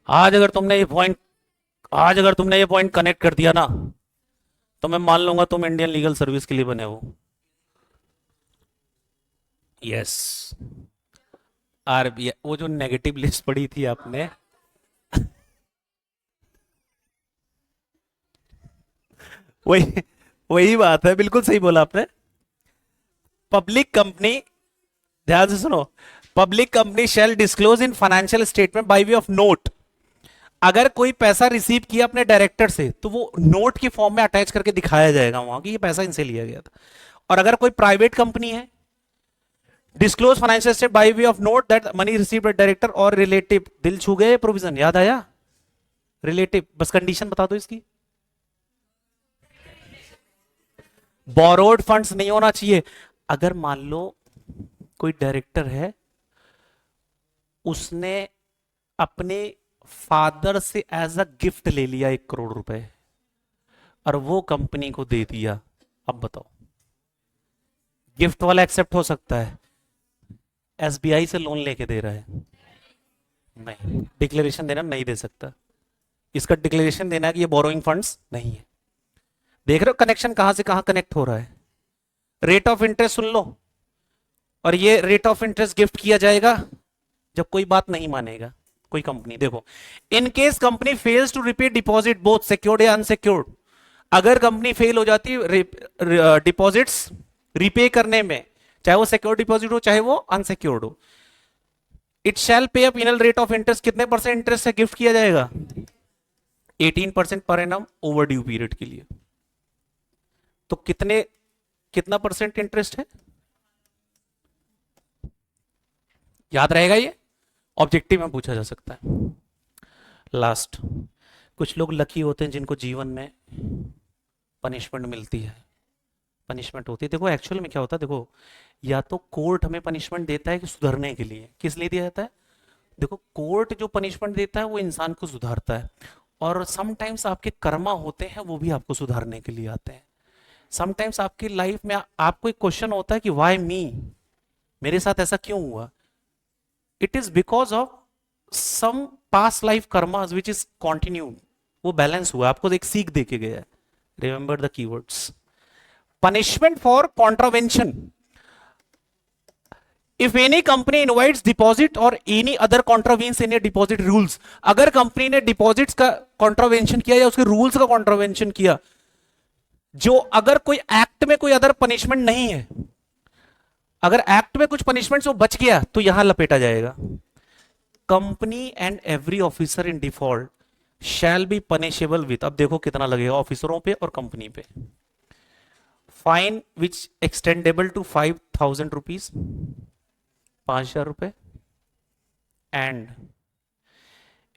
आज अगर तुमने ये पॉइंट आज अगर तुमने ये पॉइंट कनेक्ट कर दिया ना, तो मैं मान लूंगा तुम इंडियन लीगल सर्विस के लिए बने हो। यस। आरबीआई, वो जो नेगेटिव लिस्ट पड़ी थी आपने, वही वही बात है, बिल्कुल सही बोला आपने। पब्लिक कंपनी, ध्यान से सुनो, public company shall disclose in financial statement by way of note. अगर कोई पैसा रिसीव किया अपने डायरेक्टर से तो वो नोट की फॉर्म में अटैच करके दिखाया जाएगा वहां कि ये पैसा इनसे लिया गया था। और अगर कोई प्राइवेट कंपनी है, disclose financial statement by way of note that money received by director और रिलेटिव। दिल छू गए प्रोविजन, याद आया? रिलेटिव, बस कंडीशन बता दो इसकी। बोरोड फंड्स नहीं होना चाहिए। अगर मान लो कोई डायरेक्टर है, उसने अपने फादर से एज अ गिफ्ट ले लिया 1 करोड़ रुपए और वो कंपनी को दे दिया, अब बताओ, गिफ्ट वाला एक्सेप्ट हो सकता है? एसबीआई से लोन लेके दे रहा है, नहीं, डिक्लेरेशन देना नहीं दे सकता। इसका डिक्लेरेशन देना है कि ये बोरोइंग फंड्स नहीं है। देख रहे हो कनेक्शन कहां से कहां कनेक्ट हो रहा है? रेट ऑफ इंटरेस्ट सुन लो, और ये रेट ऑफ इंटरेस्ट गिफ्ट किया जाएगा जब कोई बात नहीं मानेगा कोई कंपनी। देखो, in case company fails to repay deposit both secured या अनसिक्योर्ड। अगर कंपनी फेल हो जाती है डिपॉजिट्स रिपे करने में, चाहे वो सिक्योर डिपॉजिट हो चाहे वो अनसिक्योर्ड हो, इट शैल पे अ पेनल रेट ऑफ इंटरेस्ट। कितने परसेंट इंटरेस्ट से गिफ्ट किया जाएगा? 18% per annum over due period के लिए। तो कितना परसेंट इंटरेस्ट है? याद रहेगा ये? ऑब्जेक्टिव में पूछा जा सकता है। लास्ट, कुछ लोग लकी होते हैं जिनको जीवन में पनिशमेंट मिलती है, पनिशमेंट होती है। देखो एक्चुअल में क्या होता है, देखो, या तो कोर्ट हमें पनिशमेंट देता है कि सुधरने के लिए। किस लिए दिया जाता है? देखो, कोर्ट जो पनिशमेंट देता है वो इंसान को सुधारता है, और समटाइम्स आपके कर्मा होते हैं वो भी आपको सुधारने के लिए आते हैं। समटाइम्स आपकी लाइफ में आपको एक क्वेश्चन होता है कि वाई मी, मेरे साथ ऐसा क्यों हुआ? It is because of some past life karmas which is continued, वो बैलेंस हुआ, आपको एक सीख दे के गया है। Remember the keywords. Punishment for contravention, if any company invites deposit और any other contravenes in deposit rules. अगर कंपनी ने डिपॉजिट्स का कॉन्ट्रावेंशन किया या उसके रूल्स का कॉन्ट्रावेंशन किया, जो अगर कोई एक्ट में कोई अदर पनिशमेंट नहीं है, अगर एक्ट में कुछ पनिशमेंट से वो बच गया तो यहां लपेटा जाएगा। Company and every officer in default shall be punishable with, अब देखो कितना लगेगा ऑफिसरों पे और कंपनी पे, fine which extendable to 5,000 rupees, 5,000 रुपए, and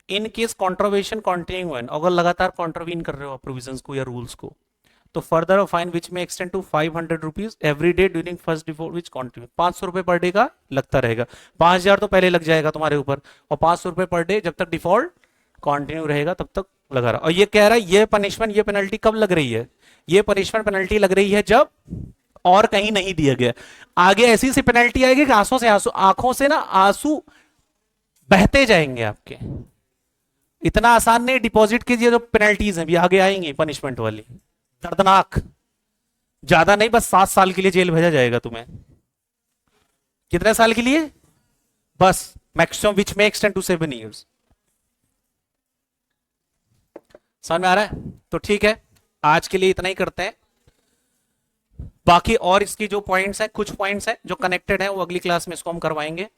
in case contravention continue, अगर लगातार कॉन्ट्रावीन कर रहे हो प्रोविजंस को या रूल्स को, तो further fine which may extend to 500 rupees every day during first default which continue. 500 रुपए पर डे का लगता रहेगा, 5,000 तो पहले लग जाएगा तुम्हारे ऊपर, और 500 रुपए पर डे जब तक डिफॉल्ट कॉन्टिन्यू रहेगा तब तक लगा रहा। और ये कह रहा है ये पनिशमेंट, ये पेनल्टी कब लग रही है? ये पनिशमेंट पेनल्टी लग रही है जब और कहीं नहीं दिया गया। आगे ऐसी सी पेनल्टी आएगी कि आंसू से आंसू, आंखों से ना आंसू बहते जाएंगे आपके। इतना आसान नहीं, डिपॉजिट की जो पेनल्टीज हैं भी आगे आएंगी पनिशमेंट वाली, दर्दनाक। ज्यादा नहीं, बस 7 साल के लिए जेल भेजा जाएगा तुम्हें। कितने साल के लिए? बस maximum which may extend to 7 years. समझ में आ रहा है? तो ठीक है, आज के लिए इतना ही करते हैं। बाकी और इसकी जो पॉइंट्स हैं, कुछ पॉइंट्स हैं जो कनेक्टेड हैं, वो अगली क्लास में इसको हम करवाएंगे।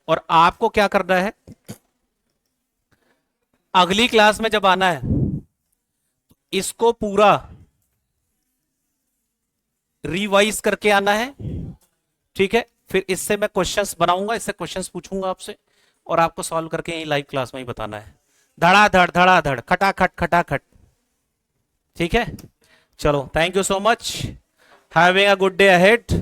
और आपको क्या करना है, अगली क्लास में जब आना है इसको पूरा रिवाइज करके आना है, ठीक है? फिर इससे मैं क्वेश्चंस बनाऊंगा, इससे क्वेश्चंस पूछूंगा आपसे, और आपको सॉल्व करके यही लाइव क्लास में ही बताना है। धड़ाधड़ खटाखट खटाखट। ठीक है, चलो, thank you so much, having a good day ahead.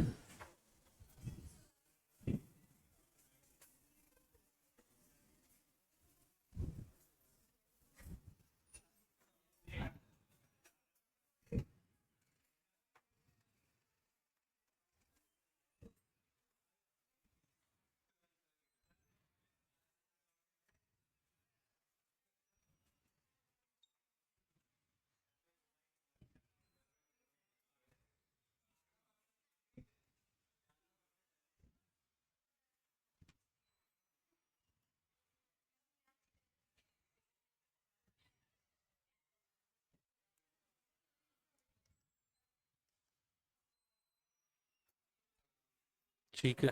ठीक है,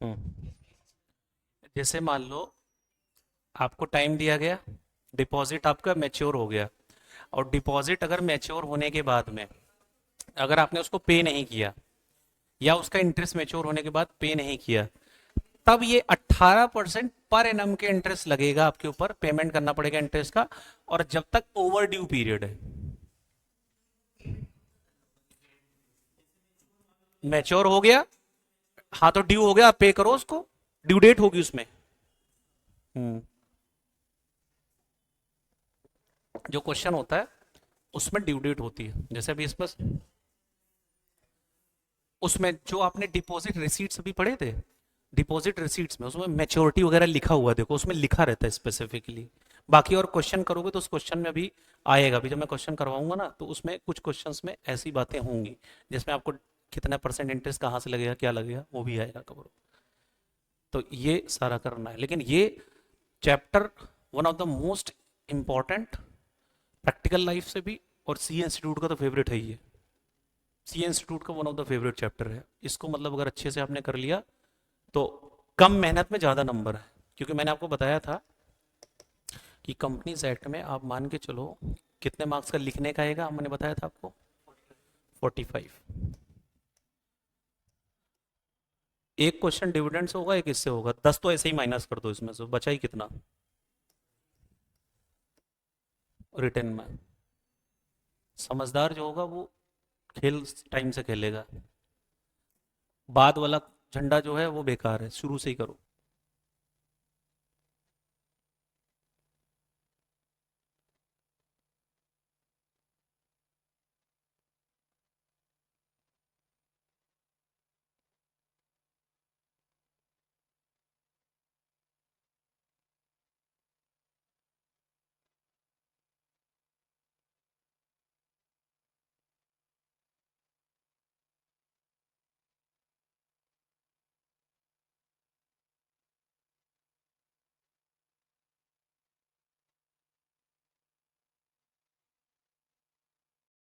हम्म, जैसे मान लो आपको टाइम दिया गया, डिपॉजिट आपका मैच्योर हो गया, और डिपॉजिट अगर मैच्योर होने के बाद में अगर आपने उसको पे नहीं किया, या उसका इंटरेस्ट मैच्योर होने के बाद पे नहीं किया, तब ये 18% पर एनम के इंटरेस्ट लगेगा आपके ऊपर, पेमेंट करना पड़ेगा इंटरेस्ट का। और जब तक ओवर ड्यू पीरियड है, मैच्योर हो गया, हाँ तो ड्यू हो गया, आप पे करो उसको, ड्यू डेट होगी उसमें। हम्म, जो क्वेश्चन होता है उसमें ड्यू डेट होती है, जैसे अभी इसमें उसमें जो आपने डिपॉजिट रिसीट्स अभी पढ़े थे, डिपॉजिट रिसीट्स में उसमें मैच्योरिटी वगैरह लिखा हुआ है, देखो उसमें लिखा रहता है स्पेसिफिकली। बाकी और क्वेश्चन करोगे तो उस क्वेश्चन में अभी आएगा, अभी जब मैं क्वेश्चन करवाऊंगा ना तो उसमें कुछ क्वेश्चंस में ऐसी बातें होंगी जिसमें आपको कितना परसेंट इंटरेस्ट कहाँ से लगेगा, क्या लगेगा, वो भी आएगा कवर। तो ये सारा करना है, लेकिन ये chapter one of the most important practical life से भी, और सी इंस्टीट्यूट का तो फेवरेट है ये, सी इंस्टीट्यूट का one of the favourite chapter है। इसको मतलब अगर अच्छे से आपने कर लिया तो कम मेहनत में ज़्यादा नंबर है, क्योंकि मैंने आपको बताया था कि कंपनीज एक्ट में आप मान के चलो कितने मार्क्स का लिखने का आएगा, मैंने बताया था आपको 45। एक क्वेश्चन डिविडेंड से होगा, एक इससे होगा, 10 तो ऐसे ही माइनस कर दो इसमें से, बचा ही कितना रिटर्न में। समझदार जो होगा वो खेल टाइम से खेलेगा, बाद वाला झंडा जो है वो बेकार है, शुरू से ही करो।